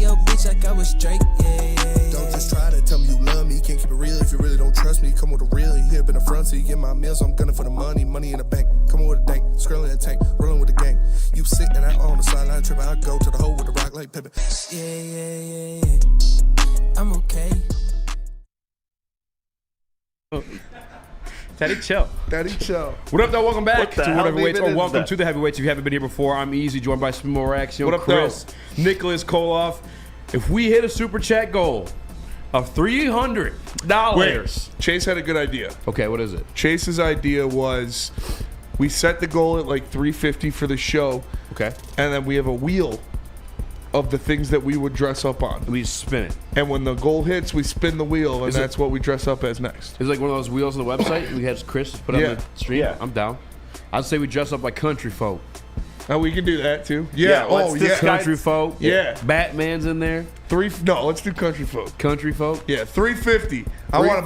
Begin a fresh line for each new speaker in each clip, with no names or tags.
your bitch like I was Drake, yeah.
Don't just try to tell me you love me. Can't keep it real if you really don't trust me. Come with a real, you hip in the front, so you get my meals. I'm gunning for the money in the bank. Come with a dank, skrilling a tank, rolling with the gang. You sitting out on the sideline tripping, I go to the hole with the rock like Pippin.
Yeah. I'm okay.
Daddy chill.
What up, though? Welcome back to
hell
Heavyweights,
even
or
is
welcome
that?
to the Heavyweights. If you haven't been here before, I'm Easy, joined by Small Rax,
What up,
Chris, Nicholas Koloff. If we hit a super chat goal of $300,
Wait, Chase had a good idea.
okay, what is it?
Chase's idea was we set the goal at like $350 for the show,
Okay,
and then we have a wheel of the things that we would dress up on.
we just spin it.
And when the goal hits, we spin the wheel, and
Is it-
that's what we dress up as next.
It's like one of those wheels on the website. We had Chris put on
Yeah.
the stream.
Yeah.
I'm down. I'd say we dress up like country folk.
And we can do that too.
Yeah, let's discuss-
Country folk.
Yeah.
Batman's in there.
Let's do country folk.
Country folk.
Yeah, $350. I want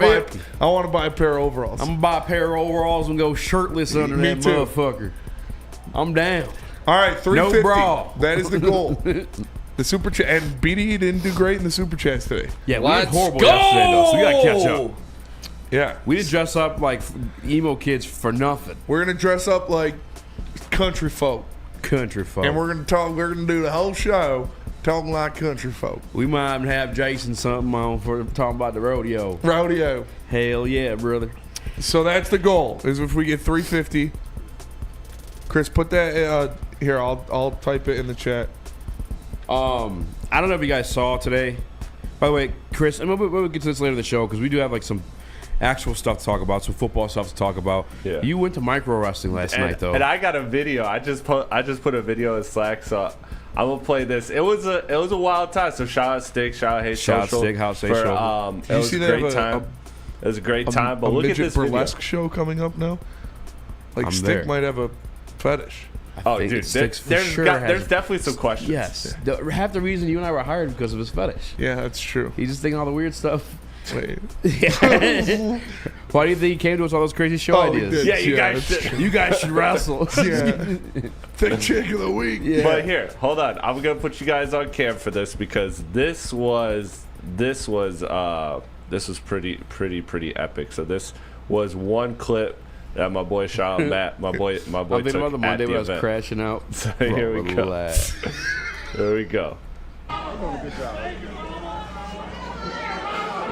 to buy a pair of overalls.
I'm gonna buy a pair of overalls and go shirtless under
Me
that
too.
motherfucker. I'm down.
All right, $350.
No bra.
That is the goal. The super chat, and BD didn't do great in the super chats today.
Yeah, we did
Let's
horrible
go!
yesterday though, so we gotta catch up.
Yeah,
We did dress up like emo kids for nothing.
we're gonna dress up like country folk,
Country folk.
and we're gonna do the whole show talking like country folk.
We might even have Jason something on for talking about the rodeo.
Rodeo.
Hell yeah, brother.
So that's the goal. Is if we get $350. Chris, put that here. I'll type it in the chat.
I don't know if you guys saw today. By the way, Chris, and we'll get to this later in the show because we do have like some actual stuff to talk about, some football stuff to talk about.
Yeah.
You went to micro wrestling last night though.
And I got a video. I just put a video in Slack, so I'm gonna play this. It was a wild time. So shout out Stick, shout out Hey
Shout out
Social.
Stick, House Hey Social.
you
It was
see
a
they
great
have
time. It was a great time. But
a
look at
midget
this video.
burlesque show coming up now. Like
I'm
Stick
there.
might have a fetish.
Oh,
think
dude,
it sticks for
there's
sure
there's definitely some questions.
Yes. Half the reason you and I were hired because of his fetish.
Yeah, that's true.
He's just thinking all the weird stuff.
Wait.
Why do you think he came to us with all those crazy show
Oh, he
ideas?
did.
Yeah, you guys
that's
should-
true.
You guys should wrestle.
Yeah. Thick chick of the week.
Yeah.
But here, hold on. I'm gonna put you guys on cam for this because this was pretty epic. So this was one clip that my boy shout out Matt, my boy
I'm thinking
took
about the
at
Monday
the
when I was
event.
crashing out.
So here we go.
Relax.
There we go.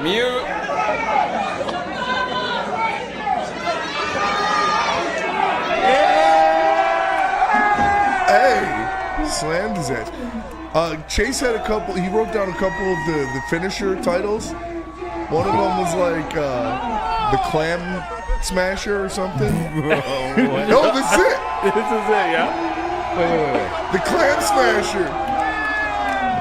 Mute.
Hey, slammed his ass. Chase had a couple. He wrote down a couple of the finisher titles. One of them was like the Clam Smasher or something. No, this is it.
This is it, yeah.
Wait.
The Clam Smasher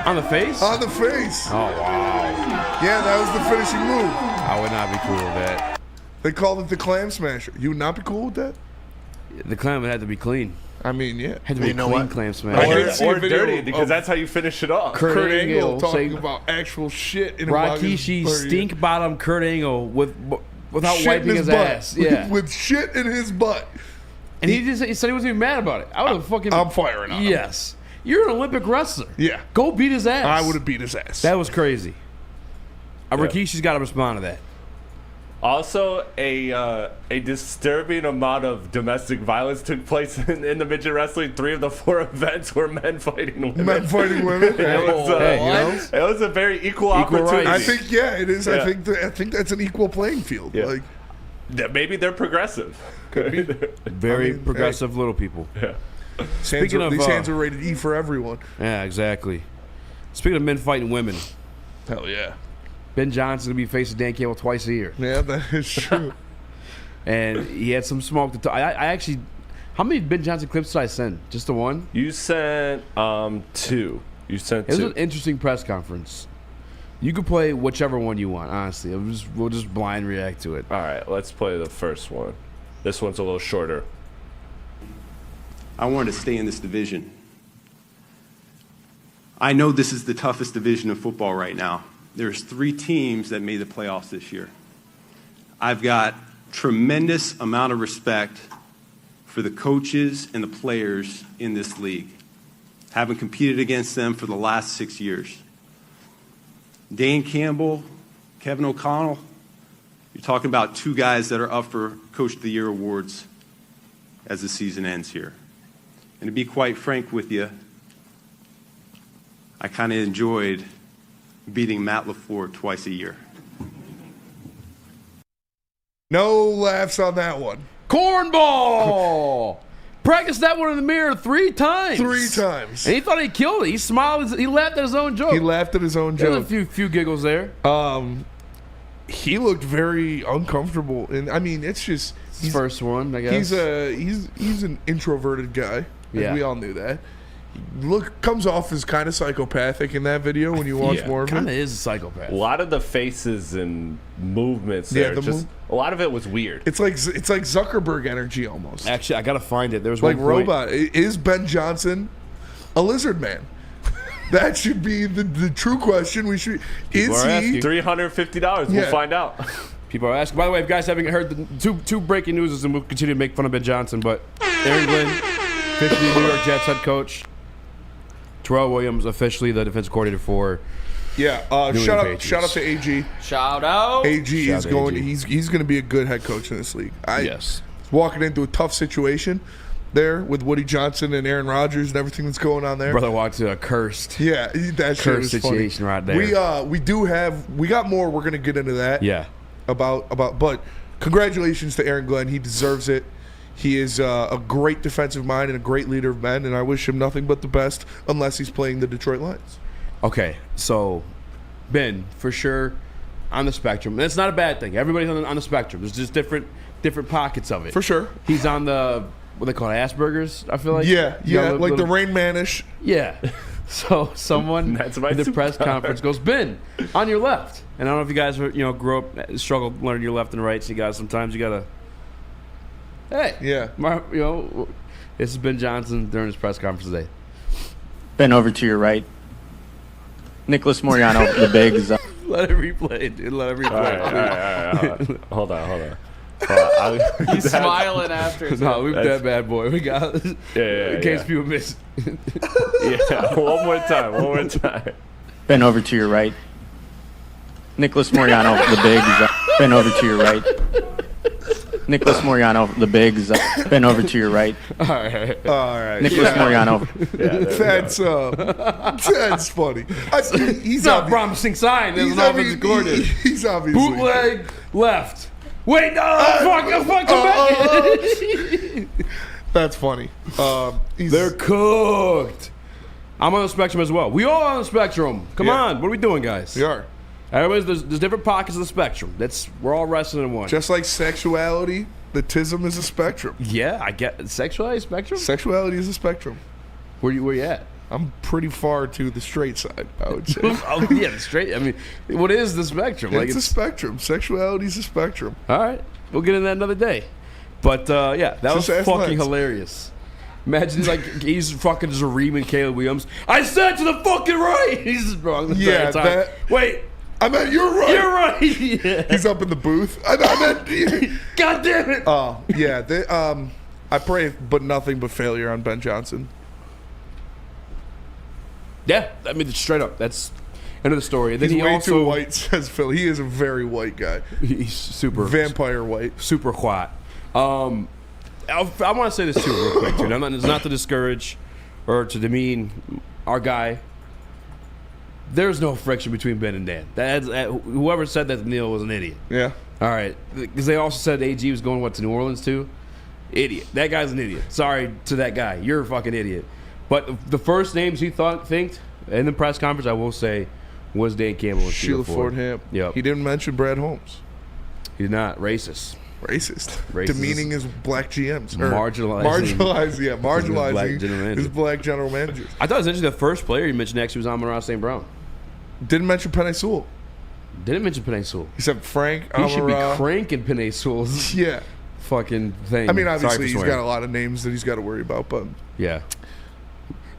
On the face?
on the face.
Oh, wow.
Yeah, that was the finishing move.
I would not be cool with that.
They called it the Clam Smasher. You would not be cool with that?
The clam would have to be clean.
I mean, yeah.
Had to be
You
a
know
clean
what?
clam
I
smash.
did see a
Or
video
dirty because
of
that's how you finish it off.
Kurt
Angle
Angle
talking
saying
about actual shit in
Rikishi stink bottom Kurt Angle without
shit
wiping
in
his
butt.
ass. Yeah.
with shit in his butt.
And he said he wasn't even mad about it. I would have fucking.
I'm firing on him.
Yes. You're an Olympic wrestler.
Yeah.
Go beat his ass.
I would have beat his ass.
That was crazy. Rikishi's got to respond to that.
Also, a disturbing amount of domestic violence took place in the midget wrestling. 3 of the 4 events were men fighting women.
Men fighting women.
It was a very equal opportunity.
I think it is.
Yeah.
I think that's an equal playing field.
Yeah.
Like
Maybe they're progressive.
Very progressive little people.
Yeah.
these hands are rated E for everyone.
Yeah, exactly. Speaking of men fighting women,
Hell yeah.
Ben Johnson's going to be facing Dan Campbell twice a year.
Yeah, that is true.
And he had some smoke to talk. I actually, how many Ben Johnson clips did I send? Just the one?
You sent 2. You sent
It was
2.
an interesting press conference. You could play whichever one you want, honestly. We'll just blind react to it.
All right, let's play the first one. This one's a little shorter.
I wanted to stay in this division. I know this is the toughest division of football right now. There's 3 teams that made the playoffs this year. I've got tremendous amount of respect for the coaches and the players in this league. Having competed against them for the last 6 years. Dan Campbell, Kevin O'Connell, you're talking about two guys that are up for Coach of the Year awards as the season ends here. And to be quite frank with you, I kind of enjoyed beating Matt LaFleur twice a year.
No laughs on that one.
Cornball! Practiced that one in the mirror 3 times.
3 times.
And he thought he killed it. He smiled. He laughed at his own joke.
He laughed at his own
There's
joke.
a few giggles there.
He looked very uncomfortable, and I mean, it's just
His first one, I guess.
he's an introverted guy.
Yeah.
We all knew that. Comes off as kind of psychopathic in that video when you watch more of
Kind of
it.
is a psychopath.
A lot of the faces and movements there, a lot of it was weird.
It's like Zuckerberg energy almost.
Actually, I gotta find it. There was
Like
one point-
robot. Is Ben Johnson a lizard man? That should be the true question. Is
are asking.
he?
$350. We'll
Yeah.
find out.
People are asking. By the way, if you guys haven't heard the two breaking news, and we'll continue to make fun of Ben Johnson, but Aaron Glenn, officially New York Jets head coach. Terrell Williams, officially the defensive coordinator for.
Yeah.
England
Shout
Patriots.
out to AG.
Shout out.
AG
Shout
is
out
going.
AG.
He's going to be a good head coach in this league.
Yes.
Walking into a tough situation there with Woody Johnson and Aaron Rodgers and everything that's going on there.
Brother walked to a cursed.
Yeah, that shit
Cursed
was funny.
situation right there.
We got more. We're going to get into that.
Yeah.
But congratulations to Aaron Glenn. He deserves it. He is a great defensive mind and a great leader of men, and I wish him nothing but the best unless he's playing the Detroit Lions.
Okay, so Ben, for sure, on the spectrum. And it's not a bad thing. Everybody's on the spectrum. There's just different pockets of it.
For sure.
He's on the, what they call it, Asperger's, I feel like.
Yeah,
You know,
the Rain Man-ish.
Yeah. So someone
That's my
in the press
superpower.
conference goes, Ben, on your left. And I don't know if you guys grew up, struggled learning your left and right. So sometimes you gotta, hey,
Yeah.
this is Ben Johnson during his press conference today.
Ben, over to your right. Nicholas Moriano, the Bigs.
Let it replay, dude. Let it replay.
All right. Hold on.
He's smiling after.
No, we've that bad boy. We got
Yeah,
in case
yeah.
people miss.
Yeah, one more time.
Ben, over to your right. Nicholas Moriano, the Bigs. Ben, over to your right. Nicholas Moriano, the Bigs. Ben, over to your right.
All right.
All right.
Nicholas Moriano.
That's funny. He's
Not a
obvi-
promising sign. There's
he's
an offensive coordinator.
He's obviously
Bootleg left. Wait, no, fuck, come back.
That's funny.
They're cooked. I'm on the spectrum as well. We all on the spectrum. Come
Yeah.
on, what are we doing, guys?
We are.
There's different pockets of the spectrum. We're all wrestling in one.
Just like sexuality, the tism is a spectrum.
Yeah, I get sexuality spectrum.
Sexuality is a spectrum.
Where you at?
I'm pretty far to the straight side, I would say.
Oh yeah, straight. I mean, what is the spectrum?
It's a spectrum. Sexuality is a spectrum.
All right, we'll get into that another day. But yeah, that was
Just ask
fucking
Lance.
hilarious. Imagine he's fucking just reaming Caleb Williams. I said to the fucking right. He's just wrong the
Yeah,
third time. Wait,
I meant you're right.
you're right. Yeah.
He's up in the booth. I meant.
God damn it.
Oh yeah. I pray, but nothing but failure on Ben Johnson.
Yeah, I mean, straight up. That's end of the story. And then
He's
he
way
also
too white, says Phil. He is a very white guy.
he's super
Vampire white.
super white. I want to say this too, real quick, too. It's not to discourage or to demean our guy. There's no friction between Ben and Dan. Whoever said that to Neil was an idiot.
Yeah.
All right, because they also said AG was going to New Orleans too. Idiot. That guy's an idiot. Sorry to that guy. You're a fucking idiot. But the first names he thinked in the press conference, I will say, was Dan Campbell and
Sheila Ford Hamp.
Yep.
He didn't mention Brad Holmes.
He's not racist.
Racist.
Racist.
Demeaning his black GMs. Or
Marginalizing.
Marginalizing his
black
black
general
general managers.
I thought it was interesting. The first player he mentioned actually was Amon-Ra St. Brown.
Didn't mention Penei Sewell.
Didn't mention Penei Sewell.
He said Frank
He should be
Amon-Ra.
cranking Penei Sewell's
Yeah.
fucking thing.
I mean,
Sorry
obviously,
for
he's
swearing.
got a lot of names that he's got to worry about, but
Yeah.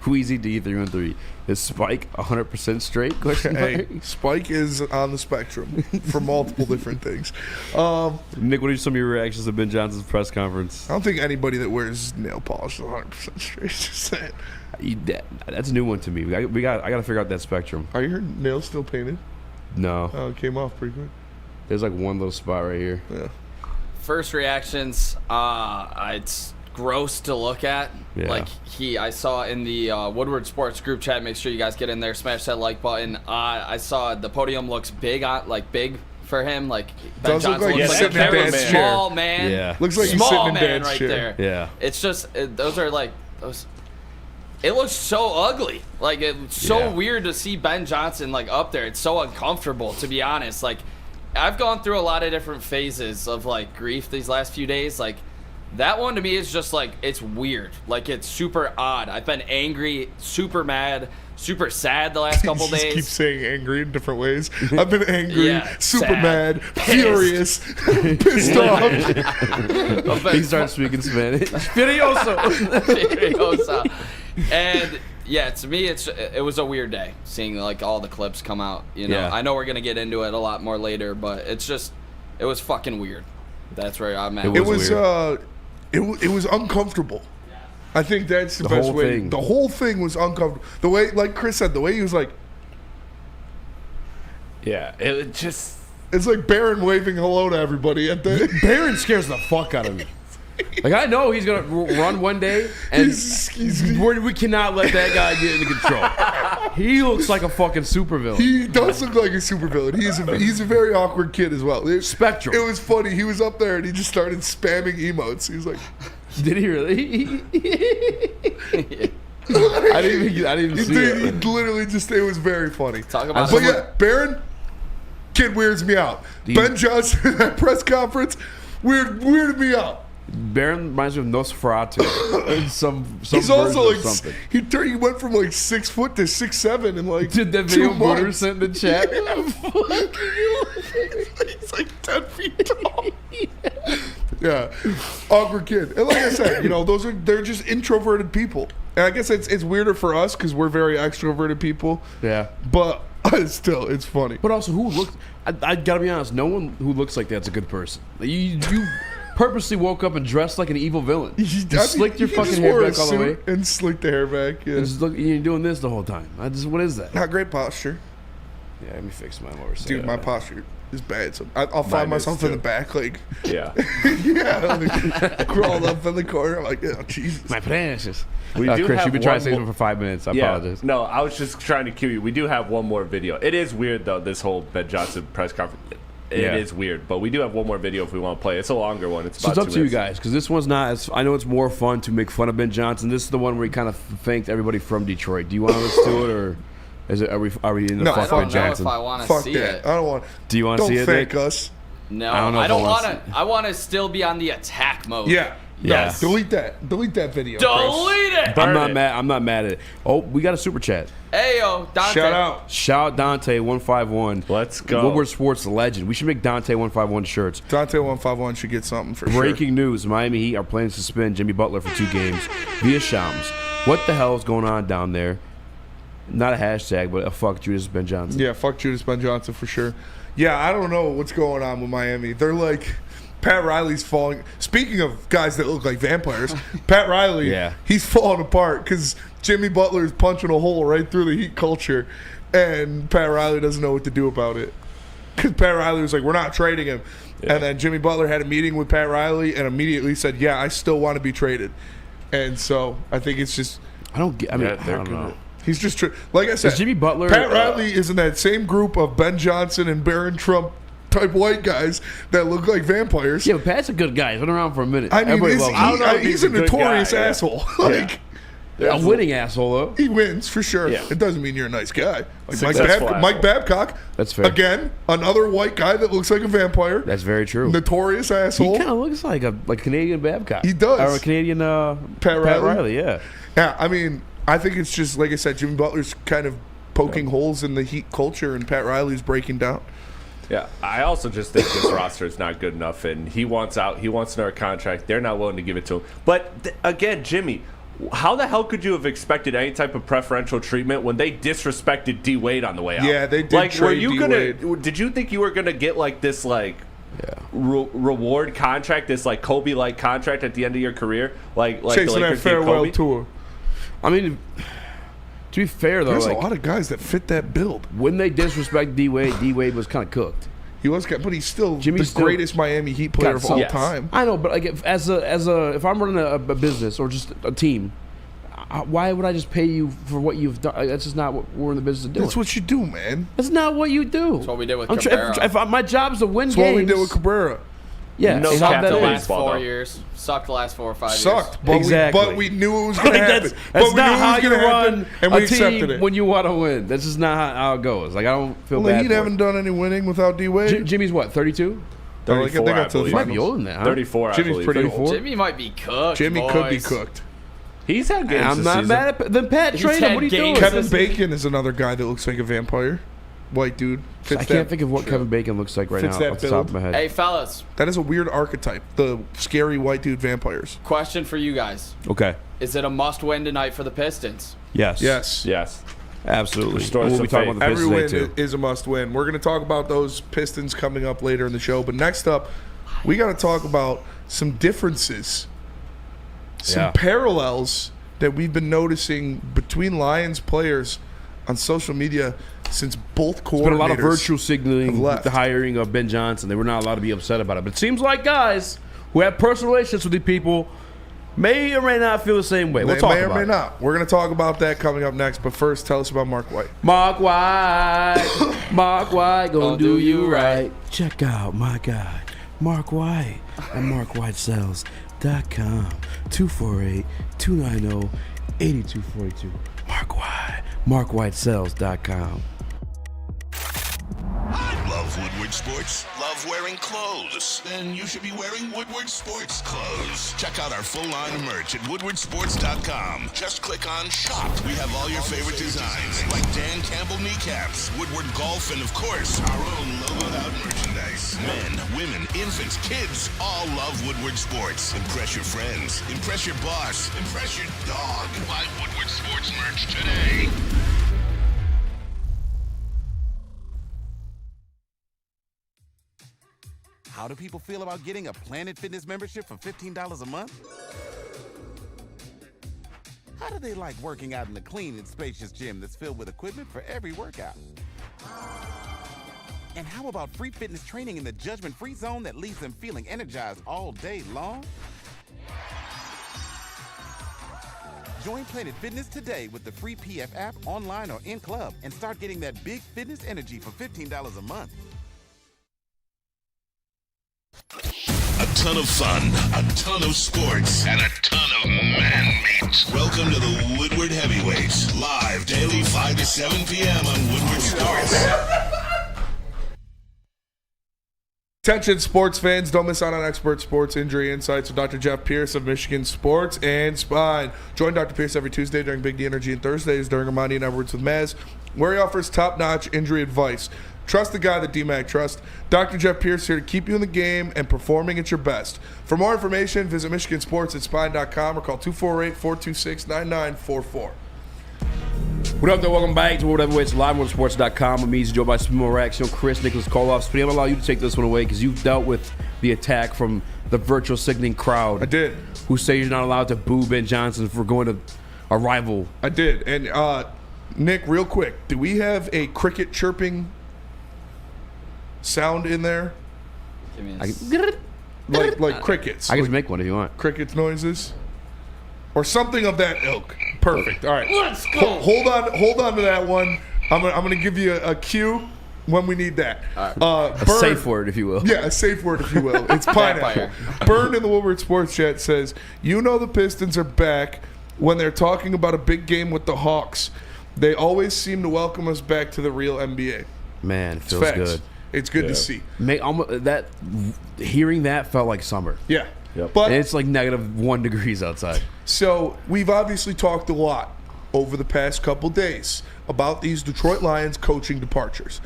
Wheezy D313. Is Spike 100% straight? Question
hey,
mark?
Spike is on the spectrum for multiple different things.
Nick, what are some of your reactions to Ben Johnson's press conference?
I don't think anybody that wears nail polish is 100% straight. Just saying.
That's a new one to me. I got to figure out that spectrum.
Are your nails still painted?
No.
Oh, it came off pretty quick.
There's like one little spot right here.
Yeah.
First reactions, it's gross to look at.
Yeah.
Like I saw in the Woodward Sports group chat. Make sure you guys get in there, smash that like button. I saw the podium looks big for him. Like Ben
Does look
Johnson
like
looks
he's
like
sitting in
a
Dan's
small
chair.
man.
Yeah.
Looks like he's
small
sitting in
man
Dan's
right
chair.
there.
Yeah.
It's just those are like those. It looks so ugly. Like it's so weird to see Ben Johnson like up there. It's so uncomfortable, to be honest. Like I've gone through a lot of different phases of like grief these last few days. Like that one to me is just like it's weird. Like it's super odd. I've been angry, super mad, super sad the last couple
You just
days.
keep saying angry in different ways. I've been angry,
Yeah,
super
sad,
mad,
pissed.
furious, pissed off.
He starts speaking Spanish. Furioso.
Furiosa. And yeah, to me, it was a weird day seeing like all the clips come out. You know,
Yeah.
I know we're gonna get into it a lot more later, but it was fucking weird. That's where I'm at.
It was
weird.
it was uncomfortable. I think that's the best
whole
way.
thing.
The whole thing was uncomfortable. The way, like Chris said, the way he was like,
Yeah, it just.
it's like Baron waving hello to everybody at the.
Baron scares the fuck out of me. Like I know he's gonna run one day, and we cannot let that guy get into control. He looks like a fucking supervillain.
He does look like a supervillain. He's a very awkward kid as well.
Spectrum.
It was funny. He was up there and he just started spamming emotes. He was like,
Did he really? I didn't even see
he
it.
literally just. It was very funny.
Talk about
But yeah, Baron, kid weirds me out. Ben Johnson at press conference weirded me out.
Baron reminds me of Nosferatu. In some
He's
version
also
of
like
something.
he went from like 6 foot to 6'7" in like
Did that
2
video Woodward
months.
sent in the chat?
He's like 10 feet tall. Yeah, awkward kid. And like I said, they're just introverted people. And I guess it's weirder for us because we're very extroverted people.
Yeah.
But still, it's funny.
But also, who looks? I gotta be honest. No one who looks like that's a good person. You purposely woke up and dressed like an evil villain. You slicked your fucking hair back all the way.
And slicked the hair back. Yeah.
And just look, you're doing this the whole time. What is that?
Not great posture.
Yeah, let me fix mine while we're saying
Dude, my
that.
posture is bad. So I'll find
Mine is
myself in
too.
the back, like,
Yeah.
crawled up in the corner. I'm like, oh, Jesus.
My precious.
We do
Chris,
have
you've been trying to say
one
something for 5 minutes. I
Yeah.
apologize.
No, I was just trying to cue you. We do have one more video. It is weird though. This whole Ben Johnson press conference. It is
Yeah.
weird, but we do have one more video if we want to play. It's a longer one. It's
So
about
it's up
2
to you
minutes.
guys, because this one's not as. I know it's more fun to make fun of Ben Johnson. This is the one where he kind of thanked everybody from Detroit. Do you want to listen to it, or is it? Are we in the
No,
fuck
I don't
Ben
know
Johnson?
if I want to
Fuck
see
that.
it.
I don't want.
Do you want to
Don't
see it?
thank
Nick?
us.
No,
I don't know
I
if
don't
I
want
wanna
to. I want to still be on the attack mode.
Yeah.
Yeah.
No, delete that. Delete that video. Chris.
Delete it.
I'm
Burn
not
it.
mad. I'm not mad at it. Oh, we got a super chat.
Hey yo, Dante.
Shout out.
Shout Dante 151.
Let's go.
Woodward Sports legend. We should make Dante 151 shirts.
Dante 151 should get something for sure.
Breaking news: Miami Heat are planning to suspend Jimmy Butler for 2 games via Shams. What the hell is going on down there? Not a hashtag, but a fuck Judas Ben Johnson.
Yeah, fuck Judas Ben Johnson for sure. Yeah, I don't know what's going on with Miami. They're like, Pat Riley's falling. Speaking of guys that look like vampires, Pat Riley,
Yeah.
he's falling apart because Jimmy Butler is punching a hole right through the Heat culture, and Pat Riley doesn't know what to do about it. Because Pat Riley was like, we're not trading him. And then Jimmy Butler had a meeting with Pat Riley and immediately said, yeah, I still want to be traded. And so I think it's just,
I don't get. I mean,
Yeah,
I
they're
don't know.
good.
he's just, like I said,
Is Jimmy Butler?
Pat Riley is in that same group of Ben Johnson and Barron Trump type white guys that look like vampires.
Yeah, but Pat's a good guy. He's been around for a minute.
I mean,
Everybody
is
loves
he-
him.
I don't know if
he's
he's
a
a good
notorious
guy, yeah.
asshole. Like,
A winning asshole though.
he wins for sure.
Yeah.
It doesn't mean you're a nice guy. Like
Successful
Mike
asshole.
Babcock.
That's fair.
Again, another white guy that looks like a vampire.
That's very true.
Notorious
He
asshole.
kind of looks like a Canadian Babcock.
He does.
Or a Canadian
Pat Riley?
Yeah.
Yeah, I mean, I think it's just like I said. Jimmy Butler's kind of poking holes in the Heat culture, and Pat Riley's breaking down.
Yeah, I also just think this roster is not good enough, and he wants out. He wants another contract. They're not willing to give it to him. But again, Jimmy, how the hell could you have expected any type of preferential treatment when they disrespected D Wade on the way out?
Yeah, they did
Like, were
trade
you
D-Wade.
gonna? Did you think you were gonna get like this reward contract, this like Kobe like contract at the end of your career, like the
Chasing that
Lakers gave
farewell
Kobe?
tour.
I mean, To be fair, though,
There's
like,
a lot of guys that fit that build.
when they disrespect D-Wade was kind of cooked.
He was, but he's still
Jimmy's
the greatest Miami Heat player of all
Yes.
time.
I know, but like if I'm running a business or just a team, why would I just pay you for what you've done? Like, that's just not what we're in the business of doing.
That's what you do, man.
That's not what you do.
That's what we did with
I'm
Cabrera.
if my job's to win
That's
games.
what we did with Cabrera.
Yeah,
No
it's
cap
not
to
that
the
last.
big.
last
baseball,
4
though.
years. Sucked the last 4 or 5 years.
Sucked, but
Exactly.
we knew it was going to
Like,
happen.
that's
But we
not
knew it
how
was
you
gonna happen,
run
and we
a
accepted
team
it.
when you want to win. That's just not how it goes. Like, I don't feel
Well, the
bad.
Heat
for
haven't
it.
done any winning without D-Wade.
Jimmy's what, 32?
Like, I think
34,
that's
I
a
He might
believe.
be older than that. Huh?
34, I
Jimmy's
believe.
pretty
34?
old.
Jimmy might be cooked.
Jimmy could be
boys.
cooked.
He's had games
I'm
this
not
season.
mad at then Pat.
He's
Trade him.
had
What are you
games
doing?
this
Kevin
season.
Bacon is another guy that looks like a vampire. White dude. Fits
I can't
that.
think of what Kevin Bacon looks like right
Fits
now
that
off the top of
build.
my head.
Hey, fellas,
That is a weird archetype. The scary white dude vampires.
question for you guys.
Okay.
Is it a must-win tonight for the Pistons?
Yes.
Yes.
Yes.
Absolutely.
Restore
We'll
some
be talking
faith.
about the
Every
Pistons
win
today, too.
is a must win. We're going to talk about those Pistons coming up later in the show. But next up, we got to talk about some differences, some
Yeah.
parallels that we've been noticing between Lions players on social media since both coordinators.
There's been a lot of virtue
have
signaling with
left.
the hiring of Ben Johnson. They were not allowed to be upset about it. But it seems like guys who have personal relationships with these people may or may not feel the same way. We'll
They
talk
may or
about
may
it.
not. We're going to talk about that coming up next. But first, tell us about Mark White.
Mark White. Mark White gonna do you right.
Check out my guy, Mark White, at markwhitesells.com. 248-290-8242. Mark White. markwhitesells.com.
Love Woodward Sports? Love wearing clothes? Then you should be wearing Woodward Sports clothes. Check out our full line of merch at woodwardsports.com. Just click on shop. We have all your favorite designs, like Dan Campbell kneecaps, Woodward golf, and of course, our own logoed out merchandise. Men, women, infants, kids all love Woodward Sports. Impress your friends. Impress your boss. Impress your dog. Buy Woodward Sports merch today.
How do people feel about getting a Planet Fitness membership for $15 a month? How do they like working out in a clean and spacious gym that's filled with equipment for every workout? And how about free fitness training in the judgment-free zone that leaves them feeling energized all day long? Join Planet Fitness today with the free PF app, online or in club, and start getting that big fitness energy for $15 a month.
A ton of fun, a ton of sports, and a ton of man meat. Welcome to the Woodward Heavyweights, live daily 5 to 7 p.m. on Woodward Sports.
Attention sports fans, don't miss out on expert sports injury insights with Dr. Jeff Pierce of Michigan Sports and Spine. Join Dr. Pierce every Tuesday during Big D Energy and Thursdays during Ermanni and Edwards with Maz, where he offers top-notch injury advice. Trust the guy that DMAC trusts. Dr. Jeff Pierce here to keep you in the game and performing at your best. For more information, visit michigansports@spine.com or call 248-426-9944.
What up, there? Welcome back to World Heavyweights Live on Sports.com. I'm Easy Joe by Spimo Rax, Chris, Nicholas Koloff. Spin, I'm going to allow you to take this one away because you've dealt with the attack from the virtual signaling crowd.
I did.
Who say you're not allowed to boo Ben Johnson for going to a rival.
I did. And Nick, real quick, do we have a cricket chirping sound in there?
Give me a
I
s-
can,
Like crickets.
I can
Like
just make one if you want.
crickets noises? Or something of that ilk. Perfect. All right.
Let's go.
Hold on to that one. I'm gonna give you a cue when we need that.
A
Burn-
safe word, if you will.
Yeah, a safe word, if you will. It's pineapple. Burn in the Woodward Sports Chat says, you know the Pistons are back when they're talking about a big game with the Hawks. They always seem to welcome us back to the real NBA.
Man, it feels
Facts.
good.
It's good to see.
Hearing that felt like summer.
Yeah.
Yep.
But
And it's like -1 degrees outside.
so we've obviously talked a lot over the past couple days about these Detroit Lions coaching departures.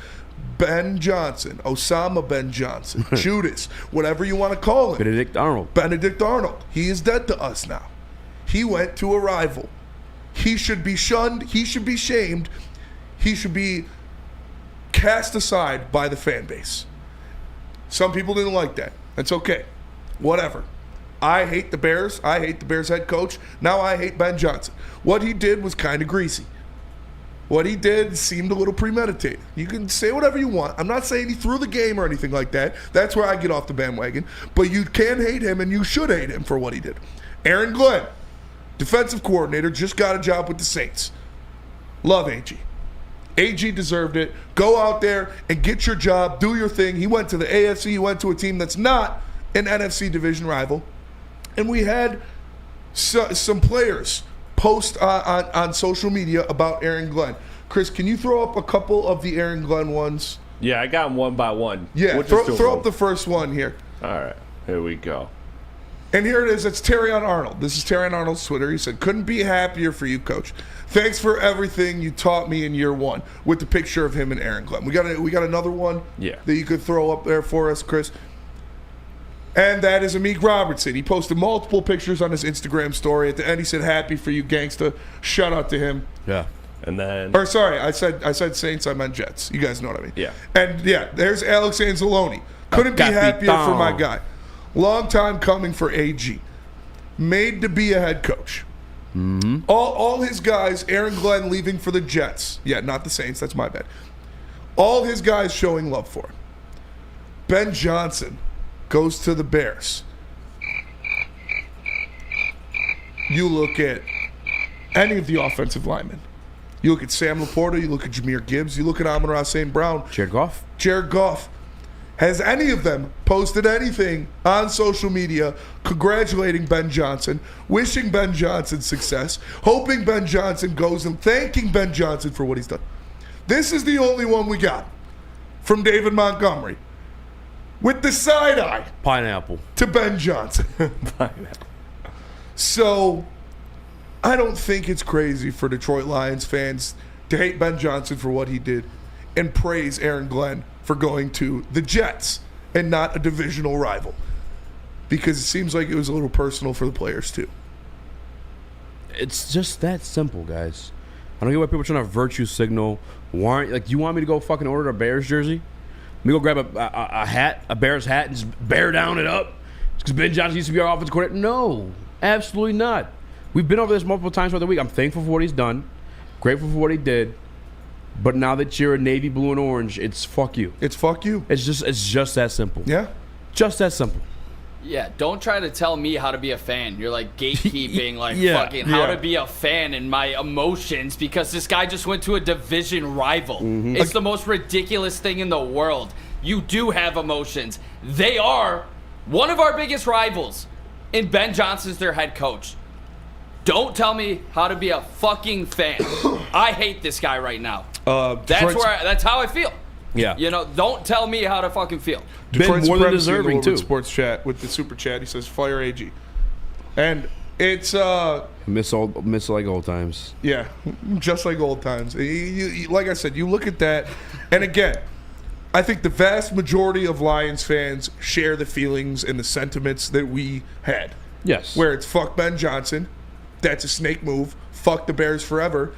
Ben Johnson, Osama Ben Johnson, Judas, whatever you want to call him.
Benedict Arnold.
Benedict Arnold. He is dead to us now. He went to a rival. He should be shunned. He should be shamed. He should be cast aside by the fan base. Some people didn't like that. That's okay. Whatever. I hate the Bears. I hate the Bears head coach. Now I hate Ben Johnson. What he did was kind of greasy. What he did seemed a little premeditated. You can say whatever you want. I'm not saying he threw the game or anything like that. That's where I get off the bandwagon. But you can hate him, and you should hate him for what he did. Aaron Glenn, defensive coordinator, just got a job with the Saints. Love AG. AG deserved it. Go out there and get your job. Do your thing. He went to the AFC. He went to a team that's not an NFC division rival. And we had some players post on social media about Aaron Glenn. Chris, can you throw up a couple of the Aaron Glenn ones?
Yeah, I got them one by one.
Yeah, throw up the first one here.
All right, here we go.
And here it is. It's Terrion Arnold. This is Terrion Arnold's Twitter. He said, couldn't be happier for you, Coach. Thanks for everything you taught me in year one, with the picture of him and Aaron Glenn. We got another one that you could throw up there for us, Chris. And that is Amik Robertson. He posted multiple pictures on his Instagram story. At the end, he said, happy for you, gangsta. Shout out to him.
Yeah.
And then...
Or sorry, I said Saints, I meant Jets. You guys know what I mean.
Yeah.
And yeah, there's Alex Anzalone. Couldn't be happier for my guy. Long time coming for AG. Made to be a head coach.
Mm-hmm.
All his guys, Aaron Glenn leaving for the Jets. Yeah, not the Saints. That's my bad. All his guys showing love for him. Ben Johnson goes to the Bears. You look at any of the offensive linemen. You look at Sam Laporta. You look at Jahmyr Gibbs. You look at Amon-Ra St. Brown.
Jared
Goff. Has any of them posted anything on social media congratulating Ben Johnson, wishing Ben Johnson success, hoping Ben Johnson goes, and thanking Ben Johnson for what he's done? This is the only one we got from David Montgomery, with the side eye
pineapple
to Ben Johnson.
Pineapple.
So I don't think it's crazy for Detroit Lions fans to hate Ben Johnson for what he did and praise Aaron Glenn for going to the Jets and not a divisional rival, because it seems like it was a little personal for the players too.
It's just that simple, guys. I don't get why people are trying to virtue signal. Why, like, you want me to go fucking order a Bears jersey? Let me go grab a hat, a Bears hat, and just bear down it up because Ben Johnson used to be our offensive coordinator? No, absolutely not. We've been over this multiple times throughout the week. I'm thankful for what he's done, grateful for what he did. But now that you're a navy blue and orange, it's fuck you.
It's fuck you.
It's just that simple.
Yeah.
Just that simple.
Yeah, don't try to tell me how to be a fan. You're like gatekeeping, like fucking how to be a fan and my emotions because this guy just went to a division rival. Mm-hmm. It's the most ridiculous thing in the world. You do have emotions. They are one of our biggest rivals, and Ben Johnson's their head coach. Don't tell me how to be a fucking fan. I hate this guy right now. That's how I feel.
Yeah.
You know, don't tell me how to fucking feel.
Detroit's
more than deserving too.
Sports chat with the super chat. He says fire AG, and it's
miss like old times.
Yeah, just like old times. Like I said, you look at that, and again, I think the vast majority of Lions fans share the feelings and the sentiments that we had.
Yes.
Where it's fuck Ben Johnson. That's a snake move. Fuck the Bears forever.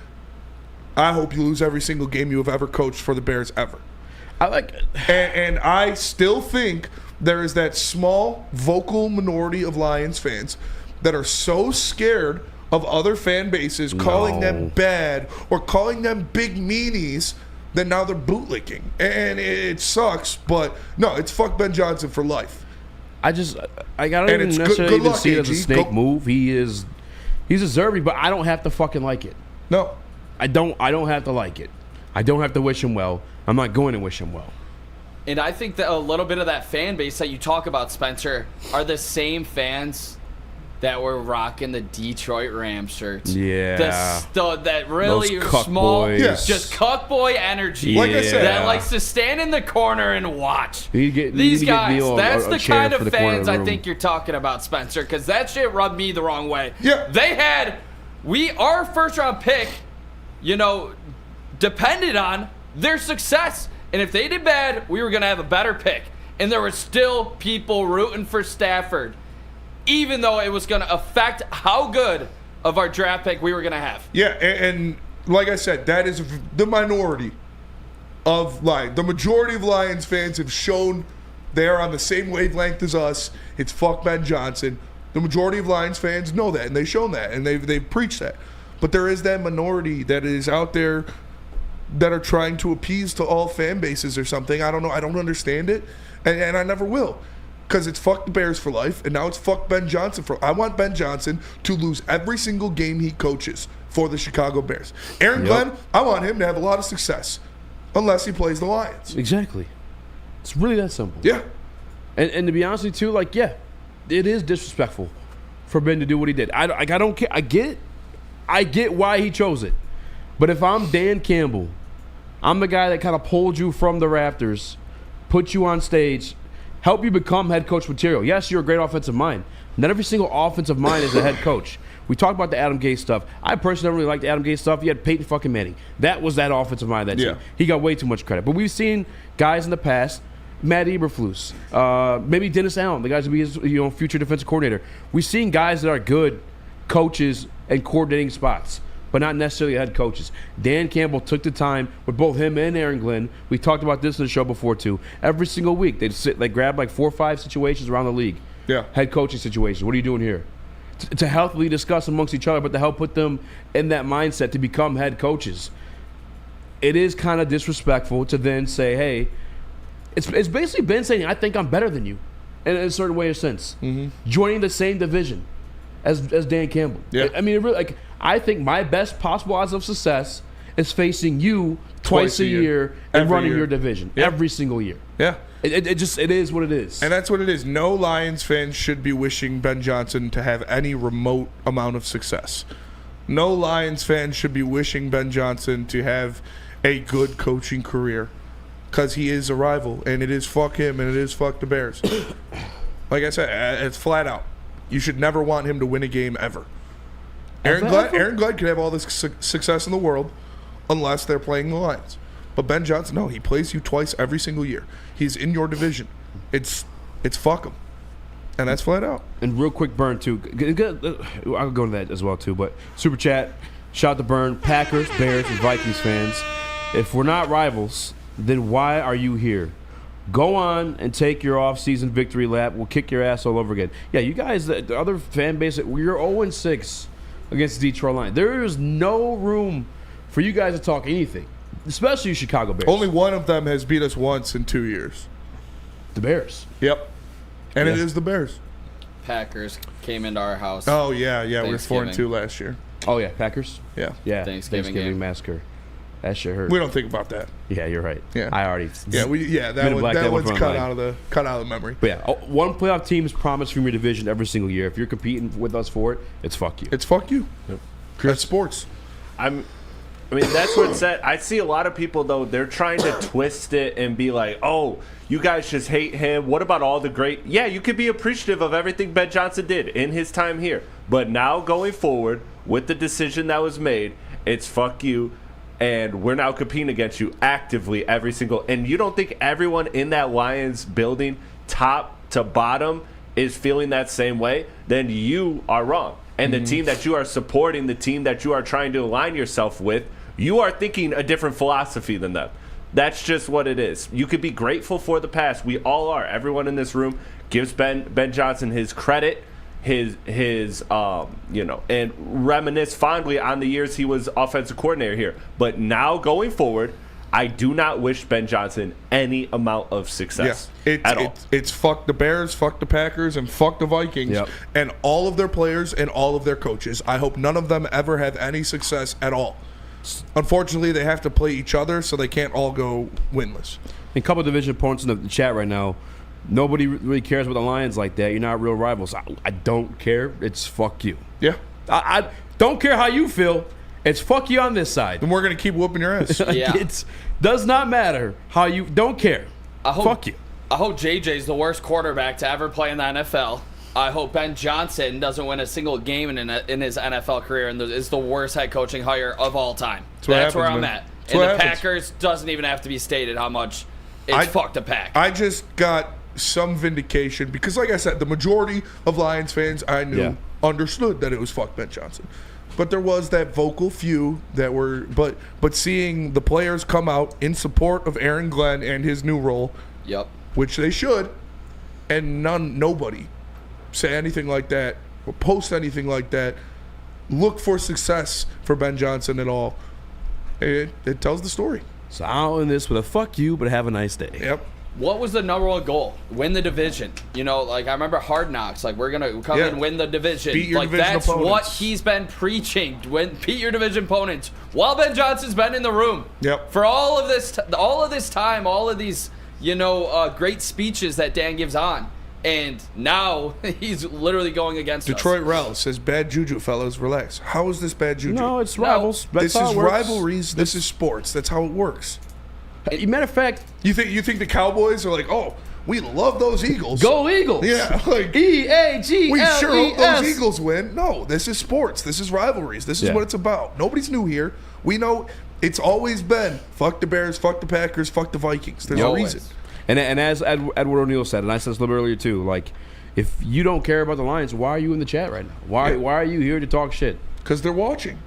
I hope you lose every single game you have ever coached for the Bears ever.
I like it.
And I still think there is that small vocal minority of Lions fans that are so scared of other fan bases calling them bad or calling them big meanies that now they're bootlicking. And it sucks, but no, it's fuck Ben Johnson for life.
I don't even necessarily even see it as a snake move. He's deserving, but I don't have to fucking like it.
No.
I don't have to like it. I don't have to wish him well. I'm not going to wish him well.
And I think that a little bit of that fan base that you talk about, Spencer, are the same fans that were rocking the Detroit Rams shirts.
Yeah.
That really small, just cuckboy energy.
Like I said.
That likes to stand in the corner and watch.
These
guys, that's the kind of fans I think you're talking about, Spencer, because that shit rubbed me the wrong way.
Yeah.
Our first round pick, depended on their success. And if they did bad, we were going to have a better pick. And there were still people rooting for Stafford, even though it was going to affect how good of our draft pick we were going to have.
Yeah, and like I said, that is the minority of Lions. The majority of Lions fans have shown they're on the same wavelength as us. It's fuck Ben Johnson. The majority of Lions fans know that, and they've shown that, and they've preached that. But there is that minority that is out there that are trying to appease to all fan bases or something. I don't know. I don't understand it, and I never will. Because it's fuck the Bears for life, and now it's fuck Ben Johnson for. I want Ben Johnson to lose every single game he coaches for the Chicago Bears. Aaron Glenn, I want him to have a lot of success, unless he plays the Lions.
Exactly. It's really that simple.
Yeah.
And to be honest with you, too, like, yeah, it is disrespectful for Ben to do what he did. I don't care. I get why he chose it. But if I'm Dan Campbell, I'm the guy that kind of pulled you from the rafters, put you on stage, help you become head coach material. Yes, you're a great offensive mind. Not every single offensive mind is a head coach. We talked about the Adam Gase stuff. I personally don't really like the Adam Gase stuff. You had Peyton fucking Manning. That was that offensive mind. That team. He got way too much credit. But we've seen guys in the past, Matt Eberflus, maybe Dennis Allen, the guys who be his future defensive coordinator. We've seen guys that are good coaches and coordinating spots, but not necessarily head coaches. Dan Campbell took the time with both him and Aaron Glenn. We talked about this in the show before too. Every single week they grab like 4 or 5 situations around the league. Yeah. Head coaching situations. What are you doing here? To healthily discuss amongst each other, but to help put them in that mindset to become head coaches. It is kind of disrespectful to then say, hey, it's basically Ben saying, I think I'm better than you in a certain way or sense. Joining the same division as Dan Campbell. Yeah. I mean, it really, like, I think my best possible odds of success is facing you twice a year and running your division every single year. Yeah. It is what it is.
And that's what it is. No Lions fans should be wishing Ben Johnson to have any remote amount of success. No Lions fans should be wishing Ben Johnson to have a good coaching career, because he is a rival, and it is fuck him, and it is fuck the Bears. Like I said, it's flat out. You should never want him to win a game ever. Aaron Glenn can have all this success in the world unless they're playing the Lions. But Ben Johnson, no, he plays you twice every single year. He's in your division. It's fuck him. And that's flat out.
And real quick, Burn, too. I'll go into that as well, too. But Super Chat, shout out to Burn. Packers, Bears, and Vikings fans. If we're not rivals, then why are you here? Go on and take your off-season victory lap. We'll kick your ass all over again. Yeah, you guys, the other fan base, you're 0-6 against the Detroit Lions. There is no room for you guys to talk anything, especially Chicago Bears.
Only one of them has beat us once in 2 years.
The Bears.
Yep. And it is the Bears.
Packers came into our house.
Oh, yeah. We were 4-2 last year.
Oh, yeah, Packers?
Yeah.
Yeah,
Thanksgiving game.
massacre. That shit hurt.
We don't think about that.
Yeah, you're right.
Yeah.
I already.
That one's cut out of the memory.
But yeah, one playoff team is promised from your division every single year. If you're competing with us for it, it's fuck you.
It's fuck you. Yep. That's sports.
I mean, that's what it said. I see a lot of people, though, they're trying to twist it and be like, oh, you guys just hate him. What about all the great? Yeah, you could be appreciative of everything Ben Johnson did in his time here. But now going forward, with the decision that was made, it's fuck you. And we're now competing against you actively every single. And you don't think everyone in that Lions building, top to bottom, is feeling that same way? Then you are wrong. And the team that you are supporting, the team that you are trying to align yourself with, you are thinking a different philosophy than them. That's just what it is. You could be grateful for the past. We all are. Everyone in this room gives Ben Johnson his credit. His and reminisce fondly on the years he was offensive coordinator here. But now going forward, I do not wish Ben Johnson any amount of success at all.
It's fuck the Bears, fuck the Packers, and fuck the Vikings, and all of their players and all of their coaches. I hope none of them ever have any success at all. Unfortunately, they have to play each other, so they can't all go winless.
A couple of division opponents in the chat right now. Nobody really cares about the Lions like that. You're not real rivals. I don't care. It's fuck you.
Yeah.
I don't care how you feel. It's fuck you on this side.
And we're going to keep whooping your ass.
Yeah.
It does not matter how you don't care. Fuck you.
I hope JJ's the worst quarterback to ever play in the NFL. I hope Ben Johnson doesn't win a single game in his NFL career and is the worst head coaching hire of all time. That's where I'm at. And the Packers doesn't even have to be stated how much it's fuck the Pack.
I just got some vindication because, like I said, the majority of Lions fans I knew understood that it was fuck Ben Johnson. But there was that vocal few that were, but seeing the players come out in support of Aaron Glenn and his new role, which they should, and nobody say anything like that or post anything like that, look for success for Ben Johnson at all. It tells the story.
So I'll end this with a fuck you, but have a nice day.
Yep.
What was the number one goal? Win the division. You know, like I remember Hard Knocks. Like we're gonna come and win the division.
Beat your
like
division
that's
opponents.
what he's been preaching. Beat your division opponents. While Ben Johnson's been in the room.
Yep.
For all of this time, all of these great speeches that Dan gives on, and now he's literally going against
Detroit
us.
Rel says, bad juju, fellas. Relax. How is this bad juju?
No, it's rivals. That's
This
how
is
it works.
rivalries. This is sports. That's how it works.
Matter of fact,
You think the Cowboys are like, oh, we love those Eagles.
go Eagles.
Yeah, like
EAGLES.
we sure hope those Eagles win. No, this is sports. This is rivalries. This is
Yeah.
what it's about. Nobody's new here. We know it's always been fuck the Bears, fuck the Packers, fuck the Vikings. There's a
Always.
reason.
And as Edward O'Neill said, and I said this a little earlier too, like, if you don't care about the Lions, why are you in the chat right now? Why are you here to talk shit?
Because they're watching.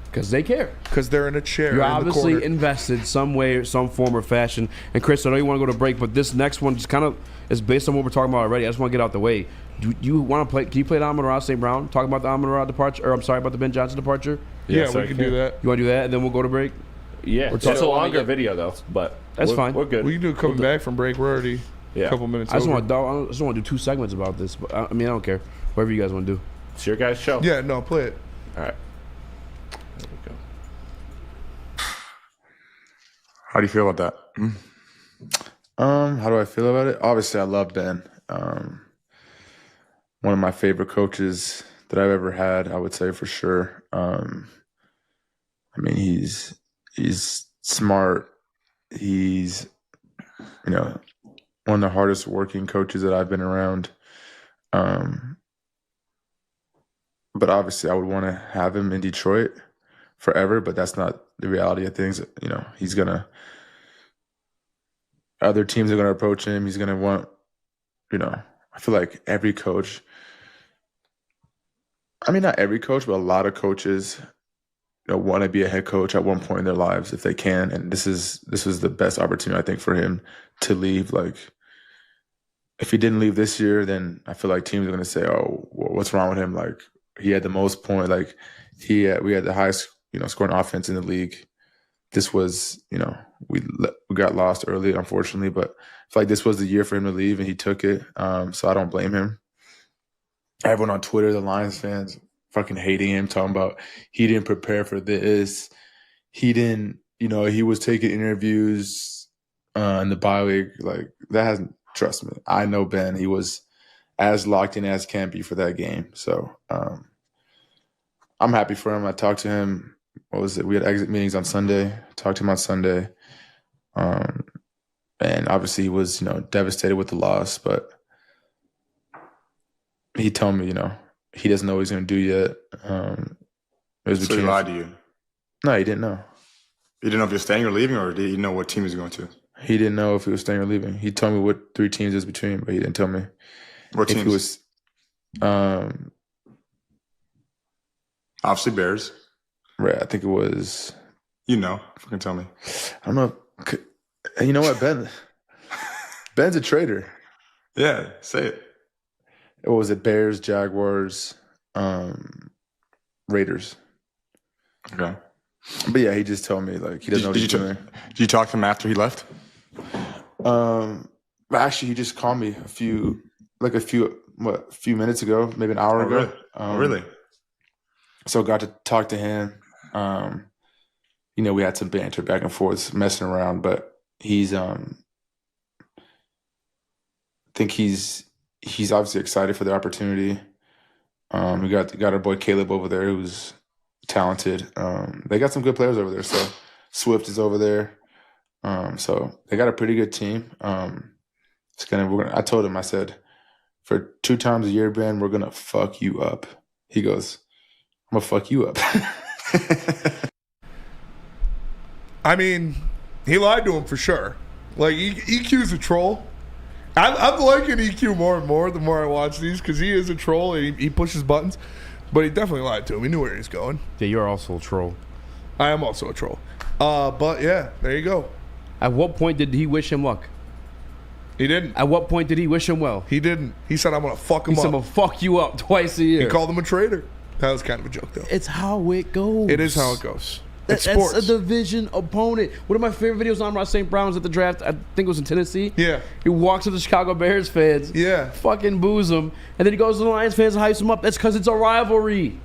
Because they care.
Because they're in a chair.
You're
in the
obviously
corner.
invested some way, or some form or fashion. And Chris, I know you want to go to break, but this next one just kind of is based on what we're talking about already. I just want to get out the way. Do you want to play? Can you play the Amon-Ra St. Brown? Talk about the Amon-Ra departure, or I'm sorry, about the Ben Johnson departure.
Yeah,
so
we can do that.
You want to do that, and then we'll go to break.
Yeah, it's a longer video though, but
That's
we're,
fine.
We're good.
We can do it coming back from break. We're already
Yeah.
a couple minutes
I just
over.
want to do 2 segments about this. But I mean, I don't care. Whatever you guys want to do.
It's your guys' show.
Yeah, no, play it.
All right. There we go.
How do you feel about that? How do I feel about it? Obviously, I love Ben. One of my favorite coaches that I've ever had, I would say for sure. I mean, he's smart. He's, one of the hardest working coaches that I've been around. But obviously, I would want to have him in Detroit forever, but that's not the reality of things. He's gonna. Other teams are gonna approach him. He's gonna want. I feel like every coach. I mean, not every coach, but a lot of coaches, want to be a head coach at one point in their lives if they can. And this was the best opportunity, I think, for him to leave. Like, if he didn't leave this year, then I feel like teams are gonna say, "Oh, what's wrong with him?" Like, he had the most points. Like, we had the highest, scoring offense in the league. This was, we got lost early, unfortunately, but I feel like this was the year for him to leave, and he took it. So I don't blame him. Everyone on Twitter, the Lions fans, fucking hating him, talking about he didn't prepare for this. He didn't, he was taking interviews in the bye week. Like, that hasn't, trust me. I know Ben. He was as locked in as can be for that game. So I'm happy for him. I talked to him. What was it? We had exit meetings on Sunday. Talked to him on Sunday. And obviously he was, devastated with the loss, but he told me, he doesn't know what he's going to do yet. It was
So he lied to you?
No, he didn't know.
He didn't know if he was staying or leaving, or did he know what team he was going to?
He didn't know if he was staying or leaving. He told me what 3 teams is between, but he didn't tell me.
What
if
teams?
he was,
Obviously Bears.
Right, I think it was.
Fucking tell me.
I don't know. You know what, Ben's a traitor.
Yeah, say it.
What was it? Bears, Jaguars, Raiders.
Okay.
But yeah, he just told me like he doesn't know what he's doing.
Did you talk to him after he left?
Actually, he just called me a few minutes ago, maybe an hour ago.
Really? Really?
So got to talk to him. We had some banter back and forth, messing around, but he's I think he's obviously excited for the opportunity. We got our boy Caleb over there, who's talented. They got some good players over there. So Swift is over there. So they got a pretty good team. I told him, I said, for 2 times a year, Ben, we're gonna fuck you up. He goes, I'm gonna fuck you up.
I mean, he lied to him for sure. Like, EQ's a troll. I'm liking EQ more and more the more I watch these, because he is a troll and he pushes buttons. But he definitely lied to him. He knew where he was going.
Yeah, you're also a troll.
I am also a troll. But yeah, there you go.
At what point did he wish him luck?
He didn't.
At what point did he wish him well?
He didn't. He said, I'm going to fuck him
He
up.
said, I'm going to fuck you up twice a year.
He called him a traitor. That was kind of a joke, though.
It's how it goes.
It is how it goes.
That's a division opponent. One of my favorite videos on Amon-Ra St. Brown was at the draft. I think it was in Tennessee.
Yeah.
He walks to the Chicago Bears fans.
Yeah.
Fucking boos them. And then he goes to the Lions fans and hypes them up. That's because it's a rivalry.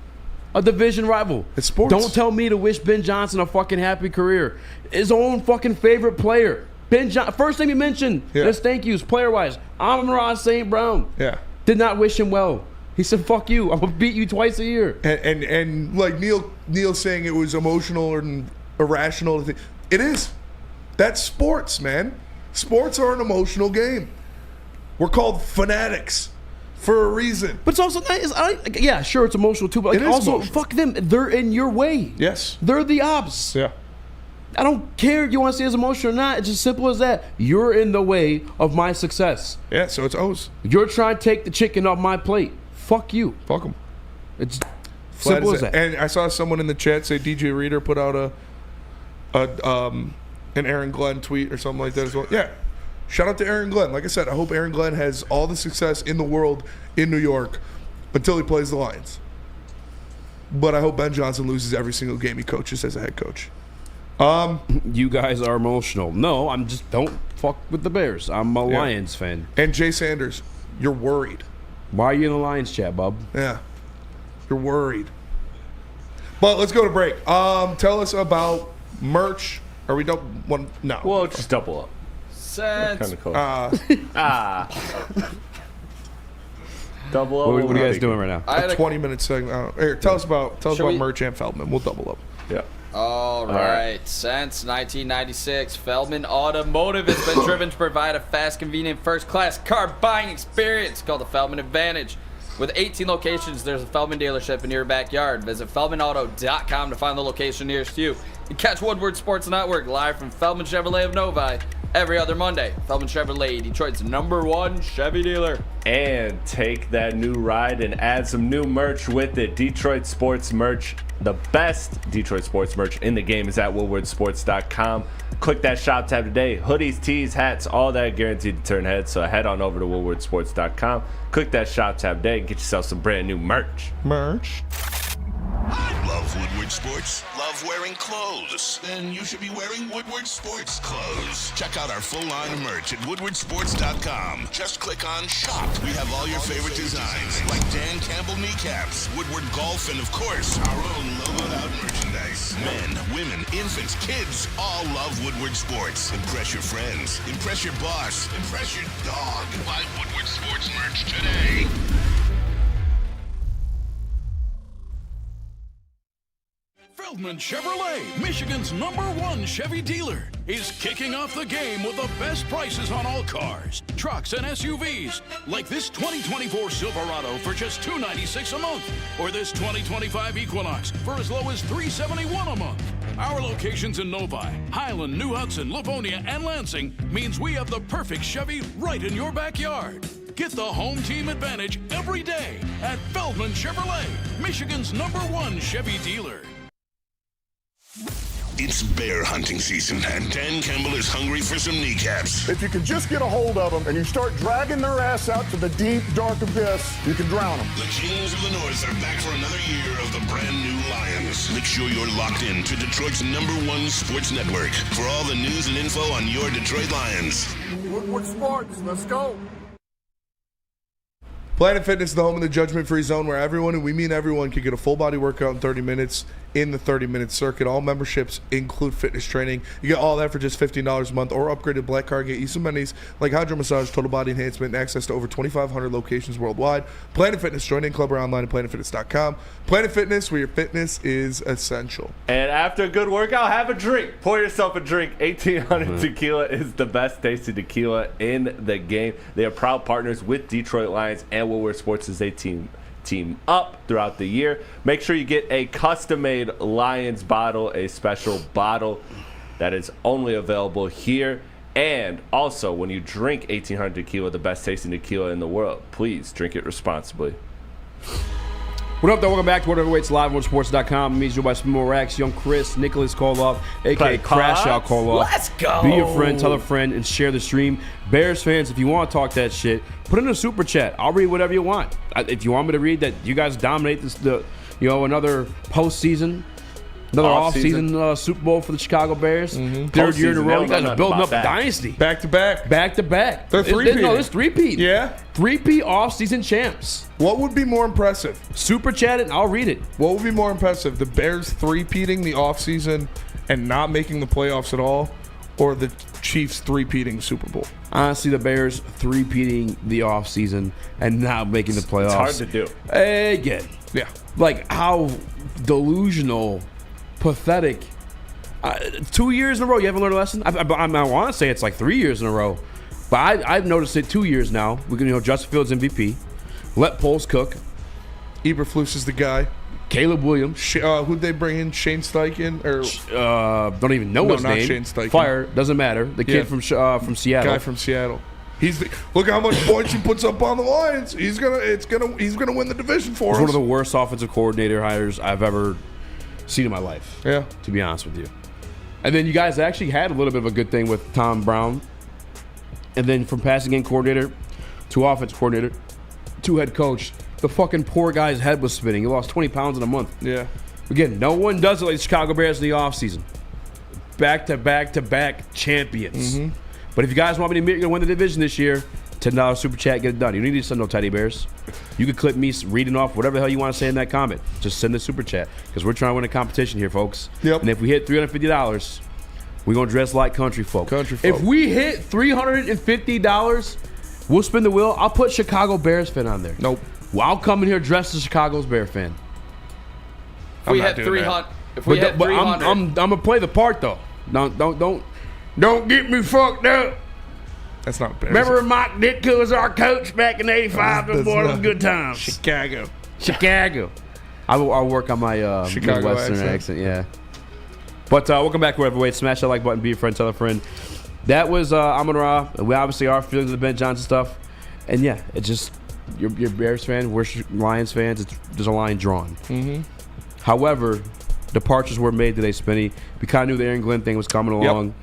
A division rival.
It's sports.
Don't tell me to wish Ben Johnson a fucking happy career. His own fucking favorite player. Ben Johnson. First thing he mentioned. Let's thank yous, player-wise. Amon-Ra St. Brown.
Yeah.
Did not wish him well. He said, "Fuck you! I'm gonna beat you twice a year."
And like Neil saying it was emotional and irrational. It is. That's sports, man. Sports are an emotional game. We're called fanatics for a reason.
But it's also nice. Yeah, sure, it's emotional too. But like, also, fuck them. They're in your way.
Yes.
They're the ops.
Yeah.
I don't care if you want to see it as emotional or not. It's as simple as that. You're in the way of my success.
Yeah, so it's O's.
You're trying to take the chicken off my plate. Fuck you.
Fuck them.
It's simple as that.
And I saw someone in the chat say DJ Reader put out an Aaron Glenn tweet or something like that as well. Yeah. Shout out to Aaron Glenn. Like I said, I hope Aaron Glenn has all the success in the world in New York until he plays the Lions. But I hope Ben Johnson loses every single game he coaches as a head coach.
You guys are emotional. No, I'm just don't fuck with the Bears. I'm a Lions fan.
And Jay Sanders, you're worried.
Why are you in the Lions chat, bub?
Yeah. You're worried. But let's go to break. Tell us about merch. Are we done? No.
Well, just double up.
Sense.
Kind of close. Double up.
What are you guys doing right now?
A 20-minute segment. Here, tell us about merch and Feldman. We'll double up.
Yeah.
All right. Since 1996, Feldman Automotive has been driven to provide a fast, convenient, first-class car buying experience called the Feldman Advantage. With 18 locations, there's a Feldman dealership in your backyard. Visit FeldmanAuto.com to find the location nearest you. And catch Woodward Sports Network live from Feldman Chevrolet of Novi every other Monday. Feldman Chevrolet, Detroit's #1 Chevy dealer.
And take that new ride and add some new merch with it. Detroit Sports Merch. The best Detroit sports merch in the game is at woodwardsports.com. Click that shop tab today. Hoodies, tees, hats, all that guaranteed to turn heads. So head on over to woodwardsports.com. Click that shop tab today and get yourself some brand new merch.
Love Woodward Sports? Love wearing clothes? Then you should be wearing Woodward Sports clothes. Check out our full line of merch at woodwardsports.com. Just click on shop. We have all your favorite designs, like Dan Campbell kneecaps, Woodward Golf, and of course, our own logoed out merchandise. Men, women, infants, kids, all love Woodward Sports. Impress your friends. Impress your boss. Impress your dog. Buy Woodward Sports merch today.
Feldman Chevrolet, Michigan's #1 Chevy dealer, is kicking off the game with the best prices on all cars, trucks, and SUVs, like this 2024 Silverado for just $296 a month, or this 2025 Equinox for as low as $371 a month. Our locations in Novi, Highland, New Hudson, Livonia, and Lansing means we have the perfect Chevy right in your backyard. Get the home team advantage every day at Feldman Chevrolet, Michigan's #1 Chevy dealer.
It's bear hunting season, and Dan Campbell is hungry for some kneecaps.
If you can just get a hold of them and you start dragging their ass out to the deep, dark abyss, you can drown them.
The Kings of the North are back for another year of the brand new Lions. Make sure you're locked in to Detroit's #1 sports network for all the news and info on your Detroit Lions.
Woodward Sports, let's go.
Planet Fitness, the home of the judgment-free zone, where everyone, and we mean everyone, can get a full-body workout in 30 minutes in the 30-minute circuit. All memberships include fitness training. You get all that for just $15 a month, or upgraded Black Card, get you some amenities like hydro massage, total body enhancement, and access to over 2,500 locations worldwide. Planet Fitness, join in club or online at planetfitness.com. Planet Fitness, where your fitness is essential.
And after a good workout, have a drink. Pour yourself a drink. 1800 Tequila is the best tasting tequila in the game. They are proud partners with Detroit Lions and Woodward Sports as they team up throughout the year. Make sure you get a custom-made Lions bottle, a special bottle that is only available here. And also, when you drink 1800 Tequila, the best tasting tequila in the world, please drink it responsibly.
What up, though? Welcome back to World Heavyweights Live on sports.com. It means you're by Spimo Rax, Young Chris, Nicholas Koloff, a.k.a. Crash Out Koloff.
Let's go.
Be a friend, tell a friend, and share the stream. Bears fans, if you want to talk that shit, put in a super chat. I'll read whatever you want. If you want me to read that you guys dominate another postseason, Another off-season Super Bowl for the Chicago Bears. Third year in a row. You guys are building up a dynasty.
Back to back.
Back to back.
They're three-peating.
No, it's three-peat.
Yeah.
Three-peat off-season champs.
What would be more impressive?
Super chat it and I'll read it.
What would be more impressive? The Bears three-peating the offseason and not making the playoffs at all, or the Chiefs three-peating Super Bowl?
Honestly, the Bears three-peating the offseason and not making the playoffs.
It's hard to do.
Again.
Yeah.
Like, how delusional, pathetic. 2 years in a row, you haven't learned a lesson? I want to say it's like 3 years in a row. But I've noticed it 2 years now. We can, Justin Fields MVP. Let Poles cook.
Eberflus is the guy.
Caleb Williams.
Who'd they bring in? Shane Steichen?
Don't even know his name.
No, not Shane Steichen.
Fire. Doesn't matter. The kid from Seattle.
Guy from Seattle. Look how much points he puts up on the Lions. He's gonna win the division for us.
One of the worst offensive coordinator hires I've ever seen in my life.
Yeah.
To be honest with you. And then you guys actually had a little bit of a good thing with Tom Brown. And then from passing game coordinator to offense coordinator to head coach, the fucking poor guy's head was spinning. He lost 20 pounds in a month.
Yeah.
Again, no one does it like the Chicago Bears in the offseason. Back-to-back champions.
Mm-hmm.
But if you guys want me to admit you're going to win the division this year, $10 super chat, get it done. You don't need to send no teddy bears. You can clip me reading off whatever the hell you want to say in that comment. Just send the super chat because we're trying to win a competition here, folks.
Yep.
And if we hit $350, we're going to dress like country folk.
Country folk.
If we hit $350, we'll spin the wheel. I'll put Chicago Bears fan on there.
Nope.
Well, I'll come in here dressed as Chicago's Bear fan.
If we hit 300,
I'm gonna play the part though. Don't get me fucked up.
That's not Bears.
Remember Mike Ditka was our coach back in '85? Those were good times.
Chicago.
I'll work on my
Chicago
Midwestern accent. Yeah. But welcome back, wherever wait. Smash that like button. Be a friend. Tell a friend. That was Amon-Ra. We obviously are feeling the Ben Johnson stuff, and yeah, it's just you're Bears fan. We're Lions fans. There's a line drawn.
Mm-hmm.
However, departures were made today, Spinny. We kind of knew the Aaron Glenn thing was coming along. Yep.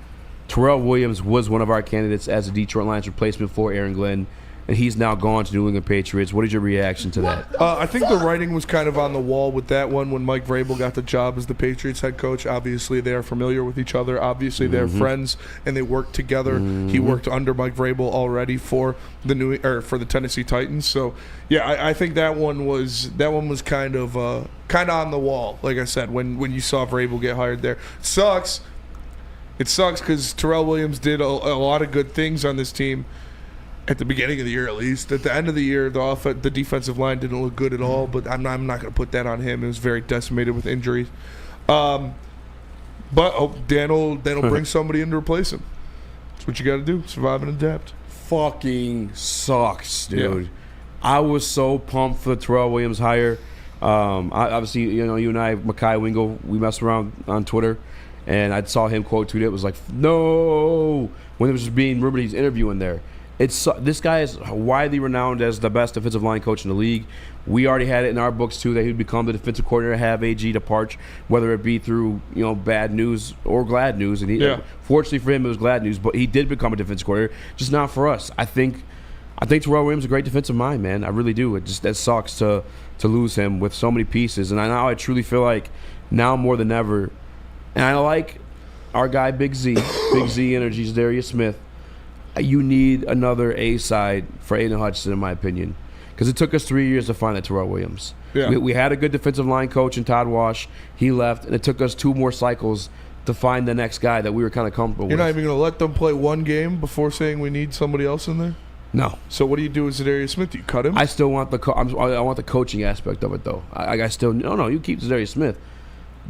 Terrell Williams was one of our candidates as a Detroit Lions replacement for Aaron Glenn, and he's now gone to New England Patriots. What is your reaction to that?
I think the writing was kind of on the wall with that one when Mike Vrabel got the job as the Patriots head coach. Obviously, they are familiar with each other. Obviously, they're friends, and they work together. He worked under Mike Vrabel already for the Tennessee Titans. So, yeah, I think that one was kind of on the wall. Like I said, when you saw Vrabel get hired there, it sucks because Terrell Williams did a lot of good things on this team. At the beginning of the year, at least. At the end of the year, the defensive line didn't look good at all, but I'm not going to put that on him. It was very decimated with injuries. But Dan will bring somebody in to replace him. That's what you got to do, survive and adapt.
Fucking sucks, dude.
Yeah.
I was so pumped for the Terrell Williams hire. Obviously, you and I, Makai Wingo, we messed around on Twitter, and I saw him quote tweet it. It was like, no, when it was just being rumored he's interviewing there. This guy is widely renowned as the best defensive line coach in the league. We already had it in our books too that he'd become the defensive coordinator, have AG depart, whether it be through bad news or glad news. And fortunately for him, it was glad news. But he did become a defensive coordinator, just not for us. I think Terrell Williams is a great defensive mind, man. I really do. That sucks to lose him with so many pieces. And I truly feel like now more than ever, and I like our guy Big Z Energy's Darius Smith. You need another A-side for Aiden Hutchinson, in my opinion, because it took us 3 years to find that Terrell Williams.
Yeah.
We had a good defensive line coach in Todd Wash. He left, and it took us 2 more cycles to find the next guy that we were kind of comfortable with.
You're not even going to let them play one game before saying we need somebody else in there?
No.
So what do you do with Zadarius Smith? Do you cut him?
I still want I want the coaching aspect of it, though. I still no. You keep Zadarius Smith,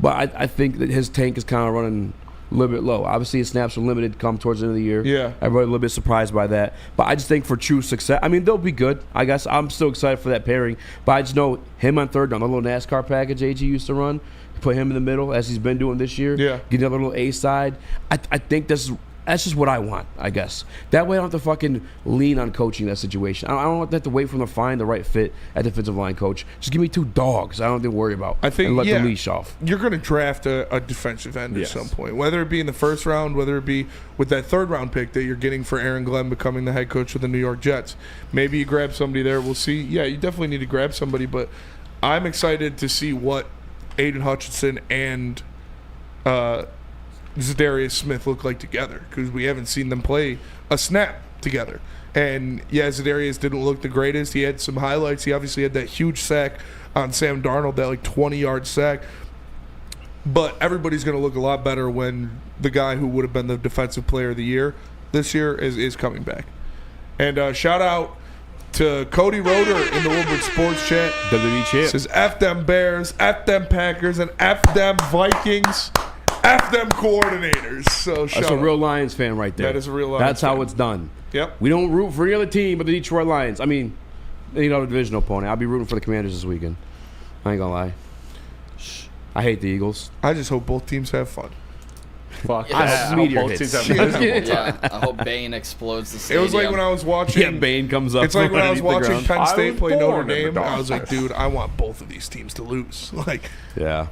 but I think that his tank is kind of running a little bit low. Obviously, his snaps are limited come towards the end of the year.
Yeah.
Everybody a little bit surprised by that. But I just think for true success, I mean, they'll be good. I guess I'm still excited for that pairing. But I just know him on third down, the little NASCAR package AG used to run, put him in the middle as he's been doing this year.
Yeah.
Get another little A side. I think that's just what I want, I guess. That way I don't have to fucking lean on coaching that situation. I don't have to wait for them to find the right fit at defensive line coach. Just give me 2 dogs I don't have to worry about.
I think,
and let the leash off.
You're going to draft a defensive end at some point, whether it be in the first round, whether it be with that third-round pick that you're getting for Aaron Glenn becoming the head coach of the New York Jets. Maybe you grab somebody there. We'll see. Yeah, you definitely need to grab somebody, but I'm excited to see what Aiden Hutchinson and Zadarius Smith look like together, because we haven't seen them play a snap together. And yeah, Zadarius didn't look the greatest. He had some highlights. He obviously had that huge sack on Sam Darnold, that like 20-yard sack. But everybody's going to look a lot better when the guy who would have been the defensive player of the year this year is coming back. And shout out to Cody Roeder in the Woodward Sports Chat.
WWE champ.
Says F them Bears, F them Packers, and F them Vikings, F them coordinators. So
that's a real Lions fan right there.
That is a real Lions
That's how
fan.
it's done.
Yep.
We don't root for any other team but the Detroit Lions. I mean, any other divisional opponent. I'll be rooting for the Commanders this weekend. I ain't gonna lie. I hate the Eagles.
I just hope both teams have fun.
Fuck.
Yeah.
I
I
hope
meteor
both
hits.
teams have
Yeah, I hope Bane explodes the
It
stadium.
was like when I was watching.
Yeah, Bane comes up.
It's like
from
when I was
underneath the
watching
ground.
Penn State
was
play Notre
born in the
Dame. I was like,
darkness.
dude, I want both of these teams to lose. Like,
Yeah.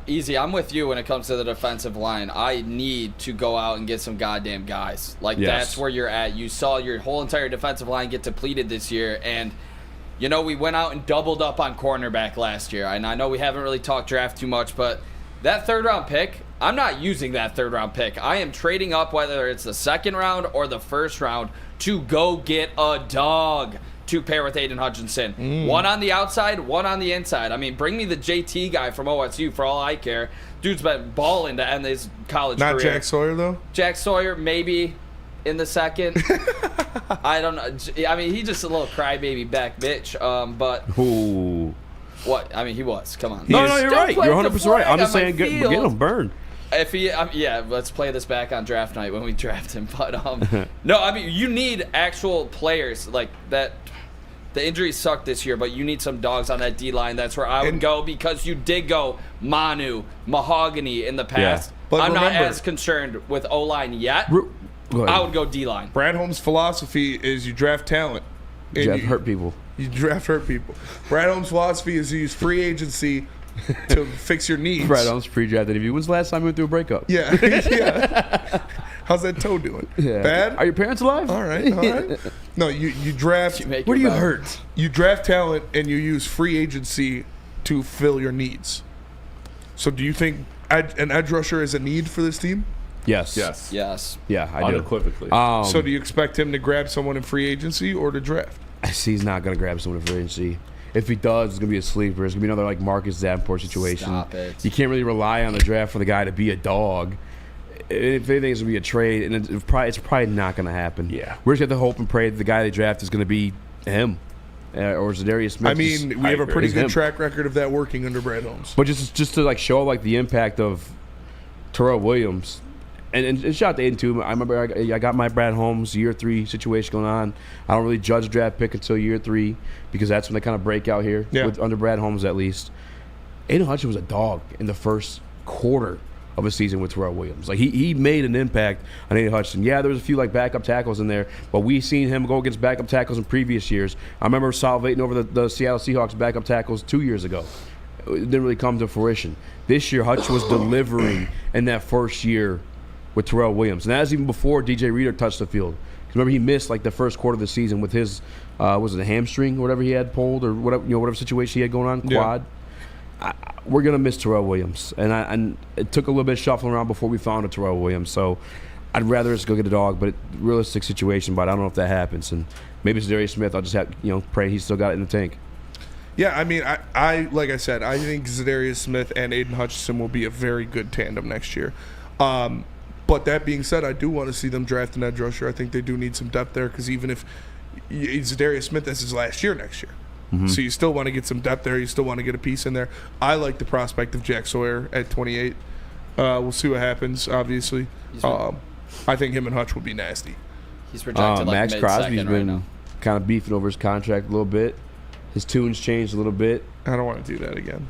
Easy, I'm with you when it comes to the defensive line. I need to go out and get some goddamn guys. Like,
Yes.
that's where you're at. You saw your whole entire defensive line get depleted this year, and, you know, we went out and doubled up on cornerback last year. And I know we haven't really talked draft too much, but that third-round pick, I'm not using that third-round pick. I am trading up, whether it's the second round or the first round, to go get a dog to pair with Aiden Hutchinson. One on the outside, one on the inside. I mean, bring me the JT guy from OSU for all I care. Dude's been balling to end his college
not
career.
Jack Sawyer, though?
Jack Sawyer, maybe in the second. I don't know. I mean, he's just a little crybaby back bitch. But
Ooh.
what? I mean, he was. Come on.
No, you're
Still
right.
played
You're
the
100% right. I'm
flag
just
on my
saying, get
field.
him burned.
If he, yeah, let's play this back on draft night when we draft him. But no, I mean, you need actual players like that. The injuries suck this year, but you need some dogs on that D line. That's where I would go, because you did go Manu, Mahogany in the past.
Yeah. But
I'm not
remember-
as concerned with O line yet.
Go ahead.
I would go D line.
Brad Holmes' philosophy is you draft talent. and
Jeff hurt people.
You draft hurt people. Brad Holmes' philosophy is you use free agency to fix your needs.
Brad Holmes pre-draft interview. When's the last time you went through a breakup?
Yeah. Yeah. How's that toe doing?
Yeah.
Bad?
Are your parents alive?
All right. All right. No, you draft.
Make
Where do
your
you
bed.
hurt?
You draft talent and you use free agency to fill your needs. So do you think an edge rusher is a need for this team?
Yes.
Yes.
Yes.
Yeah, I do.
Unequivocally.
So do you expect him to grab someone in free agency or to draft?
I see he's not going to grab someone in free agency. If he does, it's going to be a sleeper. It's going to be another like Marcus Davenport situation.
Stop it.
You can't really rely on the draft for the guy to be a dog. If anything, it's going to be a trade, and it's probably not going to happen.
Yeah.
We're just going to hope and pray that the guy they draft is going to be him or Zadarius Smith.
I mean, we have a pretty
It's
good
him.
track record of that working under Brad Holmes.
But just to like show like the impact of Terrell Williams, and shout out to Aiden too. I remember I got my Brad Holmes year 3 situation going on. I don't really judge draft pick until year 3 because that's when they kind of break out here with under Brad Holmes at least. Aiden Hutchinson was a dog in the first quarter of a season with Terrell Williams. Like he made an impact on Aiden Hutchinson. Yeah, there was a few like backup tackles in there, but we seen him go against backup tackles in previous years. I remember salivating over the Seattle Seahawks backup tackles 2 years ago. It didn't really come to fruition. This year, Hutch was delivering in that first year with Terrell Williams, and that was even before DJ Reader touched the field. 'Cause remember, he missed like the first quarter of the season with his was it a hamstring or whatever he had pulled or whatever situation he had going on quad. We're gonna miss Terrell Williams, and it took a little bit of shuffling around before we found a Terrell Williams. So I'd rather just go get a dog, but realistic situation. But I don't know if that happens, and maybe it's Zadarius Smith. I'll just have pray he's still got it in the tank.
Yeah, I mean, I like I said, I think Zadarius Smith and Aiden Hutchinson will be a very good tandem next year. But that being said, I do want to see them draft an edge rusher. I think they do need some depth there because even if Zadarius Smith, that's his last year next year.
Mm-hmm.
So you still want to get some depth there. You still want to get a piece in there. I like the prospect of Jack Sawyer at 28. We'll see what happens, obviously. I think him and Hutch will be nasty.
He's projected like
Max
mid-second
Crosby's
right
been
now.
kind of beefing over his contract a little bit. His tunes changed a little bit.
I don't want to do that again.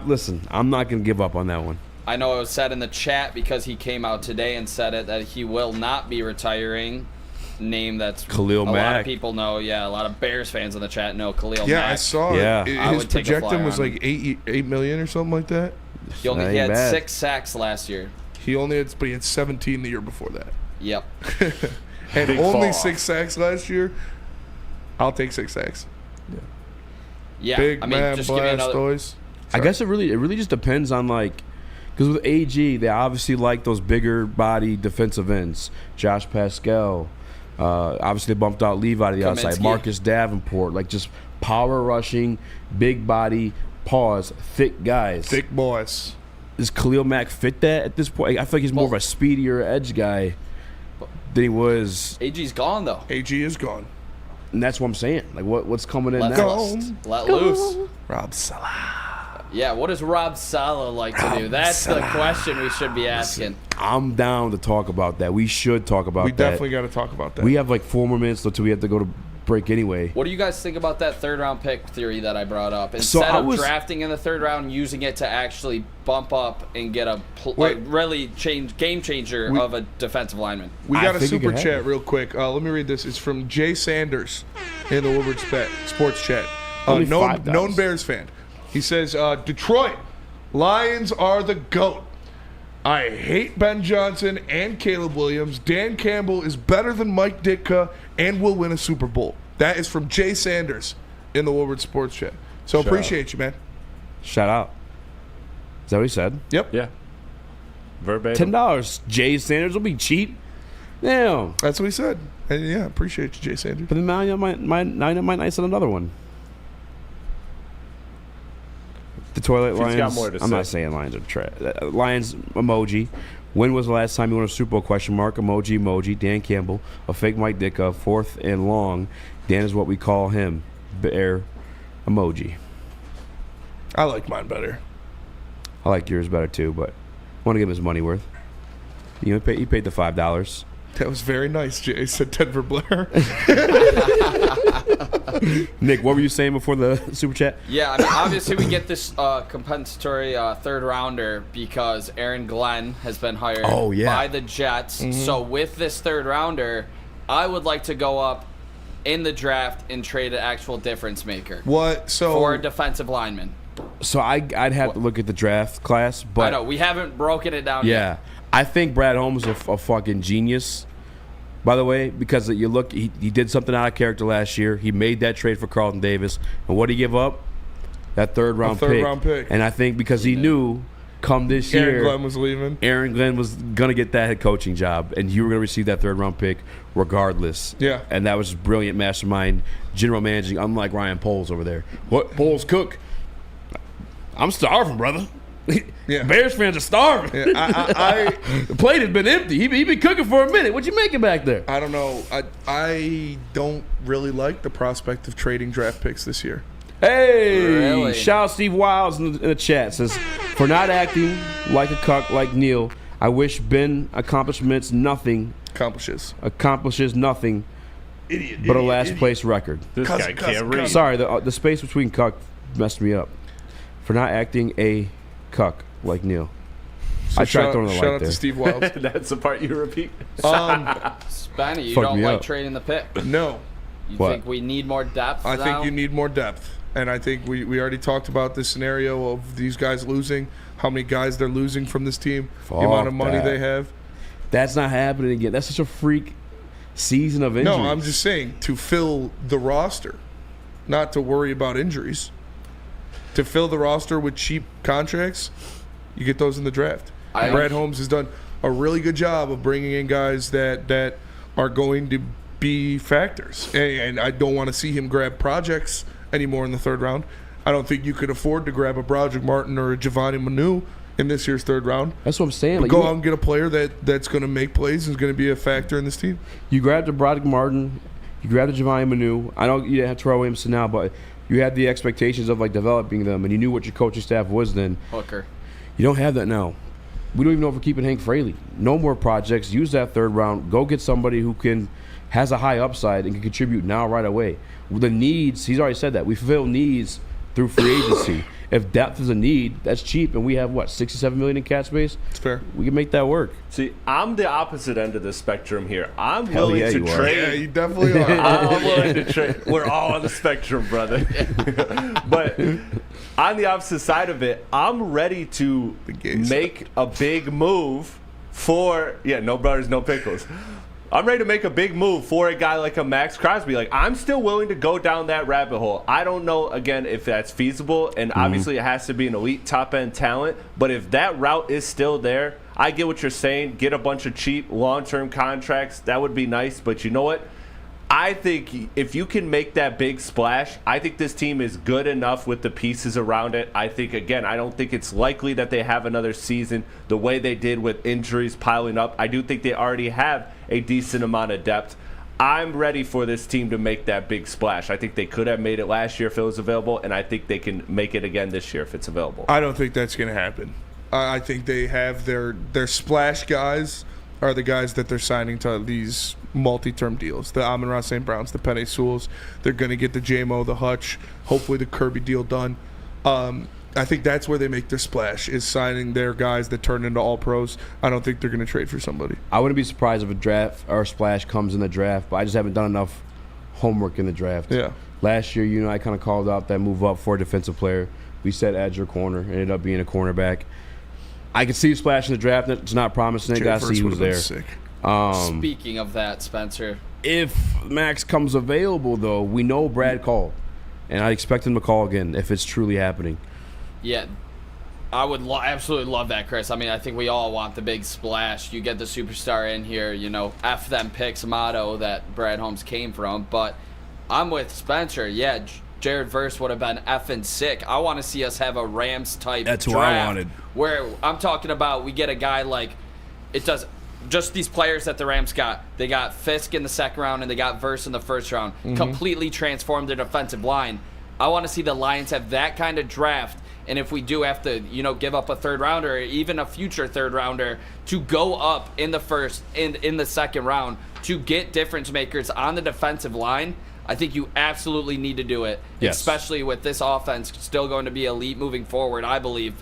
Listen, I'm not going to give up on that one.
I know it was said in the chat because he came out today and said it that he will not be retiring. Name that's
Khalil
a lot
Mack.
of people know. Yeah, a lot of Bears fans in the chat know Khalil Mack.
Yeah, I saw
Yeah.
it.
I
His
would take a
projectum
flyer
was
on
like $8 million or something like that.
He only
That
he
ain't
had
bad.
6 sacks last year.
He had 17 the year before that.
Yep.
And
Big
only
fall
6 sacks last year. I'll take 6 sacks.
Yeah.
Big
I mean,
man
just give me another.
Blastoise.
I guess it really just depends on like, because with AG they obviously like those bigger body defensive ends. Josh Pascal, obviously they bumped out Levi to the outside. Marcus Davenport, like just power rushing, big body, thick guys.
Thick boys.
Does Khalil Mack fit that at this point? I feel like he's more of a speedier edge guy than he was.
AG's gone though.
AG is gone.
And that's what I'm saying. Like what's coming in
Let loose.
Rob Saleh.
Yeah, what does Rob Saleh like to do? That's the question we should be asking.
I'm down to talk about that. We should talk about that.
We definitely got to talk about that.
We have like 4 more minutes until we have to go to break anyway.
What do you guys think about that third-round pick theory that I brought up? Instead of drafting in the third round, using it to actually bump up and get a really game changer of a defensive lineman.
We got a super chat real quick. Let me read this. It's from Jay Sanders in the Woodward Sports Chat. Known Bears fan. He says, Detroit, Lions are the GOAT. I hate Ben Johnson and Caleb Williams. Dan Campbell is better than Mike Ditka and will win a Super Bowl. That is from Jay Sanders in the Woodward Sports Chat. So appreciate you, man.
Shout out. Is that what he said?
Yep.
Yeah. Verbatim.
$10. Jay Sanders will be cheap. Damn.
That's what he said. And yeah, appreciate you, Jay Sanders.
But then now I might nice on another one. The toilet Lions.
Got more to
I'm
say.
not saying Lions are trash. Lions emoji. When was the last time you won a Super Bowl? Question mark. Emoji. Dan Campbell. A fake Mike Ditka. 4th and long. Dan is what we call him. Bear emoji.
I like mine better.
I like yours better too, but I want to give him his money worth. He paid the $5.
That was very nice, Jay, said Denver Blair.
Nick, what were you saying before the super chat?
Yeah, I mean, obviously we get this compensatory third rounder because Aaron Glenn has been hired by the Jets. Mm-hmm. So with this third rounder, I would like to go up in the draft and trade an actual difference maker. For a defensive lineman.
So I'd have to look at the draft class, but
I know we haven't broken it down yet.
Yeah, I think Brad Holmes is a fucking genius. By the way, because you look, he did something out of character last year. He made that trade for Carlton Davis, and what did he give up? That third round pick. And I think because he knew, come this year,
Aaron Glenn was leaving.
Aaron Glenn was gonna get that head coaching job, and you were gonna receive that third round pick regardless.
Yeah.
And that was brilliant mastermind general managing. Unlike Ryan Poles over there. What Poles cook? I'm starving, brother.
Yeah.
Bears fans are starving.
Yeah,
the plate has been empty. He been cooking for a minute. What you making back there?
I don't know. I don't really like the prospect of trading draft picks this year.
Hey,
really?
Shout out Steve Wiles in the chat. Says, for not acting like a cuck like Neil, I wish Ben accomplishes nothing.
Idiot.
But a last place record.
This guy can't read.
Sorry, the space between cuck messed me up. For not acting a cuck like Neil.
So
I tried throwing the light
shout out
there.
to Steve Wiles.
That's the part you repeat.
Spanny, you
Fuck
don't
me
like
up.
trading the pick.
No.
You
What?
think we need more depth
I
now?
think you need more depth. And I think we already talked about the scenario of these guys losing, how many guys they're losing from this team, the amount of money they have.
That's not happening again. That's such a freak season of injuries.
No, I'm just saying to fill the roster, not to worry about injuries. To fill the roster with cheap contracts, you get those in the draft. Brad Holmes has done a really good job of bringing in guys that are going to be factors. And I don't want to see him grab projects anymore in the third round. I don't think you could afford to grab a Broderick Martin or a Giovanni Manu in this year's third round.
That's what I'm saying.
But go out and get a player that's going to make plays and is going to be a factor in this team.
You grabbed the Broderick Martin, you grabbed the Giovanni Manu. I know you didn't have Terrell Williamson now, but you had the expectations of like developing them, and you knew what your coaching staff was then.
Hooker.
You don't have that now. We don't even know if we're keeping Hank Fraley. No more projects. Use that third round. Go get somebody who has a high upside and can contribute now right away. The needs, he's already said that. We fulfill needs through free agency. If depth is a need, that's cheap, and we have, $67 million in cap space?
It's fair.
We can make that work.
See, I'm the opposite end of the spectrum here. I'm willing to
you are.
trade.
Yeah, you definitely are.
I'm willing to trade. We're all on the spectrum, brother. But on the opposite side of it, I'm ready to make a big move for, no brothers, no pickles. I'm ready to make a big move for a guy like a Max Crosby. Like, I'm still willing to go down that rabbit hole. I don't know, again, if that's feasible, and obviously it has to be an elite top-end talent, but if that route is still there, I get what you're saying. Get a bunch of cheap, long-term contracts. That would be nice, but you know what? I think if you can make that big splash, I think this team is good enough with the pieces around it. I think, again, I don't think it's likely that they have another season the way they did with injuries piling up. I do think they already have a decent amount of depth. I'm ready for this team to make that big splash. I think they could have made it last year if it was available, and I think they can make it again this year if it's available.
I don't think that's going to happen. I think they have their splash guys are the guys that they're signing to these multi-term deals. The Amon-Ra St. Browns, the Penny Sewells. They're going to get the JMO, the Hutch, hopefully the Kirby deal done. I think that's where they make their splash, is signing their guys that turn into all-pros. I don't think they're going to trade for somebody.
I wouldn't be surprised if a draft or a splash comes in the draft, but I just haven't done enough homework in the draft.
Yeah.
Last year, I kind of called out that move up for a defensive player. We said edge or corner. Ended up being a cornerback. I can see a splash in the draft. It's not promising. Got to see who's there.
Sick.
Speaking of that, Spencer.
If Max comes available, though, we know Brad called. And I expect him to call again if it's truly happening.
Yeah, I would absolutely love that, Chris. I mean, I think we all want the big splash. You get the superstar in here, F them picks motto that Brad Holmes came from. But I'm with Spencer. Yeah, Jared Verse would have been effing sick. I want to see us have a Rams-type
draft.
That's
what I wanted.
Where I'm talking about we get a guy like it does just these players that the Rams got. They got Fisk in the second round and they got Verse in the first round. Completely transformed their defensive line. I want to see the Lions have that kind of draft. And if we do have to, give up a third rounder or even a future third rounder to go up in the first and in the second round to get difference makers on the defensive line, I think you absolutely need to do it.
Yes.
Especially with this offense still going to be elite moving forward. I believe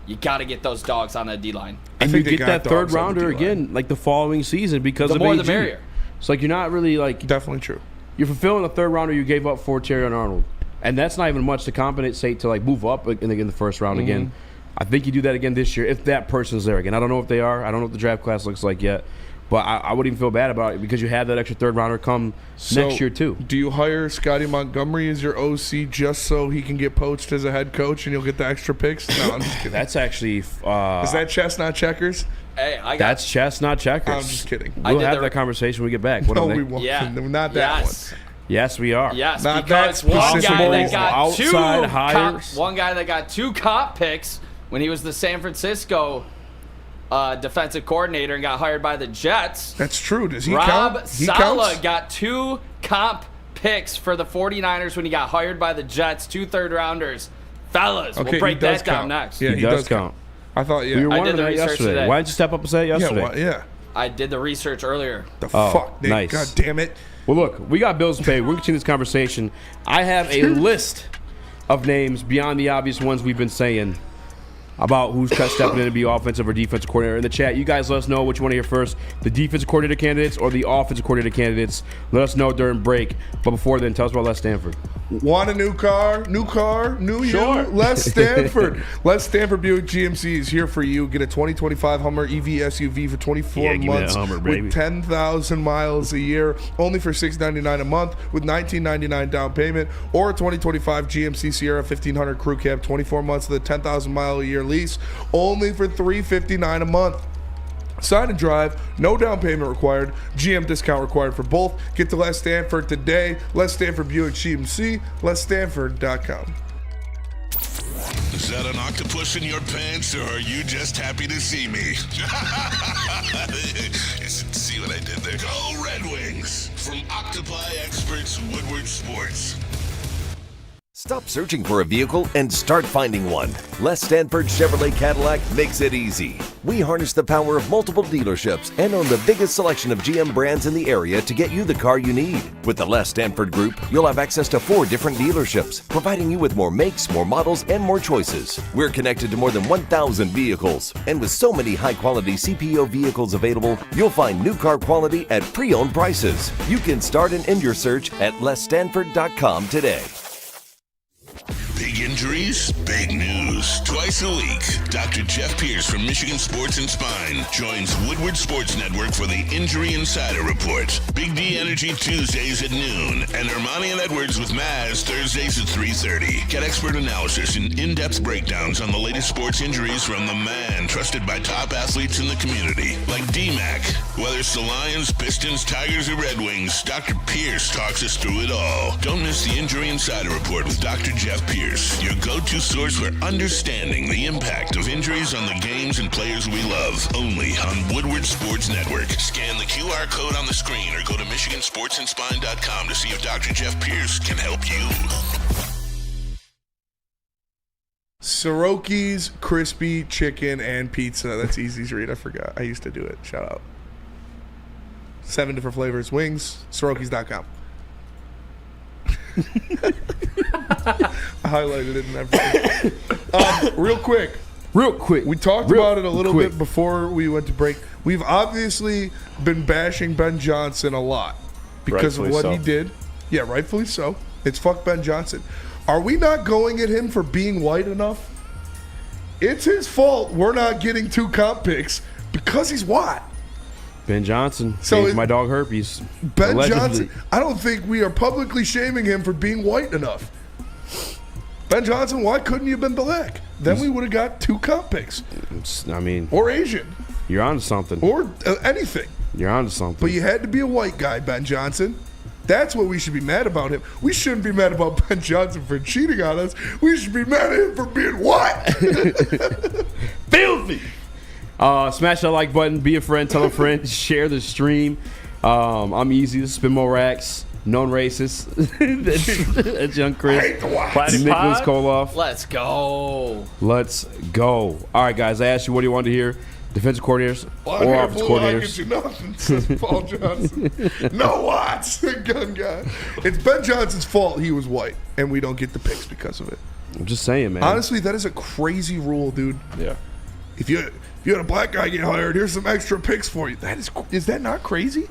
you got to get those dogs on the D-line.
And you get that third rounder again, like the following season, because
the
of
more
AG.
the merrier.
It's like you're not really
definitely true.
You're fulfilling the third rounder you gave up for Terry and Arnold. And that's not even much to compensate to move up in the first round again. I think you do that again this year if that person's there again. I don't know if they are. I don't know what the draft class looks like yet. But I wouldn't even feel bad about it because you have that extra third rounder come next year too.
Do you hire Scotty Montgomery as your OC just so he can get poached as a head coach and you'll get the extra picks? No, I'm just kidding.
That's actually
is that chess, not checkers?
Hey,
that's chess, not checkers.
I'm just kidding.
We'll have that conversation when we get back.
No, we won't.
Yeah.
Not that one.
Yes, we are.
Yes,
not
because
that
one guy that got
outside hires.
One guy that got 2 comp picks when he was the San Francisco defensive coordinator and got hired by the Jets.
That's true. Does he
count?
Rob
Saleh got 2 comp picks for the 49ers when he got hired by the Jets, 2 third rounders. Fellas,
okay,
we'll break that down
count.
next.
Yeah,
he does count.
I thought,
We were wondering that yesterday. Why didn't you step up and say it yesterday?
Yeah.
I did the research earlier.
The fuck, Nick?
Nice.
God damn it.
Well, look, we got bills to pay. We're going to continue this conversation. I have a list of names beyond the obvious ones we've been saying about who's stepping in to be offensive or defensive coordinator. In the chat, you guys let us know which you want to hear first, the defensive coordinator candidates or the offensive coordinator candidates. Let us know during break. But before then, tell us about Les Stanford.
Want a new car? New car? New
Sure.
you? Les Stanford. Les Stanford Buick GMC is here for you. Get a 2025 Hummer EV SUV for 24 months with 10,000 miles a year, only for $699 a month with $1999 down payment, or a 2025 GMC Sierra 1500 Crew Cab, 24 months with a 10,000 mile a year lease, only for $359 a month. Sign and drive, no down payment required, GM discount required for both. Get to Les Stanford today. Les Stanford Buick GMC, LesStanford.com.
Is that an octopus in your pants, or are you just happy to see me? See what I did there? Go Red Wings! From Octopi Experts Woodward Sports.
Stop searching for a vehicle and start finding one. Les Stanford Chevrolet Cadillac makes it easy. We harness the power of multiple dealerships and own the biggest selection of GM brands in the area to get you the car you need. With the Les Stanford Group, you'll have access to 4 different dealerships, providing you with more makes, more models, and more choices. We're connected to more than 1,000 vehicles, and with so many high-quality CPO vehicles available, you'll find new car quality at pre-owned prices. You can start and end your search at LesStanford.com today.
Big injuries, big news. Twice a week, Dr. Jeff Pierce from Michigan Sports and Spine joins Woodward Sports Network for the Injury Insider Report. Big D Energy Tuesdays at noon, and Ermanni and Edwards with Maz Thursdays at 3:30. Get expert analysis and in-depth breakdowns on the latest sports injuries from the man trusted by top athletes in the community, like D-Mac. Whether it's the Lions, Pistons, Tigers, or Red Wings, Dr. Pierce talks us through it all. Don't miss the Injury Insider Report with Dr. Jeff Pierce, your go-to source for understanding the impact of injuries on the games and players we love. Only on Woodward Sports Network. Scan the QR code on the screen or go to MichiganSportsandSpine.com to see if Dr. Jeff Pierce can help you.
Soroki's crispy chicken and pizza. That's Easy's read. I forgot. I used to do it. Shout out. 7 different flavors. Wings. Sorokis.com. I highlighted it and everything. Real quick. We talked about it a little bit before we went to break. We've obviously been bashing Ben Johnson a lot because of what he did. Yeah, rightfully so. It's fuck Ben Johnson. Are we not going at him for being white enough? It's his fault we're not getting 2 comp picks because he's white.
Ben Johnson gave my dog herpes.
Ben
Allegedly.
Johnson, I don't think we are publicly shaming him for being white enough. Ben Johnson, why couldn't you have been black? Then we would have got 2 comp picks.
I mean,
or Asian.
You're on to something.
Or anything.
You're on to something.
But you had to be a white guy, Ben Johnson. That's what we should be mad about him. We shouldn't be mad about Ben Johnson for cheating on us. We should be mad at him for being white.
Filthy. Smash that like button. Be a friend. Tell a friend. Share the stream. I'm Easy. This has been Morax. Known racist. That's young Chris. Nicholas Koloff.
Let's go.
Let's go. All right, guys. I asked you what do you want to hear. Defensive coordinators or offensive coordinators.
I get you nothing, says Paul Johnson. No Watts, gun guy. It's Ben Johnson's fault he was white, and we don't get the picks because of it.
I'm just saying, man.
Honestly, that is a crazy rule, dude.
Yeah.
If you had a black guy get hired, here's some extra picks for you. Is that not crazy?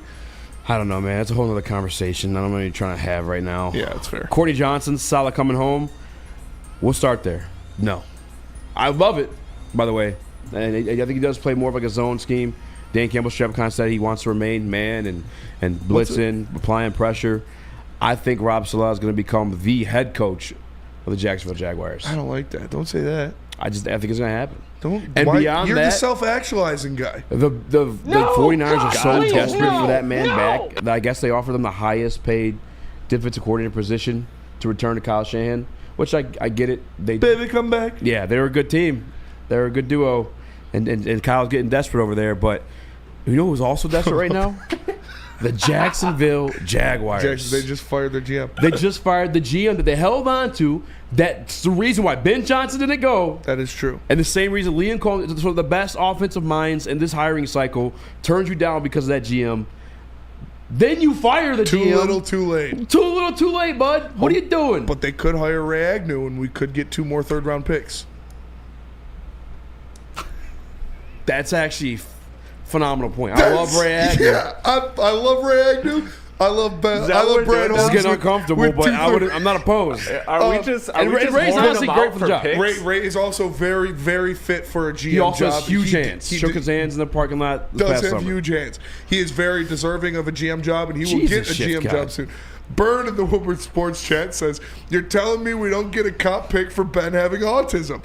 I don't know, man. That's a whole other conversation. I don't know what you're trying to have right now.
Yeah, that's fair.
Courtney Johnson, solid coming home. We'll start there. No. I love it, by the way. And I think he does play more of like a zone scheme. Dan Campbell-Strepcon said he wants to remain man and blitzing, applying pressure. I think Rob Saleh is going to become the head coach of the Jacksonville Jaguars.
I don't like that. Don't say that.
I think it's going to happen.
Beyond you're the self-actualizing guy.
The 49ers are so desperate for that man back that I guess they offered them the highest paid defensive coordinator position to return to Kyle Shanahan, which I get it.
Baby, come back.
Yeah, they're a good team. They're a good duo. And Kyle's getting desperate over there. But you know who's also desperate right now? The Jacksonville Jaguars.
They just fired their GM.
They just fired the GM that they held on to. That's the reason why Ben Johnson didn't go.
That is true.
And the same reason Liam Cohen, sort of the best offensive minds in this hiring cycle, turns you down because of that GM. Then you fire the GM.
Too little, too late.
Too little, too late, bud. What are you doing?
But they could hire Ray Agnew, and we could get 2 more third-round picks.
That's actually phenomenal point. I love Ray Agnew.
Yeah, I love Ray Agnew. I love Ben. I love Brad Holmes.
It's getting uncomfortable, but I'm not opposed.
Ray's
honestly great for the job.
Ray is also very, very fit for a GM job.
He also has huge hands. He shook his hands in the parking lot this past summer.
Huge hands. He is very deserving of a GM job, and he will get a GM job soon. Bird in the Woodward Sports chat says, "You're telling me we don't get a comp pick for Ben having autism?"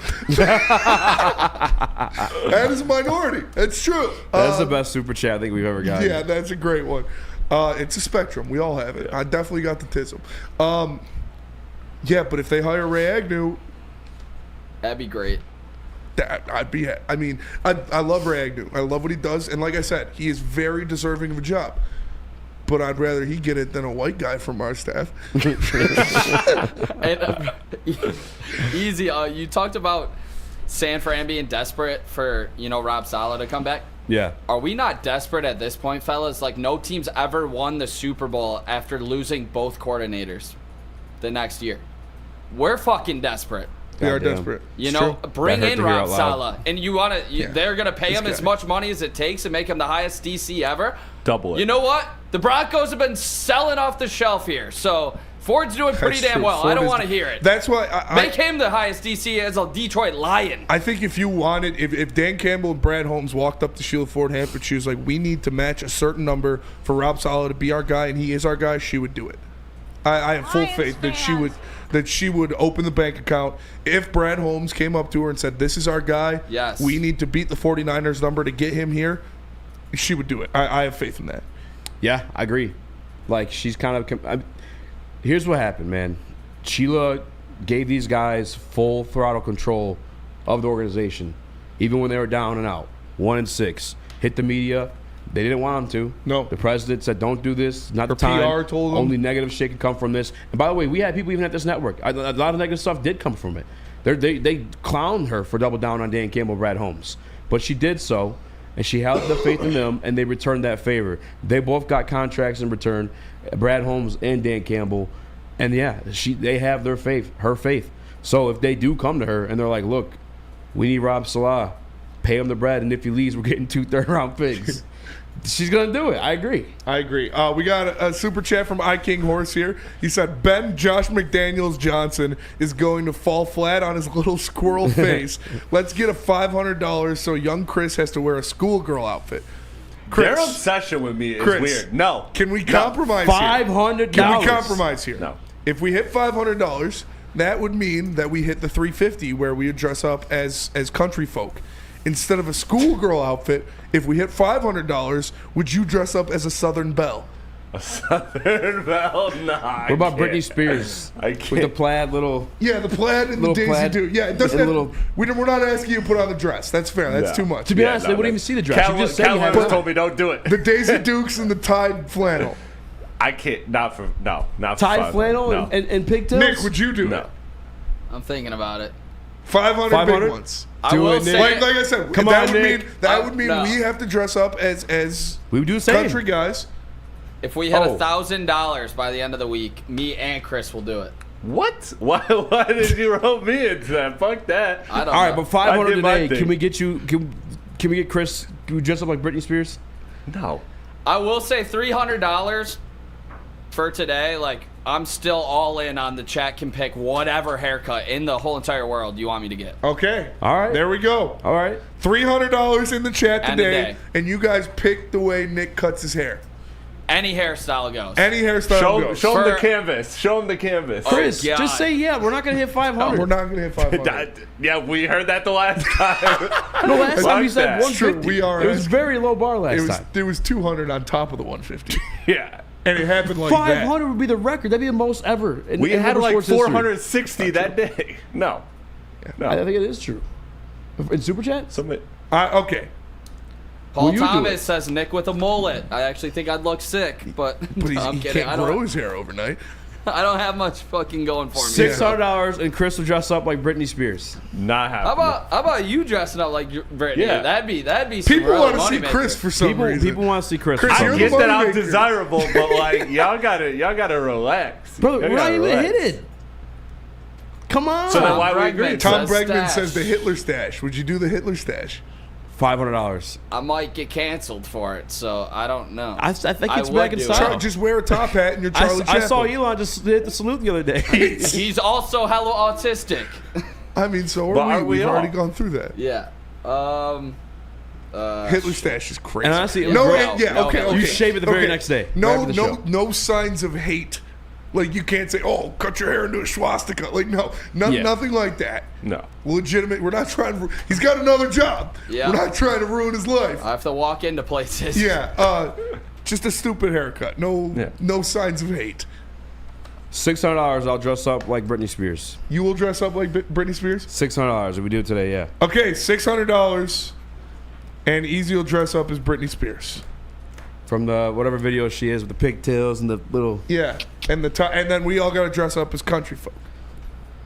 That is a minority. That's true.
That's the best super chat I think we've ever gotten.
Yeah, that's a great one. It's a spectrum. We all have it. I definitely got the tism. Yeah, but if they hire Ray Agnew,
that'd be great.
I'd be. I mean, I love Ray Agnew. I love what he does, and like I said, he is very deserving of a job. But I'd rather he get it than a white guy from our staff.
And, Easy. You talked about San Fran being desperate for Rob Saleh to come back.
Yeah.
Are we not desperate at this point, fellas? Like, no team's ever won the Super Bowl after losing both coordinators the next year. We're fucking desperate.
We are desperate.
Bring in Rob Saleh, and they're gonna pay him as much money as it takes and make him the highest DC ever.
Double it.
You know what? The Broncos have been selling off the shelf here, so Ford's doing pretty
That's
damn
true.
well.
Ford
I don't
is-
want to hear it.
That's why
Make him the highest DC as a Detroit Lion.
I think if you wanted, if Dan Campbell and Brad Holmes walked up to Sheila Ford Hamp and she was like, we need to match a certain number for Rob Saleh to be our guy, and he is our guy, she would do it. I have full faith that she would open the bank account. If Brad Holmes came up to her and said, this is our guy,
yes,
we need to beat the 49ers number to get him here, she would do it. I have faith in that.
Yeah, I agree. Like, she's kind of... Here's what happened, man. Sheila gave these guys full throttle control of the organization, even when they were down and out. 1-6. Hit the media. They didn't want them to.
No.
The president said, don't do this. Not
Her
the time.
PR told them.
Only negative shit can come from this. And by the way, we had people even at this network. A lot of negative stuff did come from it. They clowned her for double down on Dan Campbell, Brad Holmes. But she did so, and she held the faith in them, and they returned that favor. They both got contracts in return, Brad Holmes and Dan Campbell. And yeah, they have their faith, her faith. So if they do come to her and they're like, look, we need Rob Saleh, pay him the bread, and if he leaves, we're getting 2 third-round picks. She's going to do it. I agree.
We got a super chat from iKing Horse here. He said, Ben Josh McDaniels Johnson is going to fall flat on his little squirrel face. Let's get a $500 so young Chris has to wear a schoolgirl outfit. Chris,
their obsession with me is
Chris,
weird. No.
Can we compromise
$500.
here? Can we compromise here?
No.
If we hit $500, that would mean that we hit the $350 where we would dress up as country folk. Instead of a schoolgirl outfit, if we hit $500, would you dress up as a Southern Belle?
A Southern Belle? Nah.
What about Britney Spears?
I can't.
With the plaid little...
Yeah, the plaid and the Daisy
plaid.
Duke. Yeah, it doesn't have,
Little-
we're not asking you to put on the dress. That's fair. That's too much.
To be honest, they wouldn't even see the dress. You just said you had
Calvin
it.
told me don't do it.
The Daisy Dukes and the tied flannel.
I can't. Not for
Tied
$500.
flannel
No.
and pigtails?
Nick, would you do
No.
it?
I'm thinking about it.
500
500?
big ones.
I will say,
Like I said,
Come
that
on,
would
Nick.
mean that would mean
No.
we have to dress up as
We would do the same.
country guys.
if we hit
Oh.
$1,000 by the end of the week, me and Chris will do it.
What? Why did you rope me into that? Fuck that.
I don't
All
know.
right, but 500
I did my
today.
thing.
Can we get you... Can we get Chris... Can we dress up like Britney Spears?
No.
I will say $300 for today. Like, I'm still all in on the chat can pick whatever haircut in the whole entire world you want me to get.
Okay.
All right.
There we go.
All right.
$300 in the chat
And a
today,
day.
and you guys pick the way Nick cuts his hair.
Any hairstyle goes.
Any hairstyle goes.
Show him the
For-
canvas. Show him the canvas.
Chris,
God.
just say yeah. We're not going to hit 500.
We're not going to hit 500.
Yeah, we heard that the last time.
No, last time you
Fuck
said
that.
150.
True, we are
It was
asking.
very low bar last time.
There was 200 on top of the 150.
Yeah.
And it happened like
500 would be the record. That'd be the most ever.
We
in
had like
sports history.
460 that day. No.
I think it is true. In Super Chat?
Somebody.
Okay.
Paul
Will you do
Thomas
it?
says Nick with a mullet. I actually think I'd look sick, but
But
I'm
he
kidding.
can't grow his hair overnight.
I don't have much fucking going for me.
$600 and Chris will dress up like Britney Spears.
Not happening.
How about you dressing up like Britney?
Yeah.
That'd be some
People
real
want to
money
see
maker.
Chris for some reason.
People want to see Chris.
Chris,
for
you're
some
I
the
get that I'm
moneymaker.
desirable, but like y'all gotta relax.
Brother,
Y'all
we're not
gotta
even
relax.
hit it. Come on.
So then why we agree?
Bregman
Tom
says
Bregman
stash.
says the Hitler stash. Would you do the Hitler stash?
$500.
I might get canceled for it, so I don't know.
I think it's
would
back in
do
style.
it.
Just wear a top hat and you're Charlie
I saw
Chaplin.
Elon just hit the salute the other day.
He's also hella autistic.
I mean, so
But
are
aren't we
We've
all?
already gone through that.
Yeah.
Hitler stash is crazy.
And honestly,
no,
no,
yeah,
no,
okay,
no.
okay.
You shave it the very next day,
No,
right after the
no,
show.
no signs of hate. Like you can't say, "Oh, cut your hair into a swastika." Like no,
Yeah.
nothing like that.
No.
Legitimate. We're not trying to. He's got another job.
Yeah.
We're not trying to ruin his life.
I have to walk into places.
Yeah. Just a stupid haircut. No signs of hate.
$600. I'll dress up like Britney Spears.
You will dress up like Britney Spears.
$600 if we do it today. Yeah.
Okay, $600, and Easy will dress up as Britney Spears.
From the whatever video she is with the pigtails and the little.
Yeah, and and then we all got to dress up as country folk.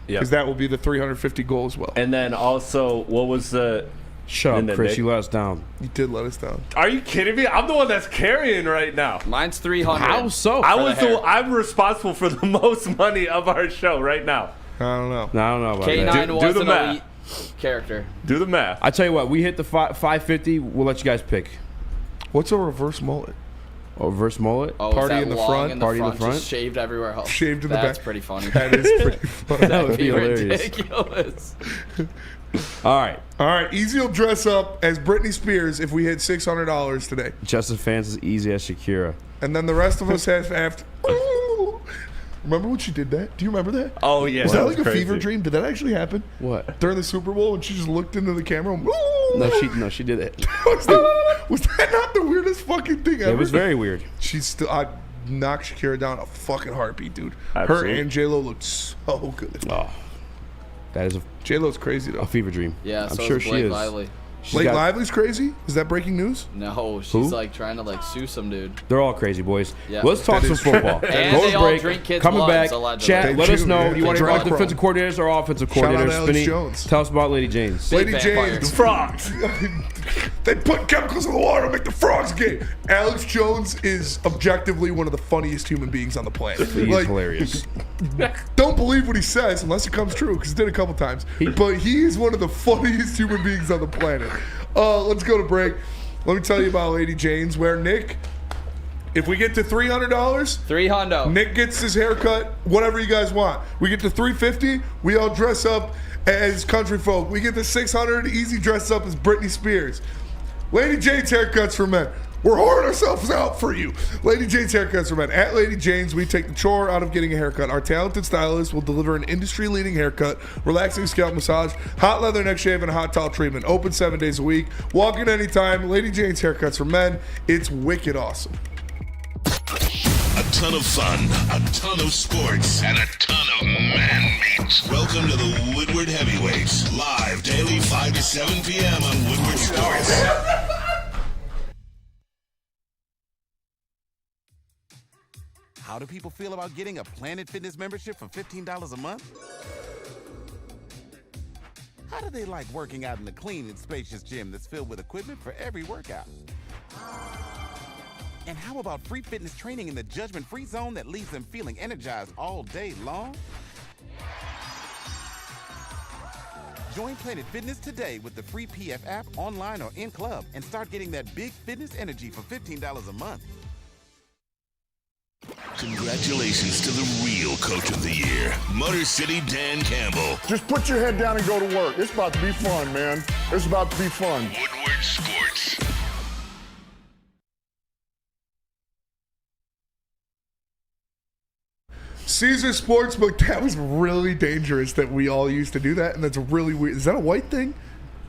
Yeah.
Because that will be the 350 goal as well.
And then also, what was the?
Shut
And
up,
then
Chris.
Nick?
You let us down.
You did let us down.
Are you kidding me? I'm the one that's carrying right now.
Mine's 300.
How so?
I'm responsible for the most money of our show right now.
I don't know.
No, I don't know about
K9
that.
Do
was
the
an
math.
elite character.
Do the math.
I tell you what, we hit the 550. We'll let you guys pick.
What's a reverse mullet?
reverse mullet.
Oh,
Party
is that
in the
long
front,
in the
party in the
front,
front.
just shaved everywhere else.
Shaved in the
That's
back.
pretty funny.
That is pretty funny.
That would be hilarious.
ridiculous.
All right.
All right, Easy will dress up as Britney Spears if we hit $600 today.
Justin Fans as easy as Shakira.
And then the rest of us have to. Remember when she did that? Do you remember that?
Oh, yeah.
Was that like a
crazy.
fever dream? Did that actually happen?
What?
During the Super Bowl when she just looked into the camera and
She did it.
was that not the weirdest fucking thing ever?
It was very weird.
She's still. I knocked Shakira down a fucking heartbeat, dude.
Absolutely.
Her and J-Lo looked so good.
Oh, that is
J-Lo's crazy though.
a fever dream.
Yeah,
I'm
so
sure
is
she
Blake
is.
Lively.
Blake Lively's crazy? Is that breaking news?
No, she's
Who?
like trying to like sue some dude.
They're all crazy, boys.
Yeah.
Let's talk
That
some
is true.
football.
And
Go
they
to
all
break.
drink kids'
Coming
bloods,
back.
allegedly.
Chat.
They
Let us
do,
know.
yeah.
You want to
Drug
talk
pro.
defensive coordinators or offensive
Shout out
coordinators?
Alex
Spinny,
Jones.
tell us about Lady Jane's.
Lady
vampire.
James.
The frogs.
They put chemicals in the water to make the frogs gay. Alex Jones is objectively one of the funniest human beings on the planet.
He is hilarious.
Don't believe what he says unless it comes true, because he did a couple times. But he is one of the funniest human beings on the planet. Let's go to break. Let me tell you about Lady Jane's, where Nick, if we get to $300,
300.
Nick gets his haircut, whatever you guys want. We get to $350, we all dress up as country folk. We get to $600, Easy dress up as Britney Spears. Lady Jane's haircuts for men. We're whoring ourselves out for you. Lady Jane's haircuts for men. At Lady Jane's, we take the chore out of getting a haircut. Our talented stylist will deliver an industry-leading haircut, relaxing scalp massage, hot leather neck shave, and a hot towel treatment. Open 7 days a week. Walk in anytime. Lady Jane's haircuts for men. It's wicked awesome.
A ton of fun, a ton of sports, and a ton of man meat. Welcome to the Woodward Heavyweights, live daily 5 to 7 p.m. on Woodward Sports.
How do people feel about getting a Planet Fitness membership for $15 a month? How do they like working out in a clean and spacious gym that's filled with equipment for every workout? And how about free fitness training in the judgment-free zone that leaves them feeling energized all day long? Join Planet Fitness today with the free PF app, online or in club, and start getting that big fitness energy for $15 a month.
Congratulations to the real coach of the year, Motor City Dan Campbell.
Just put your head down and go to work. It's about to be fun, man. It's about to be fun.
Woodward Sports.
Caesar Sportsbook, that was really dangerous that we all used to do that, and that's really weird. Is that a white thing?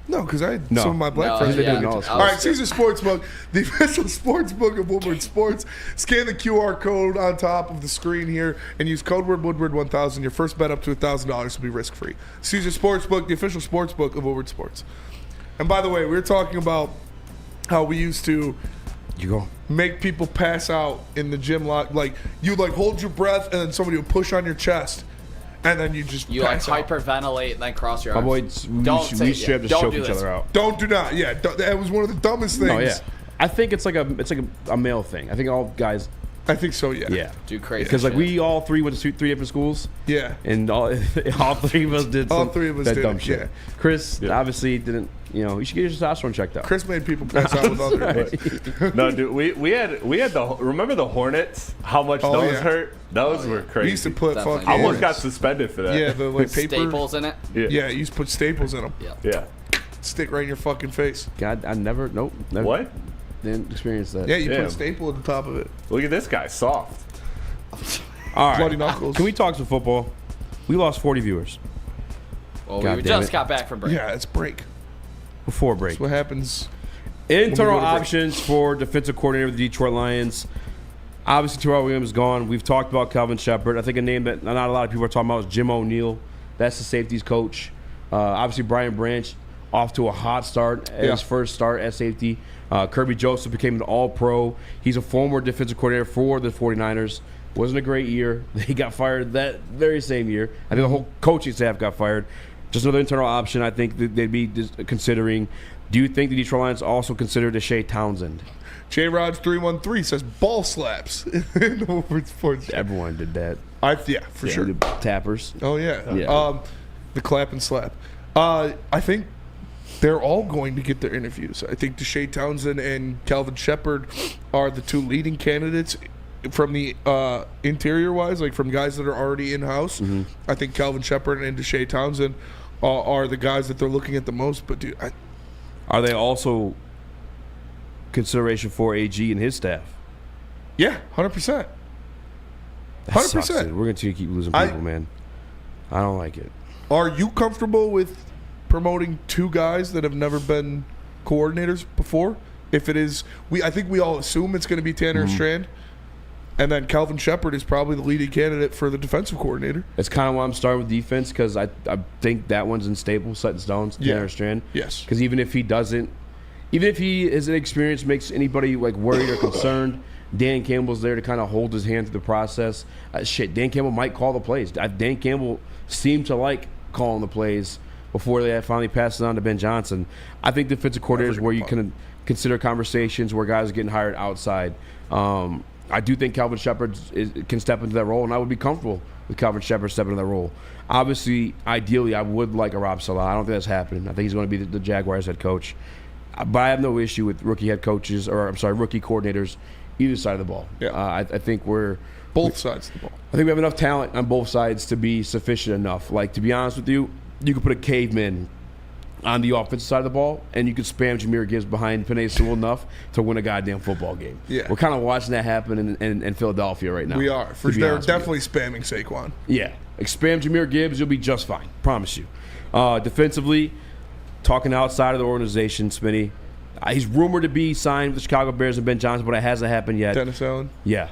No, because I had some of my black friends that did it. All right, Caesar Sportsbook, the official sportsbook of Woodward Sports. Scan the QR code on top of the screen here and use code word Woodward1000. Your first bet up to $1,000 will be risk-free. Caesar Sportsbook, the official sportsbook of Woodward Sports. And by the way, we were talking about how we used to make people pass out in the gym lot. Like, you like hold your breath and then somebody would push on your chest. And then you just pass out.
Hyperventilate and then cross your
My
arms.
boy, we should have to choke each other out.
Do not. Yeah, that was one of the dumbest things.
No, yeah. I think it's like a male thing. I think all guys.
I think so. Yeah.
Yeah.
Do crazy.
Because like
shit.
we all three went to three different schools.
Yeah.
And all three of us did.
All three of us
that
did
dumb
it,
shit.
yeah.
Chris obviously didn't. You know, you should get your testosterone checked out.
Chris made people pass out with other.
No, dude, we had the remember the Hornets? How much those hurt? Those were crazy.
We used to put fucking.
I almost got suspended for that.
Yeah, the like paper
staples in it.
Yeah, you used to put staples in them.
Yeah.
Stick right in your fucking face.
God, I never. Nope. Never,
What?
Didn't experience that.
Yeah, you put a staple at the top of it.
Look at this guy, soft.
All right.
Bloody knuckles.
Can we talk some football? We lost 40 viewers.
Well,
God
we
damn
just
it.
got back from break.
Yeah, it's break.
Before break.
That's what happens.
Internal
when we go to break.
options for defensive coordinator of the Detroit Lions. Obviously, Terrell Williams is gone. We've talked about Calvin Shepard. I think a name that not a lot of people are talking about is Jim O'Neil. That's the safeties coach. Obviously, Brian Branch off to a hot start at his first start at safety. Kirby Joseph became an all-pro. He's a former defensive coordinator for the 49ers. Wasn't a great year. They got fired that very same year. I think the whole coaching staff got fired. Just another internal option I think that they'd be considering. Do you think the Detroit Lions also consider Deshae Townsend?
J-Rod313 says ball slaps in Woodward Sports.
Everyone did that.
For sure.
The tappers.
Oh, yeah.
Yeah.
The clap and slap. I think they're all going to get their interviews. I think Deshae Townsend and Calvin Shepard are the two leading candidates from the interior-wise, like from guys that are already in-house.
Mm-hmm.
I think Calvin Shepard and Deshae Townsend are the guys that they're looking at the most. But, dude,
are they also consideration for AG and his staff?
Yeah, 100%.
That sucks, dude. We're going to keep losing people, man. I don't like it.
Are you comfortable with promoting two guys that have never been coordinators before? If it is, I think we all assume it's going to be Tanner Strand, and then Calvin Shepard is probably the leading candidate for the defensive coordinator.
It's kind of why I'm starting with defense, because I think that one's unstable, set in stone, Tanner Strand.
Yes.
Because even if his experience makes anybody like worried or concerned, Dan Campbell's there to kind of hold his hand through the process. Dan Campbell might call the plays. Dan Campbell seemed to like calling the plays before they finally passed it on to Ben Johnson. I think defensive coordinators where you can consider conversations where guys are getting hired outside. I do think Calvin Shepard can step into that role, and I would be comfortable with Calvin Shepard stepping into that role. Obviously, ideally, I would like a Rob Saleh. I don't think that's happening. I think he's going to be the Jaguars head coach. But I have no issue with rookie coordinators either side of the ball.
Yeah.
I think
both sides of the ball.
I think we have enough talent on both sides to be sufficient enough. Like, to be honest with you, you could put a caveman on the offensive side of the ball, and you could spam Jahmyr Gibbs behind Penei Sewell enough to win a goddamn football game.
Yeah.
We're kind of watching that happen in Philadelphia right now.
We are. They're definitely spamming Saquon.
Yeah. Spam Jahmyr Gibbs, you'll be just fine. Promise you. Defensively, talking outside of the organization, Smitty, he's rumored to be signed with the Chicago Bears and Ben Johnson, but it hasn't happened yet.
Dennis Allen?
Yeah.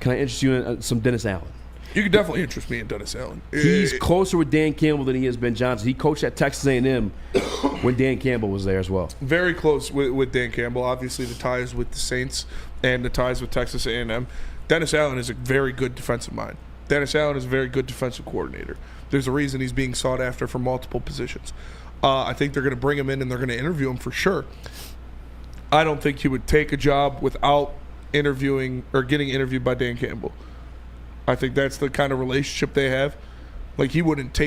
Can I interest you in some Dennis Allen?
You can definitely interest me in Dennis Allen.
He's closer with Dan Campbell than he is Ben Johnson. He coached at Texas A&M when Dan Campbell was there as well.
Very close with Dan Campbell. Obviously, the ties with the Saints and the ties with Texas A&M. Dennis Allen is a very good defensive mind. Dennis Allen is a very good defensive coordinator. There's a reason he's being sought after for multiple positions. I think they're going to bring him in and they're going to interview him for sure. I don't think he would take a job without interviewing or getting interviewed by Dan Campbell. I think that's the kind of relationship they have. Like, he wouldn't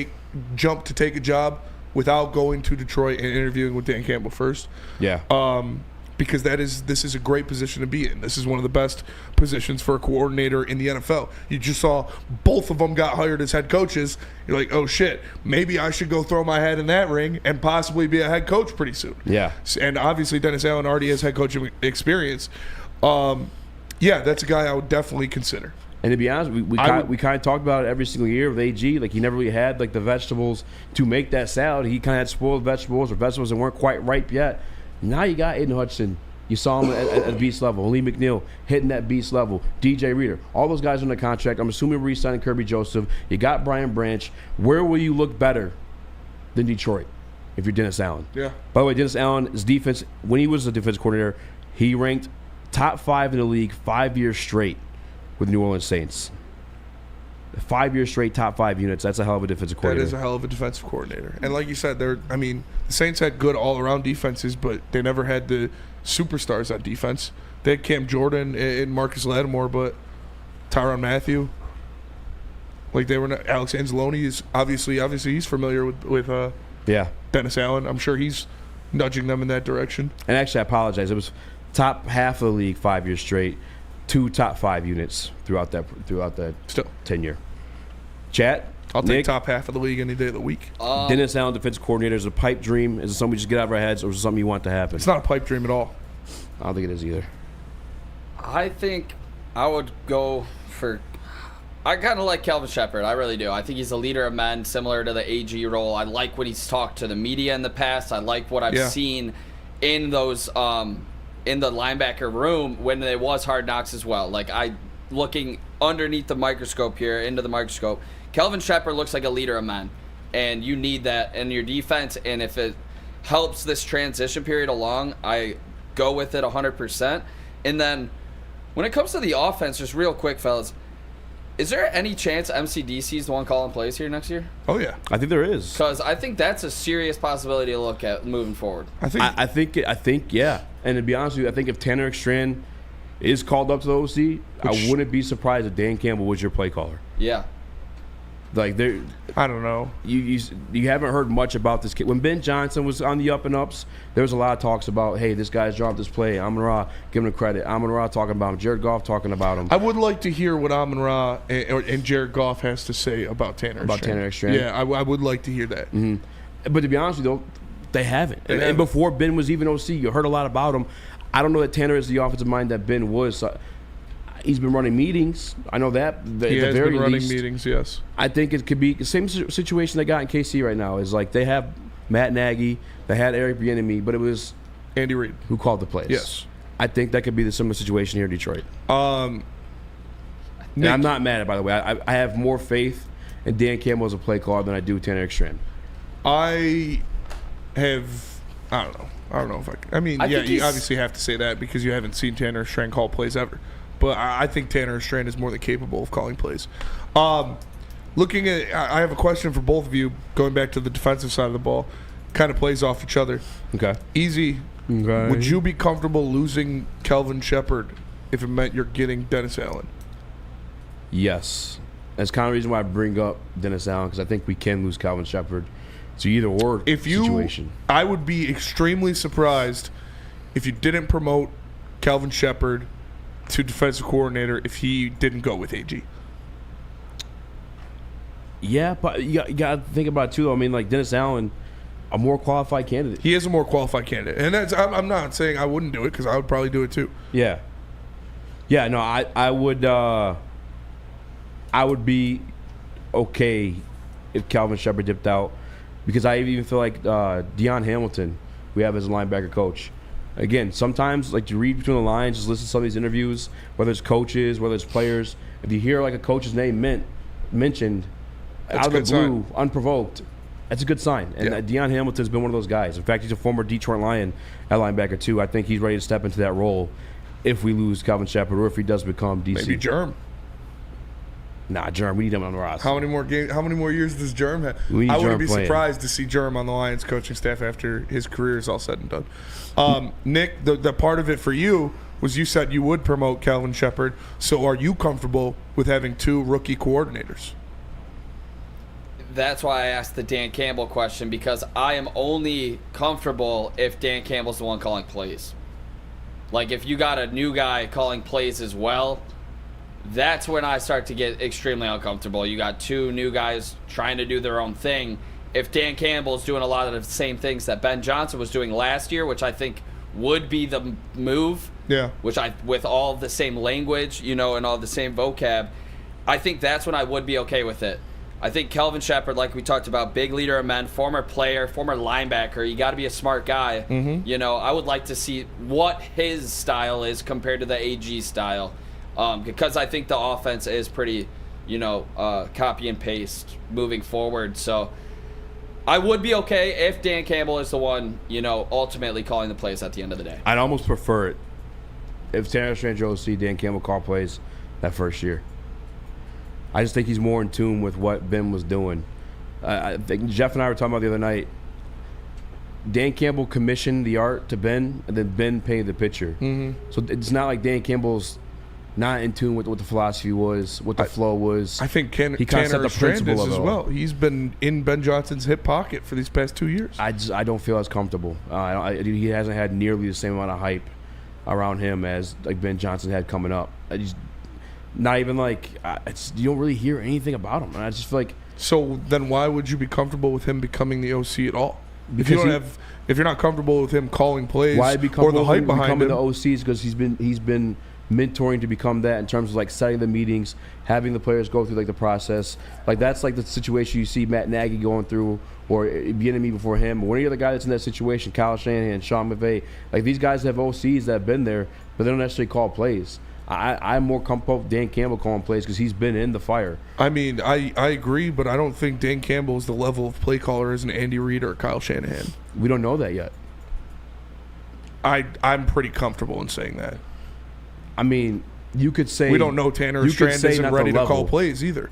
jump to take a job without going to Detroit and interviewing with Dan Campbell first.
Yeah.
Because this is a great position to be in. This is one of the best positions for a coordinator in the NFL. You just saw both of them got hired as head coaches. You're like, oh shit, maybe I should go throw my hat in that ring and possibly be a head coach pretty soon.
Yeah.
And obviously Dennis Allen already has head coaching experience. Yeah, that's a guy I would definitely consider.
And to be honest, we kind of talked about it every single year with AG. Like, he never really had like the vegetables to make that salad. He kind of had spoiled vegetables or vegetables that weren't quite ripe yet. Now you got Aiden Hutchinson. You saw him at beast level. Lee McNeil hitting that beast level. DJ Reader. All those guys on the contract. I'm assuming re-signing Kirby Joseph. You got Brian Branch. Where will you look better than Detroit if you're Dennis Allen?
Yeah.
By the way, Dennis Allen's defense, when he was a defense coordinator, he ranked top 5 in the league 5 years straight with New Orleans Saints. 5 years straight, top 5 units. That's a hell of a defensive coordinator.
That is a hell of a defensive coordinator. And like you said, the Saints had good all-around defenses, but they never had the superstars on defense. They had Cam Jordan and Marcus Lattimore, but Tyrann Mathieu. Like, they were not. Alex Anzalone is obviously he's familiar with Dennis Allen. I'm sure he's nudging them in that direction.
And actually, I apologize. It was top half of the league 5 years straight. 2 top 5 units throughout that tenure. Chat.
I'll take top half of the league any day of the week.
Dennis Allen, defensive coordinator, is a pipe dream. Is it something we just get out of our heads, or is it something you want to happen?
It's not a pipe dream at all.
I don't think it is either.
I think I would go for. I kind of like Calvin Shepard. I really do. I think he's a leader of men, similar to the AG role. I like when he's talked to the media in the past. I like what I've seen in those. In the linebacker room when it was Hard Knocks as well. Like, looking underneath the microscope here, into the microscope, Calvin Shepard looks like a leader of men, and you need that in your defense. And if it helps this transition period along, I go with it 100%. And then when it comes to the offense, just real quick, fellas, is there any chance MCDC is the one calling plays here next year?
Oh, yeah.
I think there is.
Because I think that's a serious possibility to look at moving forward.
I think, yeah. And to be honest with you, I think if Tanner Strand is called up to the OC, I wouldn't be surprised if Dan Campbell was your play caller.
Yeah.
Like
I don't know.
You haven't heard much about this kid. When Ben Johnson was on the up and ups, there was a lot of talks about, hey, this guy's dropped this play. Amon-Ra, give him credit. Amon-Ra talking about him. Jared Goff talking about him.
I would like to hear what Amon-Ra and Jared Goff has to say about Tanner.
Tanner Strand.
Yeah, I would like to hear that.
Mm-hmm. But to be honest with you, though, they haven't. And before Ben was even OC, you heard a lot about him. I don't know that Tanner is the offensive mind that Ben was. So he's been running meetings. I know that.
He has been running meetings, yes.
I think it could be the same situation they got in KC right now. Is like they have Matt Nagy, they had Eric Bieniemy, but it was
Andy Reid
who called the plays.
Yes.
I think that could be the similar situation here in Detroit. And I'm not mad at it, by the way. I have more faith in Dan Campbell as a play caller than I do Tanner Strand.
I don't know if I mean, you obviously have to say that because you haven't seen Tanner Strand call plays ever. But I think Tanner Strand is more than capable of calling plays. Looking at, I have a question for both of you, going back to the defensive side of the ball. Kind of plays off each other.
Okay.
Easy. Okay. Would you be comfortable losing Kelvin Shepard if it meant you're getting Dennis Allen?
Yes. That's kind of the reason why I bring up Dennis Allen, because I think we can lose Kelvin Shepard. It's either or situation.
I would be extremely surprised if you didn't promote Kelvin Shepard to defensive coordinator if he didn't go with AG.
Yeah, but you got to think about it too, though. I mean, like Dennis Allen, a more qualified candidate.
He is a more qualified candidate. And that's I'm not saying I wouldn't do it because I would probably do it too.
Yeah. Yeah, no, I would be okay if Kelvin Shepard dipped out, because I even feel like Deion Hamilton, we have as a linebacker coach. Again, sometimes like to read between the lines, just listen to some of these interviews, whether it's coaches, whether it's players. If you hear like a coach's name mentioned out of the blue, unprovoked, that's a good sign. And Deion Hamilton's been one of those guys. In fact, he's a former Detroit Lion at linebacker too. I think he's ready to step into that role if we lose Kelvin Shepard or if he does become DC.
Maybe Germ.
Nah, Germ, we need him on the roster.
How many more years does Germ have? I wouldn't be surprised to see Germ on the Lions coaching staff after his career is all said and done. Nick, the part of it for you was you said you would promote Kelvin Shepard. So are you comfortable with having two rookie coordinators?
That's why I asked the Dan Campbell question, because I am only comfortable if Dan Campbell's the one calling plays. Like if you got a new guy calling plays as well, that's when I start to get extremely uncomfortable. You got two new guys trying to do their own thing. If Dan Campbell's doing a lot of the same things that Ben Johnson was doing last year, which I think would be the move, with all the same language, and all the same vocab, I think that's when I would be okay with it. I think Kelvin Shepard, like we talked about, big leader of men, former player, former linebacker. You got to be a smart guy. Mm-hmm. I would like to see what his style is compared to the AG style. Because I think the offense is pretty, copy and paste moving forward. So I would be okay if Dan Campbell is the one, ultimately calling the plays at the end of the day.
I'd almost prefer it if Tanner Strand OC, Dan Campbell call plays that first year. I just think he's more in tune with what Ben was doing. I think Jeff and I were talking about the other night. Dan Campbell commissioned the art to Ben, and then Ben painted the picture. Mm-hmm. So it's not like Dan Campbell's not in tune with what the philosophy was, what the flow was.
I think Tanner Strand is as well. He's been in Ben Johnson's hip pocket for these past 2 years.
I don't feel as comfortable. He hasn't had nearly the same amount of hype around him as like Ben Johnson had coming up. Not even like you don't really hear anything about him. And I just feel like.
So then, why would you be comfortable with him becoming the OC at all?
Because
if you're not comfortable with him calling plays,
why
or the hype behind him,
the OCs? Because he's been mentoring to become that in terms of like setting the meetings, having the players go through like the process. Like that's like the situation you see Matt Nagy going through, or Bieniemy before him, or any other guy that's in that situation. Kyle Shanahan, Sean McVay. Like these guys have OCs that have been there, but they don't necessarily call plays. I'm more comfortable with Dan Campbell calling plays because he's been in the fire.
I mean, I agree, but I don't think Dan Campbell is the level of play caller as an Andy Reid or Kyle Shanahan.
We don't know that yet.
I'm pretty comfortable in saying that.
I mean, you could say...
We don't know Tanner Strand isn't ready to call plays either.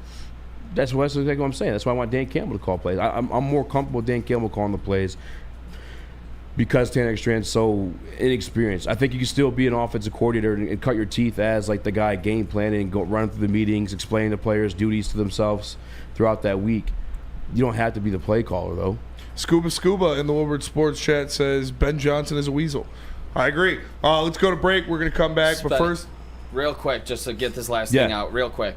That's exactly what I'm saying. That's why I want Dan Campbell to call plays. I'm more comfortable with Dan Campbell calling the plays. because Tanner Strand's so inexperienced. I think you can still be an offensive coordinator and cut your teeth as like the guy game planning and go running through the meetings, explaining the players' duties to themselves throughout that week. You don't have to be the play caller, though.
Scuba in the Woodward Sports chat says Ben Johnson is a weasel. I agree. Let's go to break. We're going to come back. But first,
real quick, just to get this last thing out real quick.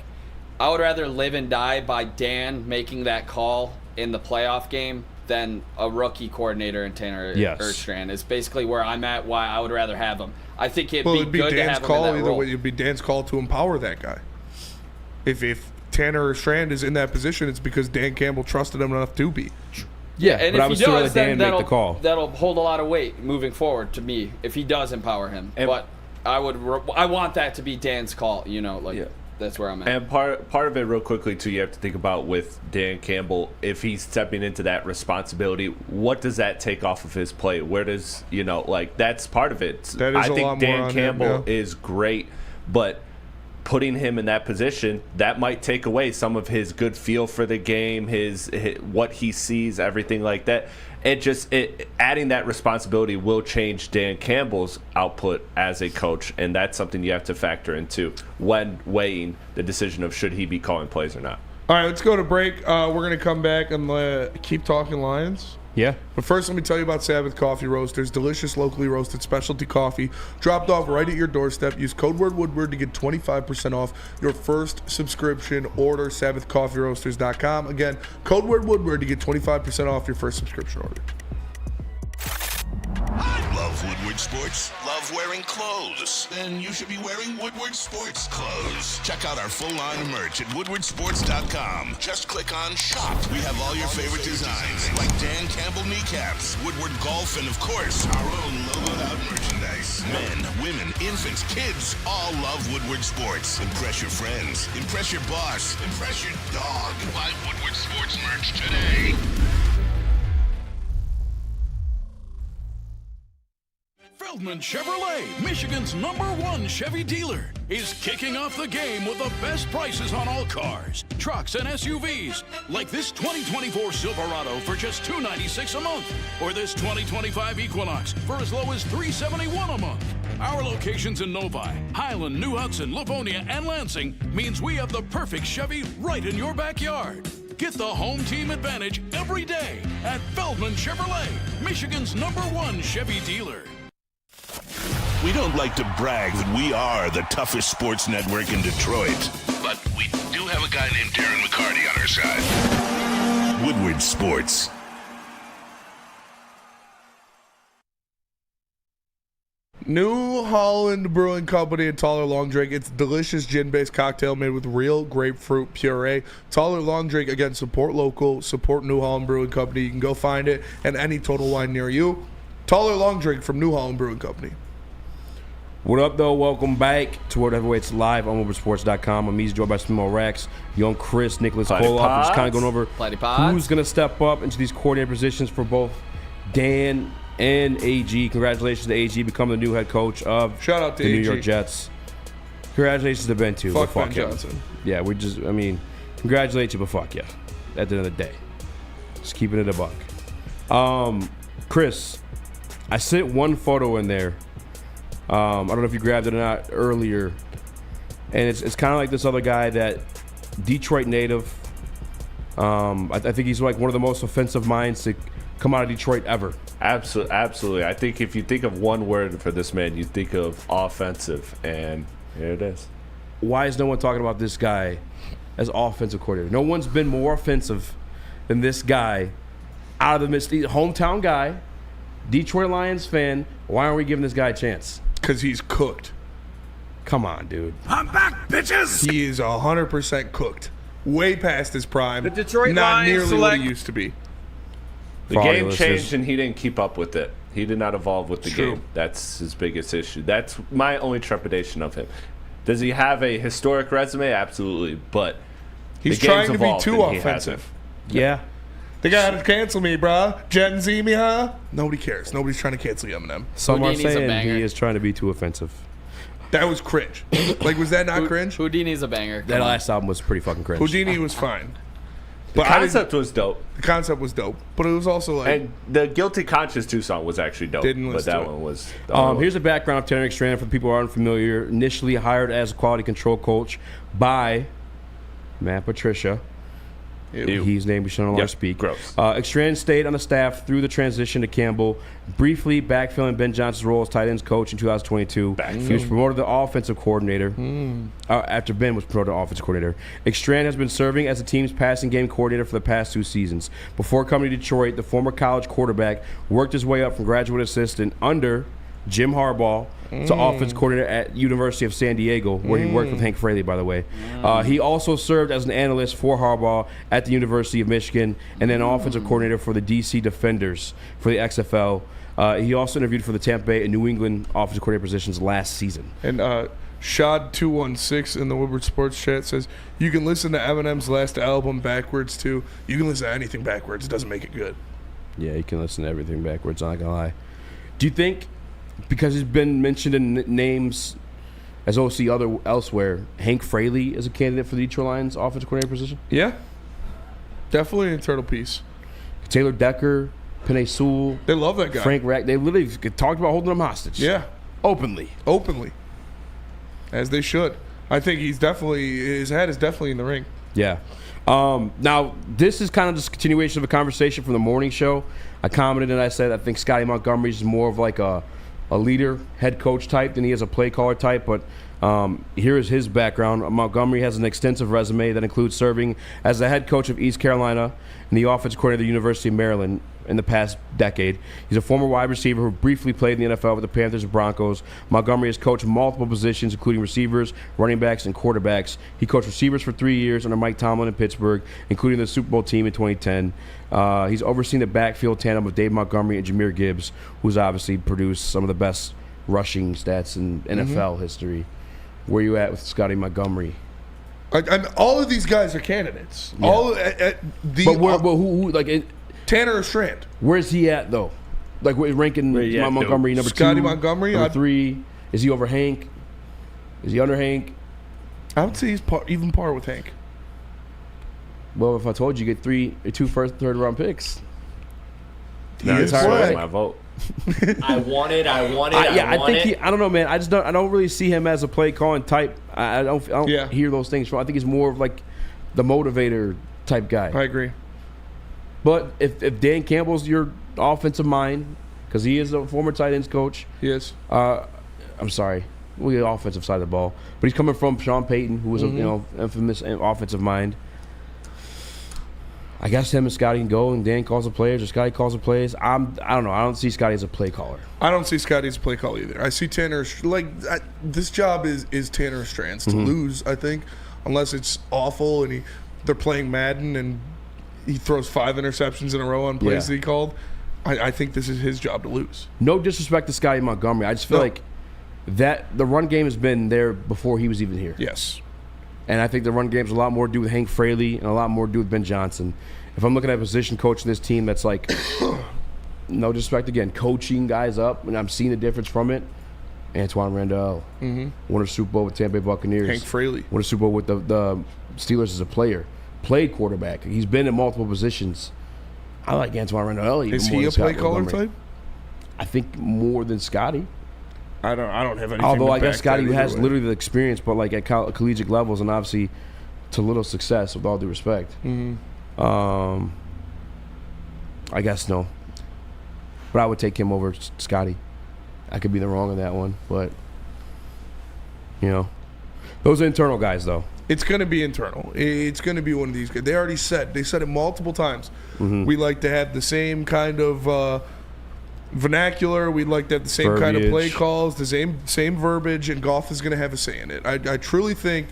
I would rather live and die by Dan making that call in the playoff game than a rookie coordinator in Tanner Strand. Is basically where I'm at, why I would rather have him. I think it'd be good
Dan's
to have
call,
him in that role.
It'd be Dan's call to empower that guy. If Tanner Strand is in that position, it's because Dan Campbell trusted him enough to be.
Yeah,
and
but
if
I was
he
still
does,
let
then
Dan make the call.
That'll hold a lot of weight moving forward to me if he does empower him. But I want that to be Dan's call. That's where I'm at.
And part of it, real quickly too, you have to think about with Dan Campbell, if he's stepping into that responsibility, what does that take off of his plate? Where does that's part of it.
That is
I think Dan Campbell
him,
is great, but putting him in that position, that might take away some of his good feel for the game, his what he sees, everything like that. Adding that responsibility will change Dan Campbell's output as a coach, and that's something you have to factor into when weighing the decision of should he be calling plays or not.
All right, let's go to break. We're going to come back and keep talking Lions.
Yeah.
But first, let me tell you about Sabbath Coffee Roasters. Delicious, locally roasted specialty coffee dropped off right at your doorstep. Use code word Woodward to get 25% off your first subscription order. SabbathCoffeeRoasters.com. Again, code word Woodward to get 25% off your first subscription order.
Love Woodward Sports? Love wearing clothes? Then you should be wearing Woodward Sports clothes. Check out our full line of merch at woodwardsports.com. Just click on shop. We have all your favorite designs, like Dan Campbell kneecaps, Woodward golf, and of course, our own logoed out merchandise. Men, women, infants, kids, all love Woodward Sports. Impress your friends. Impress your boss. Impress your dog. Buy Woodward Sports merch today.
Feldman Chevrolet, Michigan's #1 Chevy dealer, is kicking off the game with the best prices on all cars, trucks, and SUVs, like this 2024 Silverado for just $296 a month, or this 2025 Equinox for as low as $371 a month. Our locations in Novi, Highland, New Hudson, Livonia, and Lansing means we have the perfect Chevy right in your backyard. Get the home team advantage every day at Feldman Chevrolet, Michigan's #1 Chevy dealer.
We don't like to brag that we are the toughest sports network in Detroit, but we do have a guy named Darren McCarty on our side. Woodward Sports.
New Holland Brewing Company and Taller Long Drink. It's a delicious gin-based cocktail made with real grapefruit puree. Taller Long Drink, again, support local, support New Holland Brewing Company. You can go find it at any Total Wine near you. Taller Long Drink from New Holland Brewing Company.
What up, though? Welcome back to World Heavyweights Live on WoodwardSports.com. I'm easy joined by Small Rax, young Chris, Nicholas Koloff. We're just kind of going over who's going to step up into these coordinator positions for both Dan and AG. Congratulations to AG becoming the new head coach of
Shout out to
the
AG.
New York Jets. Congratulations to Ben, too.
Fuck Ben Johnson.
Yeah, congratulate you, but fuck yeah. At the end of the day. Just keeping it a buck. Chris, I sent one photo in there. I don't know if you grabbed it or not earlier. And it's kind of like this other guy that Detroit native. I think he's like one of the most offensive minds to come out of Detroit ever.
Absolutely. I think if you think of one word for this man, you think of offensive, and here it is.
Why is no one talking about this guy as offensive coordinator? No one's been more offensive than this guy out of the midst. Hometown guy, Detroit Lions fan. Why aren't we giving this guy a chance?
Because he's cooked.
Come on, dude.
I'm back, bitches!
He is 100% cooked. Way past his prime.
The Detroit
Not
Lions
nearly
select-
what he used to be.
The game changed, and he didn't keep up with it. He did not evolve with the
True.
game. That's his biggest issue. That's my only trepidation of him. Does he have a historic resume? Absolutely, but
He's
the game's
trying to be
evolved,
too
and he
offensive.
Yeah.
They gotta cancel me, bruh. Gen Z me, huh? Nobody cares. Nobody's trying to cancel Eminem.
Some are
Houdini's a
saying
banger.
he is trying to be too offensive.
That was cringe. Like, was that not cringe?
Houdini's a banger.
That last album was pretty fucking cringe.
Houdini was fine.
The concept was dope.
The concept was dope, but it was also like.
And the Guilty Conscience 2 song was actually dope.
Didn't listen
but that
to it.
one was.
Here's the background of Tanner Strand for the people who aren't familiar. Initially hired as a quality control coach by Matt Patricia.
Ew.
He's named, we shouldn't allow to speak.
Gross.
Strand stayed on the staff through the transition to Campbell, briefly backfilling Ben Johnson's role as tight ends coach in 2022. He was promoted to offensive coordinator after Ben was promoted to offensive coordinator. Strand has been serving as the team's passing game coordinator for the past 2 seasons. Before coming to Detroit, the former college quarterback worked his way up from graduate assistant under Jim Harbaugh to offense coordinator at University of San Diego, where he worked with Hank Fraley, by the way. He also served as an analyst for Harbaugh at the University of Michigan, and then offensive coordinator for the D.C. Defenders for the XFL. He also interviewed for the Tampa Bay and New England offensive coordinator positions last season.
And Shad216 in the Woodward Sports Chat says, you can listen to Eminem's last album backwards, too. You can listen to anything backwards. It doesn't make it good.
Yeah, you can listen to everything backwards, I'm not going to lie. Do you think, because he's been mentioned in names as OC elsewhere, Hank Fraley is a candidate for the Detroit Lions offensive coordinator position?
Yeah. Definitely an internal piece.
Taylor Decker, Penei Sewell.
They love that guy.
Frank Rack. They literally talked about holding him hostage.
Yeah.
Openly.
As they should. I think his head is definitely in the ring.
Yeah. Now, this is kind of just a continuation of a conversation from the morning show. I commented and I said I think Scotty Montgomery is more of like a leader, head coach type than he is a play caller type. But here is his background. Montgomery has an extensive resume that includes serving as the head coach of East Carolina and the offensive coordinator of the University of Maryland in the past decade. He's a former wide receiver who briefly played in the NFL with the Panthers and Broncos. Montgomery has coached multiple positions, including receivers, running backs, and quarterbacks. He coached receivers for 3 years under Mike Tomlin in Pittsburgh, including the Super Bowl team in 2010. He's overseen the backfield tandem of Dave Montgomery and Jahmyr Gibbs, who's obviously produced some of the best rushing stats in NFL history. Where are you at with Scotty Montgomery?
And all of these guys are candidates.
Yeah. Who
Tanner or Strand?
Where's he at though? Like we're ranking Montgomery number 2.
Scotty Montgomery
number 3. Is he over Hank? Is he under Hank?
I would say he's even par with Hank.
Well, if I told you get 2 first, third round picks,
that's
my vote.
I want it.
I don't know, man. I don't really see him as a play calling type. I don't hear those things from. I think he's more of like the motivator type guy.
I agree.
But if Dan Campbell's your offensive mind, because he is a former tight ends coach.
He is.
I'm sorry, we the offensive side of the ball, but he's coming from Sean Payton, who was a infamous offensive mind. I guess him and Scotty can go, and Dan calls the players, or Scotty calls the plays. I don't know. I don't see Scotty as a play caller.
I don't see Scotty as a play caller either. I see Tanner this job is Tanner Strand's to lose. I think, unless it's awful and they're playing Madden and he throws 5 interceptions in a row on plays that he called. I think this is his job to lose.
No disrespect to Scotty Montgomery. I just feel like that the run game has been there before he was even here.
Yes.
And I think the run game's a lot more to do with Hank Fraley and a lot more to do with Ben Johnson. If I'm looking at a position coach in this team that's like, no disrespect again, coaching guys up, and I'm seeing the difference from it, Antoine Randall. Won a Super Bowl with Tampa Bay Buccaneers.
Hank Fraley.
Won a Super Bowl with the Steelers as a player. Played quarterback. He's been in multiple positions. I like Antoine Randall.
Is he a play caller type?
I think more than Scotty.
I don't have anything.
Although I guess Scotty has literally the experience, but like at collegiate levels, and obviously to little success, with all due respect. I guess no. But I would take him over Scotty. I could be wrong on that one, but those are internal guys though.
It's going to be internal. It's going to be one of these guys. They already said. They said it multiple times. We like to have the same kind of vernacular. We'd like to have the same kind of play calls, the same verbiage, and Goff is going to have a say in it. I truly think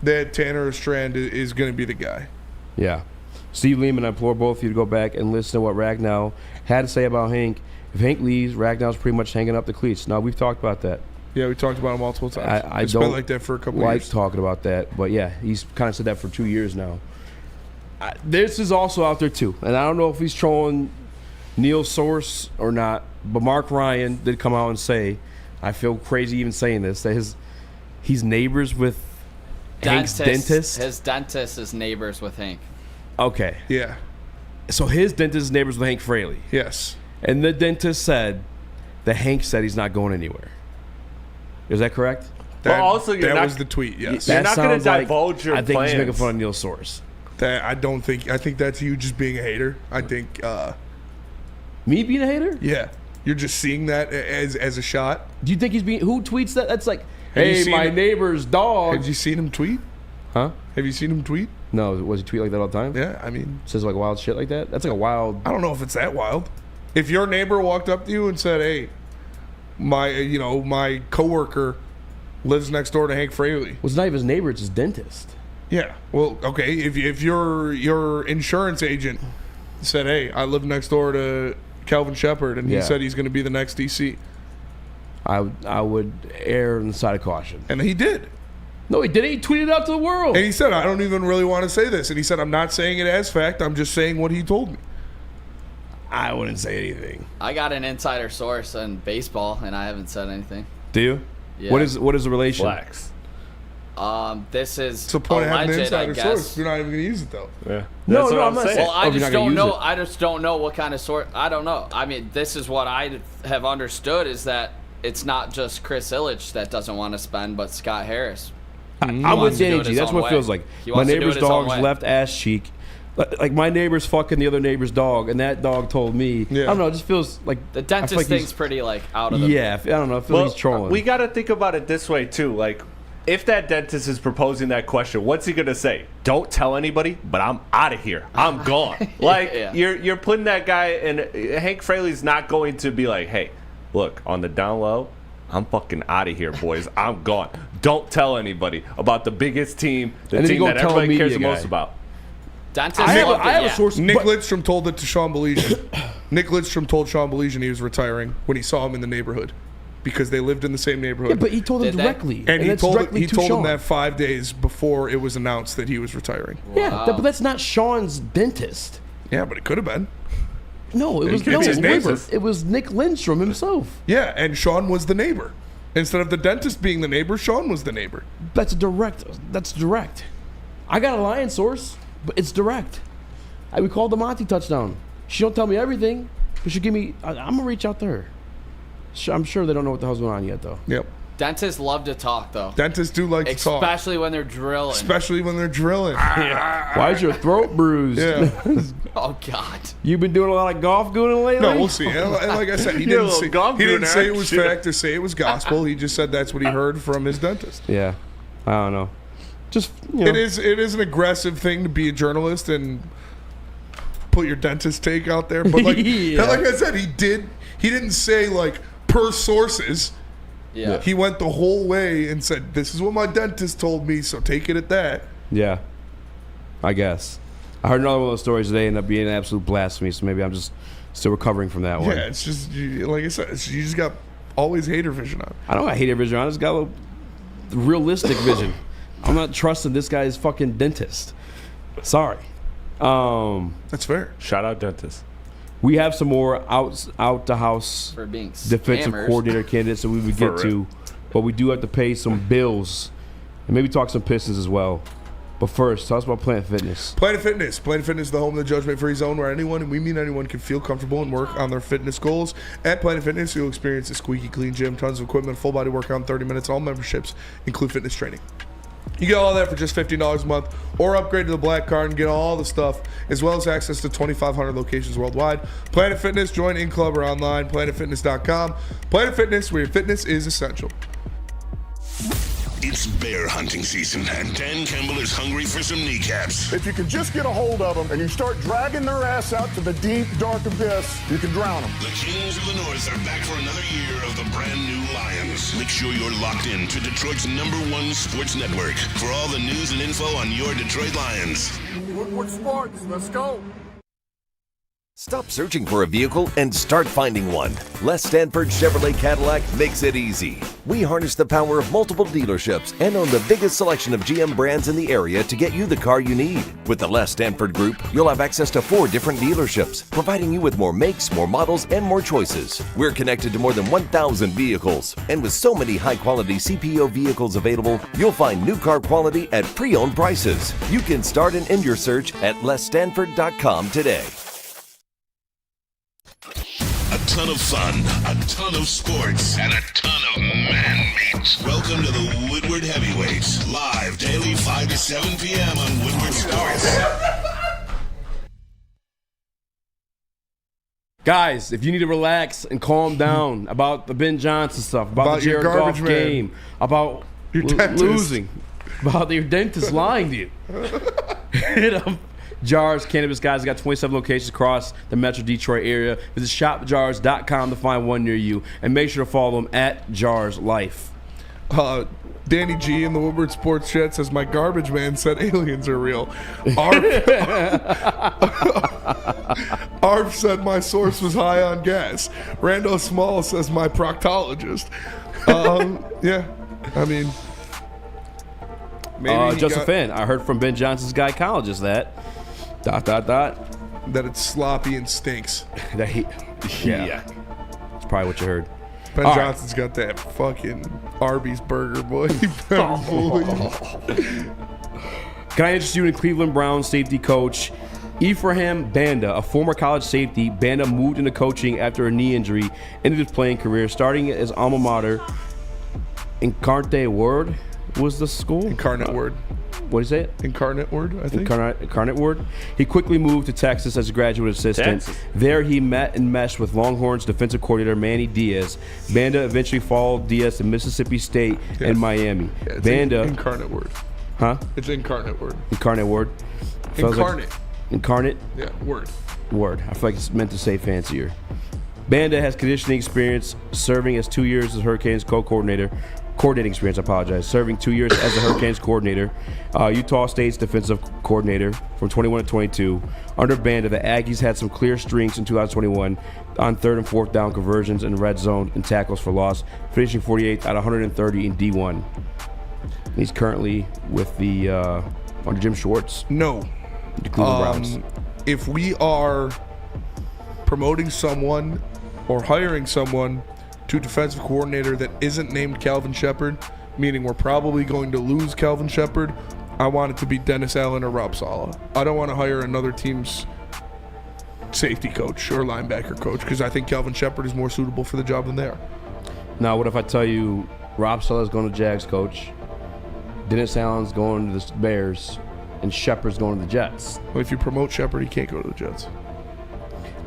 that Tanner Strand is going to be the guy.
Yeah. Steve Lehman, I implore both of you to go back and listen to what Ragnow had to say about Hank. If Hank leaves, Ragnow's pretty much hanging up the cleats. Now, we've talked about that.
Yeah, we talked about it multiple times.
It's
been like that for a couple of years.
Talking about that, but yeah, he's kind of said that for 2 years now. This is also out there too, and I don't know if he's trolling Neil's source or not, but Mark Ryan did come out and say, I feel crazy even saying this, that he's neighbors with Hank's dentist.
His dentist is neighbors with Hank.
Okay.
Yeah.
So his dentist is neighbors with Hank Fraley.
Yes.
And the dentist said that Hank said he's not going anywhere. Is that correct?
That,
also,
that was the tweet, yes.
You're not going to divulge your
I think
plans.
he's making fun of Neil Source.
I think that's you just being a hater. I think
me being a hater?
Yeah. You're just seeing that as a shot.
Do you think he's being who tweets that? That's like, hey, my neighbor's dog.
Have you seen him tweet?
Huh?
Have you seen him tweet?
No, was he tweet like that all the time?
Yeah, I mean,
says like wild shit like that. That's like a wild.
I don't know if it's that wild. If your neighbor walked up to you and said, "Hey, my coworker lives next door to Hank Fraley,"
well, it's not even his neighbor; it's his dentist.
Yeah. Well, okay. If your insurance agent said, "Hey, I live next door to Calvin Shepard," and he said he's going to be the next DC,
I would err on the side of caution.
And he did.
No, he didn't. He tweeted it out to the world.
And he said, "I don't even really want to say this." And he said, "I'm not saying it as fact. I'm just saying what he told me."
I wouldn't say anything.
I got an insider source in baseball, and I haven't said anything.
Do you?
Yeah.
What is the relation?
Flex.
This is
It's the point of having an
alleged, I
insider
guess.
source. You're not even going to use it, though.
Yeah.
No,
That's what
I'm not
saying.
saying.
Well, I
you're
just
not gonna
don't
use
know.
it.
I just don't know what kind of source. I don't know. I mean, this is what I have understood is that it's not just Chris Ilitch that doesn't want to spend, but Scott Harris.
I'm with Danny G. That's what it feels like.
He
My
wants to do
neighbor's
it his own
dog's
way.
left ass cheek. Like my neighbor's fucking the other neighbor's dog, and that dog told me.
Yeah.
I don't know. It just feels like
The
I
dentist
feel like
thing's
he's-
pretty like out of the.
Yeah, I don't know. I feel like he's trolling.
We got to think about it this way too. Like, if that dentist is proposing that question, what's he gonna say? Don't tell anybody, but I'm out of here. I'm gone. Like,
Yeah.
you're putting that guy, and Hank Fraley's not going to be like, hey, look, on the down low, I'm fucking out of here, boys. I'm gone. Don't tell anybody about the biggest team, the
And then you
team
go
that
tell a
everybody cares the
media
most
guy.
about.
Dentist.
I have a source.
Nick
but-
Lidstrom told it to Sean Belizean. Nick Lidstrom told Sean Belizean he was retiring when he saw him in the neighborhood because they lived in the same neighborhood.
Yeah, but he told him
Did they?
directly,
and he
that's
told
directly to
him
Sean.
that 5 days before it was announced that he was retiring.
Yeah, but that's not Sean's dentist.
Yeah, but it could have been.
No, it was
could be his
neighbor.
neighbor.
It was Nick Lindstrom himself.
Yeah, and Sean was the neighbor. Instead of the dentist being the neighbor, Sean was the neighbor.
That's direct. That's direct. I got a lion source, but it's direct. We called the Monty touchdown. She don't tell me everything, but she give me. I'm gonna reach out to her. I'm sure they don't know what the hell's going on yet, though.
Yep.
Dentists love to talk though,
Dentists do like to talk.
especially when they're drilling.
Especially when they're drilling.
Why is your throat bruised?
Yeah.
Oh God.
You've been doing a lot of golf gooning lately?
No, we'll see. And like I said, he
You're a
didn't
little
say,
golf
he didn't
gooner
say it was
action.
fact or say it was gospel. He just said that's what he heard from his dentist.
Yeah. I don't know. Just, you know.
It is an aggressive thing to be a journalist and put your dentist take out there. But like,
Yeah.
like I said, he didn't say like per sources.
Yeah.
He went the whole way and said, "This is what my dentist told me, so take it at that."
Yeah. I guess. I heard another one of those stories today ended up being an absolute blasphemy, so maybe I'm just still recovering from that one.
Yeah, it's just like I said, you just got always hater vision on.
I don't got hater vision. I just got a little realistic vision. I'm not trusting this guy's fucking dentist. Sorry.
That's fair.
Shout out dentist.
We have some more out the house
For being
defensive
scammers.
coordinator candidates that we would
For
get to, but we do have to pay some bills and maybe talk some Pistons as well. But first, tell us about Planet Fitness.
Planet Fitness. Planet Fitness is the home of the judgment-free zone where anyone, and we mean anyone, can feel comfortable and work on their fitness goals. At Planet Fitness, you'll experience a squeaky clean gym, tons of equipment, full body workout in 30 minutes. All memberships include fitness training. You get all that for just $15 a month, or upgrade to the Black Card and get all the stuff, as well as access to 2,500 locations worldwide. Planet Fitness, join in club or online, planetfitness.com. Planet Fitness, where your fitness is essential.
It's bear hunting season, and Dan Campbell is hungry for some kneecaps.
If you can just get a hold of them and you start dragging their ass out to the deep, dark abyss, you can drown them.
The Kings of the North are back for another year of the brand new Lions. Make sure you're locked in to Detroit's #1 sports network for all the news and info on your Detroit Lions.
Woodward Sports, let's go.
Stop searching for a vehicle and start finding one. Les Stanford Chevrolet Cadillac makes it easy. We harness the power of multiple dealerships and own the biggest selection of GM brands in the area to get you the car you need. With the Les Stanford Group, you'll have access to 4 different dealerships, providing you with more makes, more models, and more choices. We're connected to more than 1,000 vehicles. And with so many high-quality CPO vehicles available, you'll find new car quality at pre-owned prices. You can start and end your search at lesstanford.com today.
A ton of fun, a ton of sports, and a ton of man meat. Welcome to the Woodward Heavyweights, live daily 5 to 7 p.m. on Woodward Sports.
Guys, if you need to relax and calm down about the Ben Johnson stuff, about the
your
Jared Goff
garbage man.
game, about
Your dentist.
losing, about your dentist lying to you, hit them. Jars Cannabis, guys. They got 27 locations across the Metro Detroit area. Visit shopjars.com to find one near you. And make sure to follow them at Jars Life.
Danny G in the Woodward Sports Chat says, my garbage man said aliens are real. Arf said my source was high on gas. Rando Small says my proctologist. Yeah, I mean, maybe
Just a fan. I heard from Ben Johnson's gynecologist that... ... that
it's sloppy and stinks.
That he, yeah. That's probably what you heard.
Ben
All
Johnson's got that fucking Arby's burger, boy.
Can I interest you in Cleveland Browns safety coach Ephraim Banda, a former college safety? Banda moved into coaching after a knee injury, ended his playing career, starting as alma mater. Incarnate Word was the school?
Incarnate Word.
What is it?
Incarnate Word, I think.
Incarnate Word. He quickly moved to Texas as a graduate assistant.
Texas.
There he met and meshed with Longhorns defensive coordinator Manny Diaz. Banda eventually followed Diaz to Mississippi State and Miami.
Yeah, it's
Banda.
Incarnate Word.
Huh?
It's Incarnate Word.
Incarnate Word.
Incarnate.
Incarnate?
Yeah, Word.
Word. I feel like it's meant to say fancier. Banda has conditioning experience, serving as 2 years as Hurricanes coordinating experience, I apologize. Serving 2 years as the Hurricanes coordinator, Utah State's defensive coordinator from 21 to 22. Under Banda, the Aggies had some clear strengths in 2021 on 3rd and 4th down conversions and red zone and tackles for loss, finishing 48th out of 130 in D1. He's currently with the under Jim Schwartz.
No.
The Cleveland Browns.
If we are promoting someone or hiring someone to defensive coordinator that isn't named Calvin Shepard, meaning we're probably going to lose Calvin Shepard, I want it to be Dennis Allen or Rob Saleh. I don't want to hire another team's safety coach or linebacker coach because I think Calvin Shepard is more suitable for the job than they are.
Now, what if I tell you Rob Saleh's going to Jags coach, Dennis Allen's going to the Bears, and Shepard's going to the Jets?
Well, if you promote Shepard, he can't go to the Jets.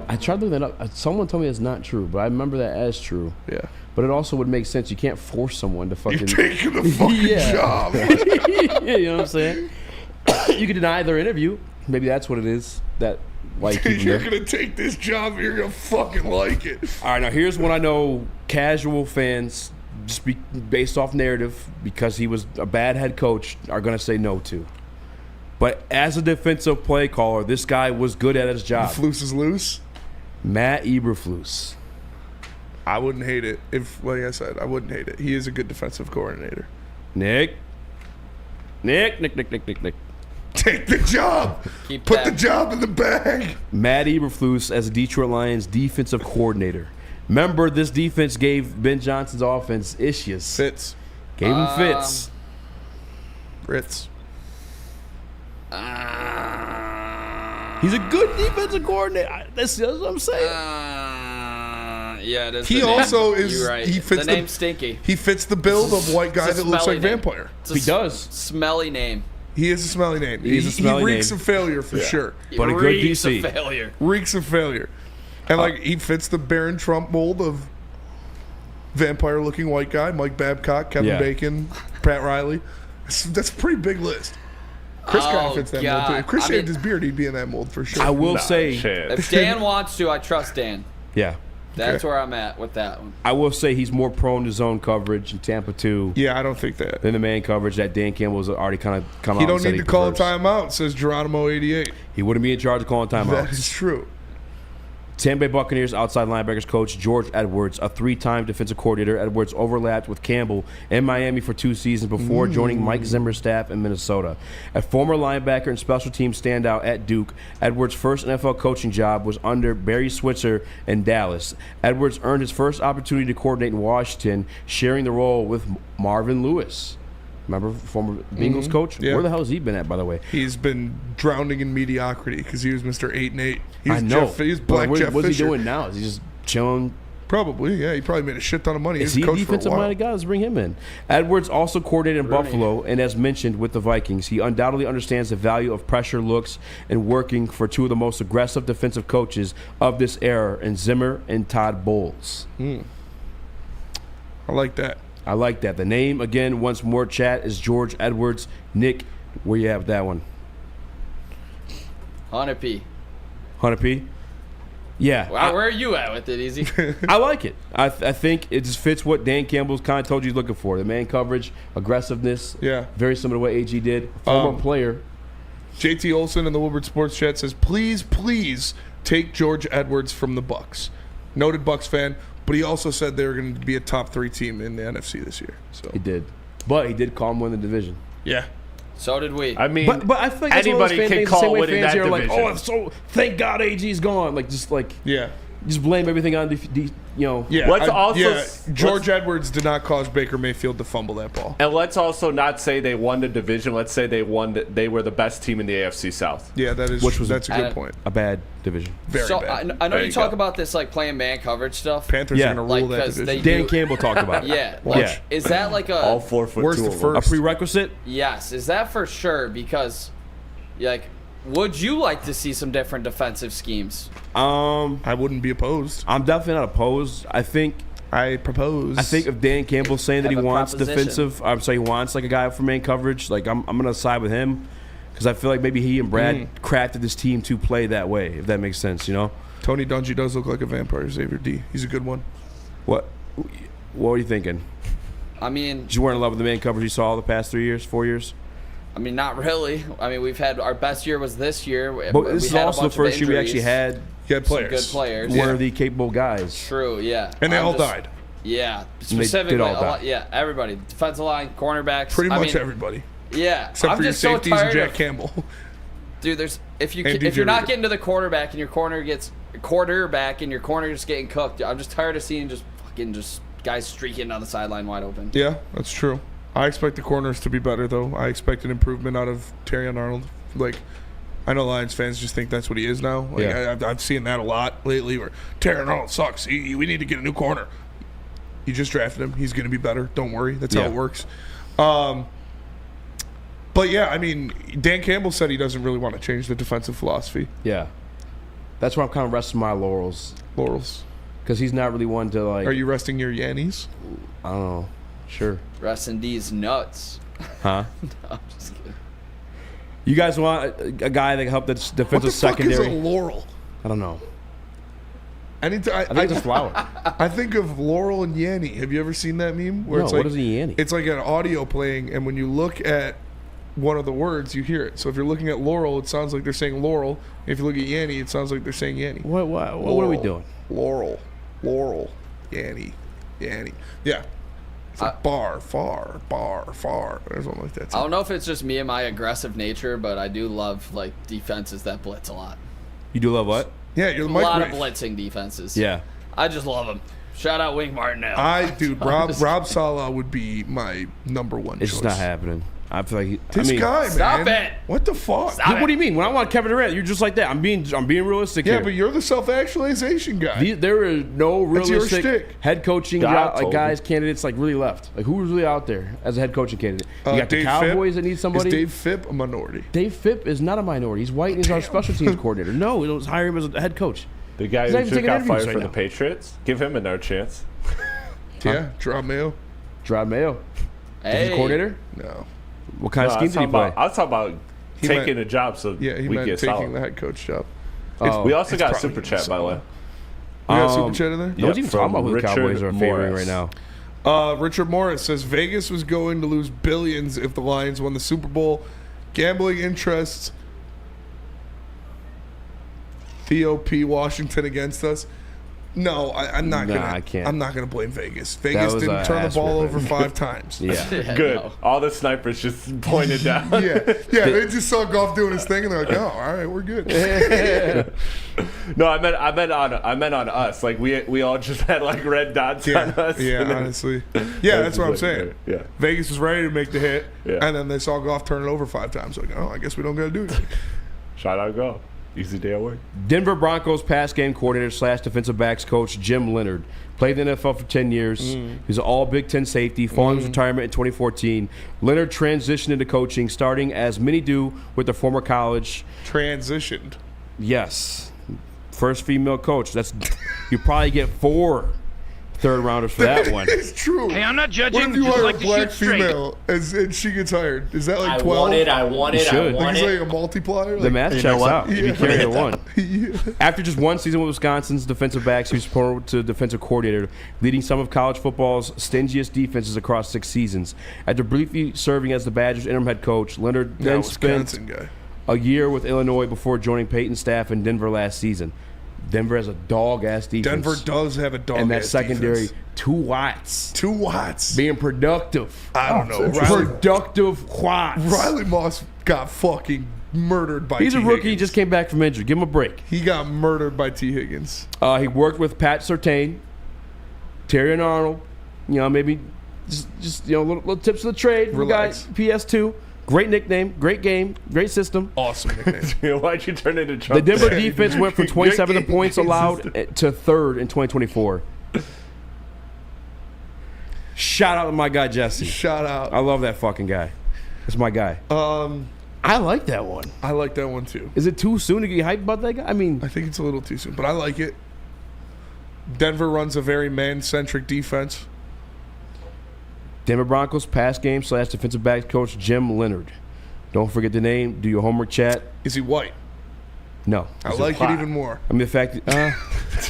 I tried to look that up. Someone told me it's not true, but I remember that as true.
Yeah.
But it also would make sense. You can't force someone to fucking...
You're taking the fucking job.
Yeah, you know what I'm saying? You can deny their interview. Maybe that's what it is. That like
you're going to take this job and you're going to fucking like it.
All right, now here's what I know casual fans, just based off narrative, because he was a bad head coach, are going to say no to. But as a defensive play caller, this guy was good at his job.
Flus is loose?
Matt Eberflus.
I wouldn't hate it. If, like I said, I wouldn't hate it. He is a good defensive coordinator.
Nick. Take
the job. Put the job in the bag.
Matt Eberflus as a Detroit Lions defensive coordinator. Remember, this defense gave Ben Johnson's offense issues.
Fits.
Gave him fits.
Ritz.
He's a good defensive coordinator. That's what I'm saying.
Yeah, it is.
He also is.
You're right.
He fits
the name's Stinky.
He fits the build of white guy that looks like vampire.
He does.
Smelly name.
He is a smelly name.
He
reeks of failure for sure.
But a good DC.
Of failure.
Reeks of failure. And like he fits the Barron Trump mold of vampire-looking white guy. Mike Babcock, Kevin Bacon, Pat Riley. That's a pretty big list. Chris kind of fits that mold too. If Chris shaved his beard, he'd be in that mold for sure.
I will say,
if Dan wants to, I trust Dan.
Yeah.
That's where I'm at with that one.
I will say he's more prone to zone coverage in Tampa 2.
Yeah, I don't think that.
Than the man coverage that Dan Campbell's already kind of come out.
He don't need to call a timeout, says Geronimo88.
He wouldn't be in charge of calling timeouts.
That is true.
Tampa Bay Buccaneers outside linebackers coach George Edwards, a 3-time defensive coordinator. Edwards overlapped with Campbell in Miami for 2 seasons before joining Mike Zimmer's staff in Minnesota. A former linebacker and special teams standout at Duke, Edwards' first NFL coaching job was under Barry Switzer in Dallas. Edwards earned his first opportunity to coordinate in Washington, sharing the role with Marvin Lewis. Remember, former Bengals coach?
Yeah.
Where the hell has he been at, by the way?
He's been drowning in mediocrity because he was Mr. 8-8.
I know.
He's Black Jeff
What's
Fisher.
he doing now? Is he just chilling?
Probably, yeah. He probably made a shit ton of money.
Is
He
he
was
a
a coach for a while.
defensive-minded guy? Let's bring him in. Edwards also coordinated in Buffalo, and as mentioned with the Vikings, he undoubtedly understands the value of pressure looks and working for 2 of the most aggressive defensive coaches of this era in Zimmer and Todd Bowles.
I like that.
I like that. The name, again, once more, chat, is George Edwards. Nick, where you at with that one?
100 P.
100 P? Yeah.
Wow, where are you at with it, Easy?
I like it. I think it just fits what Dan Campbell's kind of told you he's looking for. The man coverage, aggressiveness.
Yeah.
Very similar to what AG did. Former player.
JT Olson in the Woodward Sports Chat says, please take George Edwards from the Bucs. Noted Bucs fan, but he also said they were going to be a top 3 team in the NFC this year. So
He did. But he did call him win the division.
yeah.
So did we.
I mean,
But I feel like that's one of those
anybody
fan
can
things, the
call
same way
winning
fans
that
here are
division.
like, oh, so thank God AG's gone. Like,
Yeah.
just blame everything on
Yeah.
Let's also
George Edwards did not cause Baker Mayfield to fumble that ball.
And let's also not say they won the division. Let's say they were the best team in the AFC South.
Yeah, that's a good point.
a bad division.
Very
So
bad.
I know
There
you
you
talk
go.
about this like playing man coverage stuff.
Panthers
Yeah.
are going to rule
Like,
that
'cause
division.
they-
Dan Campbell talked about it.
Yeah.
Yeah.
Is that like
All
a
4 foot
Where's
2
the
of them.
A
first?
prerequisite?
yes? Is that for sure? Because like, would you like to see some different defensive schemes?
I wouldn't be opposed.
I'm definitely not opposed. I think if Dan Campbell's saying that he
Have a
wants
proposition.
he wants like a guy for man coverage, like I'm gonna side with him because I feel like maybe he and Brad crafted this team to play that way, if that makes sense, you know.
Tony Dungy does look like a vampire. Xavier D. He's a good one.
What are you thinking?
I mean,
Did you weren't in love with the man coverage you saw the past 4 years?
I mean, not really. I mean, we've had our best year was this year.
But
We
this is
had a
also the
bunch of
first year we
injuries.
actually had
He had
Some
players.
good players.
worthy, capable guys.
True, yeah.
And they
I'm
all
just-
died.
Yeah,
did
specifically,
all
a
die.
lot, yeah, everybody, defensive line, cornerbacks,
Pretty
I
much
mean,
everybody.
Yeah,
Except
I'm
for your
just so
safeties and
tired
Jack
of,
Campbell.
dude. There's if
And
you're
DJ
not
Reader.
getting to the quarterback and your quarterback and your corner just getting cooked. I'm just tired of seeing just guys streaking down the sideline wide open.
Yeah, that's true. I expect the corners to be better, though. I expect an improvement out of Terrion Arnold. Like, I know Lions fans just think that's what he is now. Like,
Yeah.
I've seen that a lot lately where Terrion Arnold sucks. We need to get a new corner. You just drafted him. He's going to be better. Don't worry. That's how
Yeah.
it works. But, yeah, I mean, Dan Campbell said he doesn't really want to change the defensive philosophy.
Yeah, that's where I'm kind of resting my laurels because he's not really one to like.
Are you resting your yannies?
I don't know. Sure.
Rest in these nuts.
Huh?
No, I'm just kidding.
You guys want a guy that can help the defensive
What the
secondary?
fuck is a laurel?
I don't know.
I think
it's a flower.
I think of Laurel and Yanny. Have you ever seen that meme? Where
No,
it's
what
like,
is a Yanny?
It's like an audio playing, and when you look at one of the words, you hear it. So if you're looking at Laurel, it sounds like they're saying Laurel. If you look at Yanny, it sounds like they're saying Yanny.
What are we doing?
Laurel, Yanny. Yeah. It's like bar, far, or something like that.
I don't know if it's just me and my aggressive nature, but I do love like defenses that blitz a lot.
You do love what?
Yeah, you're the
A
Mike
lot
Rafe.
of blitzing defenses.
Yeah.
I just love them. Shout out Wink Martindale.
Rob Saleh would be my number one
It's
choice.
just not happening. I feel like
This guy, man.
Stop it.
What the fuck?
What do you mean? When I want Kevin Durant, you're just like that. I'm being realistic
Yeah,
here.
but you're the self-actualization guy.
There is no
That's your
realistic
shtick.
head coaching
God told
guys, candidates like really left. Like who's really out there as a head coaching candidate? You got the
Dave
Cowboys
Phipp?
that need somebody.
Is Dave Phipp a minority?
Dave Phipp is not a minority. He's white and he's our special teams coordinator. No, we don't hire him as a head coach.
The guy
He's
who
not even
just
taking
got
interviews
fired
right
for
now.
the Patriots, give him another chance.
Yeah, Gerard Mayo.
Gerard Mayo.
Hey.
Coordinator?
No.
What kind of
No,
scheme did he play?
I was talking about
He
taking
meant-
a job so
Yeah, he
we
meant
get
taking
solid.
the head coach job.
Oh.
We also
It's
got a
probably
super chat, by the way.
We got a super chat in there?
No one's even talking about who the
Richard
Cowboys are favoring
Morris.
right now.
Richard Morris says Vegas was going to lose billions if the Lions won the Super Bowl. Gambling interests Theo P. Washington against us. No, I'm not gonna.
I can't.
I'm not gonna blame Vegas. Vegas
was
didn't
a
turn the
ass
ball
whipping.
over 5 times.
Yeah.
Good.
No.
All the snipers just pointed down.
yeah. They just saw Goff doing his thing, and they're like, "Oh, all right, we're good."
No, I meant on us. Like we all just had like red dots on us.
Yeah,
and then-
honestly. Yeah, that's what I'm saying.
Yeah.
Vegas was ready to make the hit,
Yeah.
and then they saw Goff turn it over 5 times. Like, oh, I guess we don't gotta do it.
Shout out Go. Easy day at work.
Denver Broncos pass game coordinator / defensive backs coach Jim Leonard played in the NFL for 10 years. He's an all Big Ten safety. Following his retirement in 2014, Leonard transitioned into coaching, starting as many do with the former college.
Transitioned.
Yes, first female coach. That's you probably get 4 third rounders for that one.
It's true.
Hey, I'm not judging.
What if you
just
hire
like
a
to
black
shoot straight.
female and she gets hired? Is that like 12?
I want it. I want
You
it. I
should.
want
Like,
it.
it's like a multiplier?
The
Like,
math
You
checks
know what?
out. You carry the one.
yeah.
After just one season with Wisconsin's defensive backs, he was promoted to defensive coordinator, leading some of college football's stingiest defenses across 6 seasons. After briefly serving as the Badgers' interim head coach, Leonard then
Wisconsin
spent
guy.
a year with Illinois before joining Peyton's staff in Denver last season. Denver has a dog-ass defense.
Denver does have a dog.
And that secondary, 2 Watts.
2 Watts.
Being productive.
I don't know.
Productive Watts.
Riley Moss got fucking murdered by
He's
T.
a rookie. He
Higgins.
just came back from injury. Give him a break.
He got murdered by T. Higgins.
He worked with Pat Surtain, Terry and Arnold. You know, maybe just little tips of the trade. We got
Relax.
PS2. Great nickname, great game, great system.
Awesome nickname.
Why'd you turn into
The
Trump?
Denver defense went from 27
Great
points
game
allowed
system.
to 3rd in 2024. Shout out to my guy Jesse.
Shout out.
I love that fucking guy. That's my guy. I like that one.
I like that one too.
Is it too soon to get hyped about that guy? I mean,
I think it's a little too soon, but I like it. Denver runs a very man-centric defense.
Denver Broncos pass game / defensive backs coach Jim Leonard. Don't forget the name. Do your homework, chat.
Is he white?
No.
I like it even more.
I mean, the fact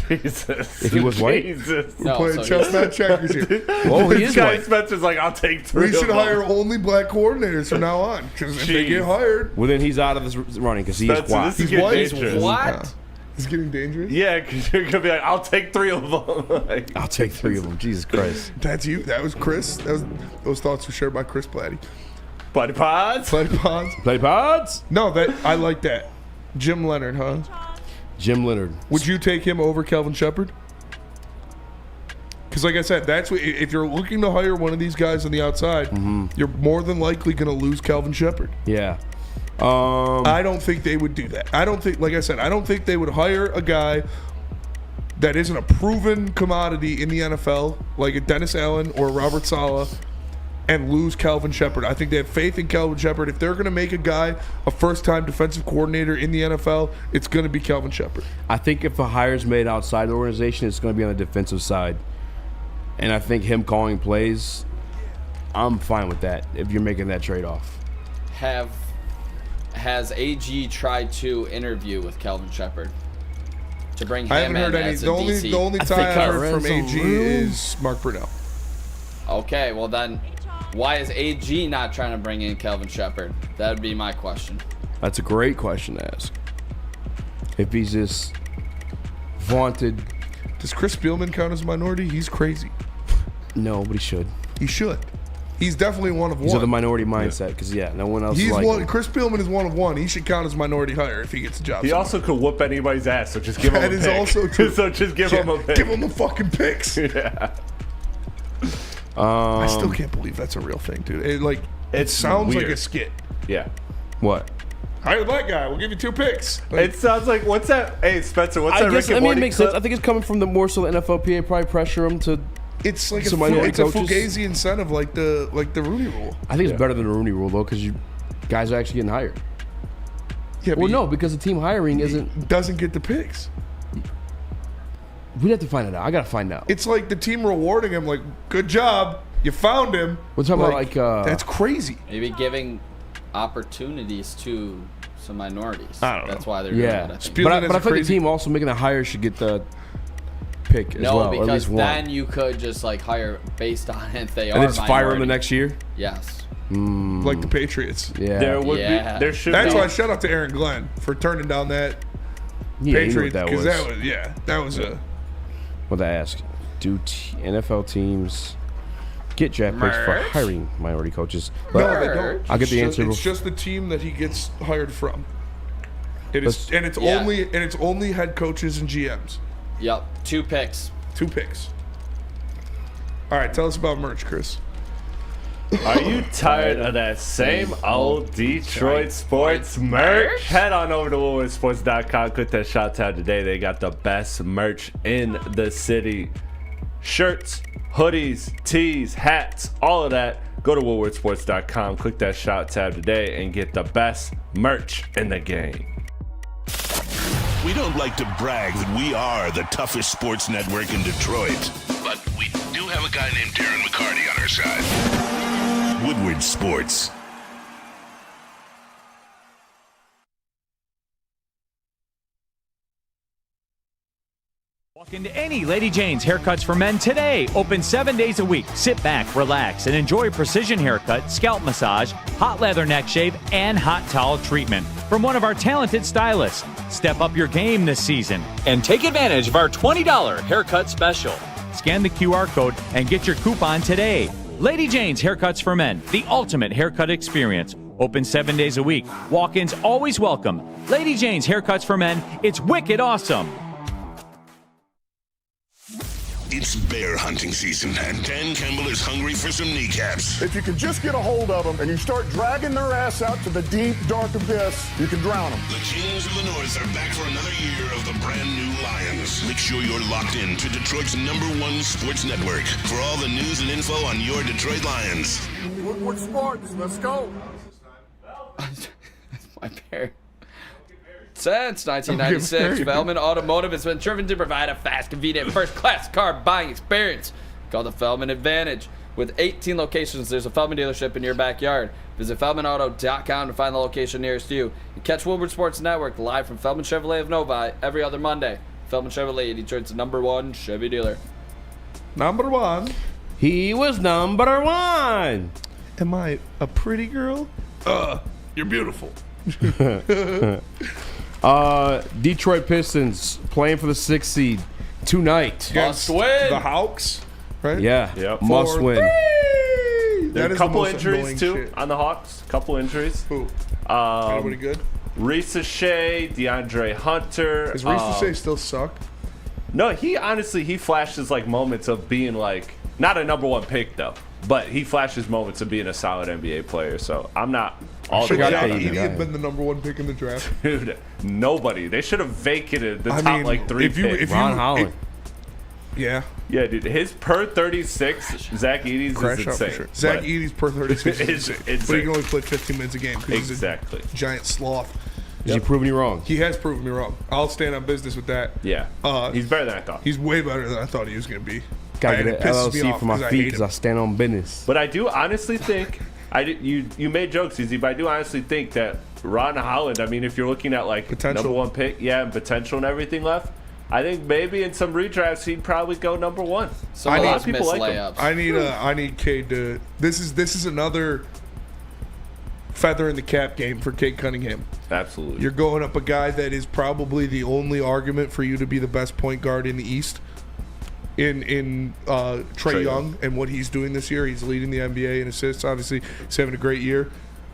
Jesus.
if he was white,
Jesus.
We're playing chestnut checkers here.
well, he
This
is
guy
white.
Spencer's like, I'll take 3
We
of
should
them.
hire only black coordinators from now on, because if they
Jeez.
get hired,
Well, then he's out of this running because he's
Spencer,
white.
this is
he's white.
getting dangerous.
What?
He's getting dangerous.
Yeah, because you're going to be like, I'll take 3 of them. Like,
I'll take 3 of them. Jesus Christ.
That's you. That was Chris. Those thoughts were shared by Chris Platty.
Buddy Pods.
Platty Pods.
Play pods.
No, I like that. Jim Leonard, huh?
Jim Leonard.
Would you take him over Kelvin Shepard? Because, like I said, that's what, if you're looking to hire one of these guys on the outside, you're more than likely going to lose Kelvin Shepard.
Yeah.
I don't think they would do that. I don't think, like I said, I don't think they would hire a guy that isn't a proven commodity in the NFL, like a Dennis Allen or a Robert Saleh, and lose Calvin Shepard. I think they have faith in Calvin Shepard. If they're going to make a guy a first-time defensive coordinator in the NFL, it's going to be Calvin Shepard.
I think if a hire's made outside the organization, it's going to be on the defensive side. And I think him calling plays, I'm fine with that if you're making that trade-off.
Has AG tried to interview with Calvin Shepard to bring him
I haven't
in
heard any.
as a
The
DC?
only time I've heard from
read some
AG
rumors.
is Mark Brunell.
Okay, well then, why is AG not trying to bring in Calvin Shepard? That would be my question.
That's a great question to ask. If he's this vaunted,
Does Chris Spielman count as a minority? He's crazy.
no, but he should.
He should. He's definitely one of
He's of the
one.
minority mindset because, no one else
He's
is like
one.
him.
Chris Spielman is one of one. He should count as minority hire if he gets a job.
He
somewhere.
also could whoop anybody's ass, so just give him
That
a
is
pick.
also true.
So just give him a pick.
Give him the fucking picks.
Yeah.
I still can't believe that's a real thing, dude. It
It's
sounds like
weird.
a skit.
Yeah.
What?
Hire the black guy. We'll give you 2 picks.
It sounds like, what's that? Hey, Spencer, what's that
I guess,
Rick and
it
Morty
makes
clip?
sense. I think it's coming from the more so the NFLPA probably pressure him to.
It's like
So minority
it's a
coaches?
Fugazi incentive, like the Rooney Rule.
I think it's better than the Rooney Rule though, because you guys are actually getting hired.
Yeah,
Well,
but
no, because the team hiring isn't.
doesn't get the picks.
We'd have to find it out. I gotta find out.
It's like the team rewarding him, like, good job, you found him.
We're talking about like
that's crazy.
Maybe giving opportunities to some minorities.
I don't know.
That's why they're doing it, I
yeah,
think.
Spielman
but
is
I think
crazy.
the team also making a hire should get the pick as
No,
well, or at
because
least one,
then you could just like hire based on if they
and
are
then just fire him
minority.
the next year.
Yes.
Like the Patriots.
Yeah,
There would
Yeah.
be, there should
That's
be.
why shout out to Aaron Glenn for turning down that
Yeah, you know
Patriots,
what that was.
that was a.
What I ask? Do NFL teams get draft picks for hiring minority coaches?
No, they don't.
I'll get the answer.
It's just the team that he gets hired from. It's
Yeah.
only head coaches and GMs.
Yep. 2 picks.
2 picks. All right, tell us about merch, Chris.
Are you tired of that same old Detroit sports merch? Head on over to woodwardsports.com. Click that shop tab today. They got the best merch in the city. Shirts, hoodies, tees, hats, all of that. Go to woodwardsports.com. Click that shop tab today and get the best merch in the game.
We don't like to brag that we are the toughest sports network in Detroit, but we do have a guy named Darren McCarty on our side. Woodward Sports.
Walk into any Lady Jane's Haircuts for Men today. Open 7 days a week. Sit back, relax, and enjoy precision haircut, scalp massage, hot leather neck shave, and hot towel treatment from one of our talented stylists. Step up your game this season and take advantage of our $20 haircut special. Scan the QR code and get your coupon today. Lady Jane's Haircuts for Men, the ultimate haircut experience. Open 7 days a week. Walk-ins always welcome. Lady Jane's Haircuts for Men. It's wicked awesome.
It's bear hunting season, and Dan Campbell is hungry for some kneecaps.
If you can just get a hold of them and you start dragging their ass out to the deep, dark abyss, you can drown them.
The Kings of the North are back for another year of the brand new Lions. Make sure you're locked in to Detroit's #1 sports network for all the news and info on your Detroit Lions.
Woodward Sports, let's go.
My pair. Since 1996, Feldman Automotive has been driven to provide a fast, convenient, first-class car buying experience called the Feldman Advantage. With 18 locations, there's a Feldman dealership in your backyard. Visit FeldmanAuto.com to find the location nearest you. And catch Woodward Sports Network live from Feldman Chevrolet of Novi every other Monday. Feldman Chevrolet, Detroit's #1 Chevy dealer.
#1.
He was #1.
Am I a pretty girl? You're beautiful.
Detroit Pistons playing for the 6th seed tonight.
Must win.
The Hawks, right?
Yeah,
Yep.
must win.
That
A
is
couple
the most
injuries
annoying
too
shit.
on the Hawks. Couple injuries.
Who? Anybody good?
Risa Shea, DeAndre Hunter.
Does Reese Shea still suck?
No, he honestly flashes like moments of being like not a #1 pick though, but he flashes moments of being a solid NBA player. So I'm not all the
Should
way
Zach
out on
Edey
him.
have been the #1 pick in the draft?
Dude, nobody. They should have vacated the top like 3 picks.
Ron Holland.
Yeah.
Yeah, dude. His per 36, Zach Edey's
Crash
is
out for
insane.
sure. Zach
But
Edey's per 36 is
it's
insane.
insane.
But he can only play 15 minutes a game because
Exactly.
he's a giant sloth.
Has he proven you wrong?
He has proven me wrong. I'll stand on business with that.
Yeah. He's better than I thought.
He's way better than I thought he was going to be.
Gotta
And
get
it
an
pisses me
LLC
off
for my
'cause I
feet
hate
because
him.
I stand on business.
But I do honestly think you made jokes, Easy, but I do honestly think that Ron Holland, I mean, if you're looking at like
Potential.
#1 pick, yeah, and potential and everything left, I think maybe in some redrafts he'd probably go #1.
So
A
a
lot
lot
of people like him.
layups.
I need Cade to. This is another feather in the cap game for Cade Cunningham.
Absolutely.
You're going up a guy that is probably the only argument for you to be the best point guard in the East. In Trae Young and what he's doing this year, he's leading the NBA in assists. Obviously, he's having a great year.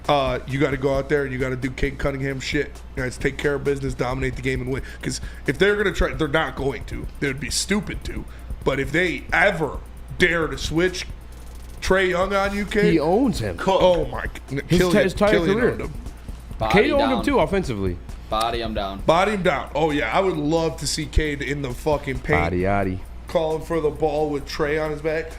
You got to go out there and you got to do Cade Cunningham shit. Guys, take care of business, dominate the game, and win. Because if they're gonna try, they're not going to. They would be stupid to. But if they ever dare to switch Trae Young on you, Cade,
He owns him.
oh my,
His entire
Killian
career.
owned him.
Cade owned
down.
him too offensively.
Body him down.
Body him down. Oh yeah, I would love to see Cade in the fucking paint.
Body yaddy.
Calling for the ball with Trae on his back.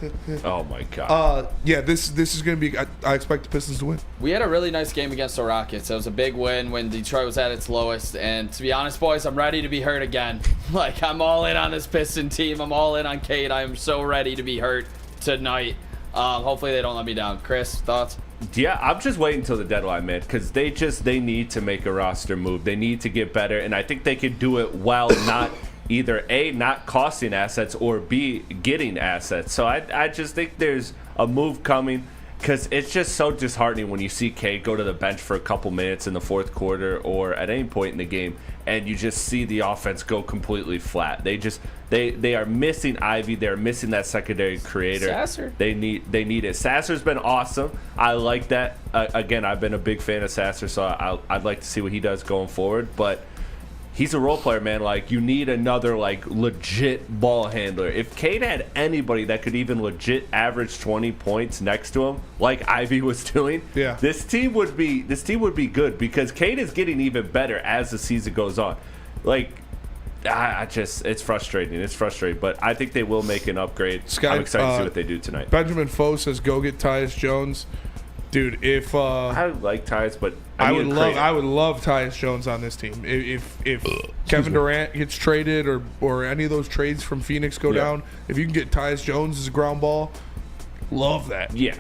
Oh my god.
Yeah, this is going to be. I expect the Pistons to win.
We had a really nice game against the Rockets. It was a big win when Detroit was at its lowest. And to be honest, boys, I'm ready to be hurt again. Like, I'm all in on this Piston team. I'm all in on Cade. I am so ready to be hurt tonight. Hopefully they don't let me down. Chris, thoughts?
Yeah, I'm just waiting until the deadline, man, because they need to make a roster move. They need to get better, and I think they could do it while not either A, not costing assets, or B, getting assets. So I just think there's a move coming. Because it's just so disheartening when you see Cade go to the bench for a couple minutes in the fourth quarter or at any point in the game, and you just see the offense go completely flat. They are missing Ivy. They're missing that secondary creator.
Sasser.
They need it. Sasser's been awesome. I like that. Again, I've been a big fan of Sasser, so I'd like to see what he does going forward. But he's a role player, man. Like, you need another, like, legit ball handler. If Cade had anybody that could even legit average 20 points next to him, like Ivy was doing, this team would be good, because Cade is getting even better as the season goes on. Like, it's frustrating. It's frustrating, but I think they will make an upgrade. I'm excited to see what they do tonight.
Benjamin Foe says, "Go get Tyus Jones." Dude, if
I like Tyus, but
I would love Tyus Jones on this team. If Kevin Durant gets traded or any of those trades from Phoenix go down, if you can get Tyus Jones as a ground ball, love that.
Yeah.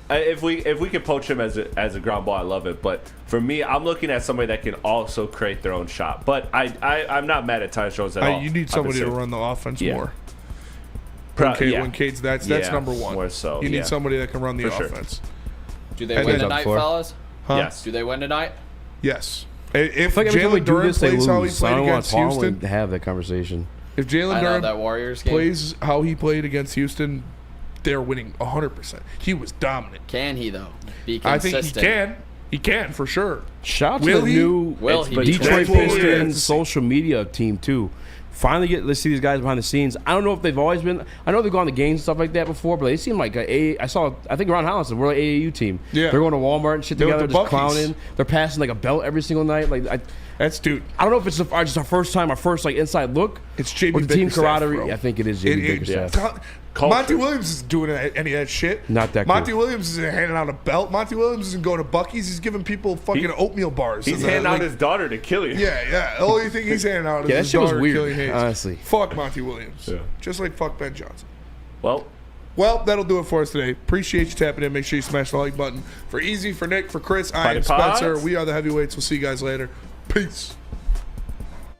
If we could poach him as a ground ball, I love it. But for me, I'm looking at somebody that can also create their own shot. But I'm not mad at Tyus Jones at all.
You need somebody to run the offense more. When Cade's that's number one.
More so,
you need somebody that can run the
For
offense.
Sure.
Do they win tonight, fellas?
Huh?
Yes.
Do they win tonight?
Yes. If
like
Jalen Durant plays how he
I
played
don't want
against
Harlan
Houston,
to have that conversation.
if Jalen
that
Durant
Warriors game.
plays how he played against Houston, they're winning 100%. He was dominant.
Can he, though? Be
I
consistent.
think he can. He can, for sure.
Shout out to
Will
the
he?
new
Will he be
Detroit
24?
Pistons social media team, too. Finally let's see these guys behind the scenes. I don't know if they've always been. I know they've gone to games and stuff like that before, but they seem like I think Ron Holland said we're an AAU team.
Yeah.
They're going to Walmart and shit together,
with the
just
Buckies.
clowning. They're passing like a belt every single night.
That's dude.
I don't know if it's just our first time, our first like inside look.
It's JB
or the team
Bickerstaff,
camaraderie.
bro.
I think it is JB Bickerstaff.
Monty Williams isn't doing any of that shit.
Not that
Monty
cool.
Williams isn't handing out a belt. Monty Williams isn't going to Bucky's. He's giving people fucking oatmeal bars.
He's handing out his daughter to kill you.
Yeah. The only thing he's handing out is
Yeah, that
his
shit was
daughter
weird,
Killing Hayes.
honestly.
Fuck Monty Williams.
Yeah.
Just like fuck Ben Johnson.
Well,
that'll do it for us today. Appreciate you tapping in. Make sure you smash the like button. For Easy, for Nick, for Chris, I am
Party pots.
Spencer. We are the Heavyweights. We'll see you guys later. Peace.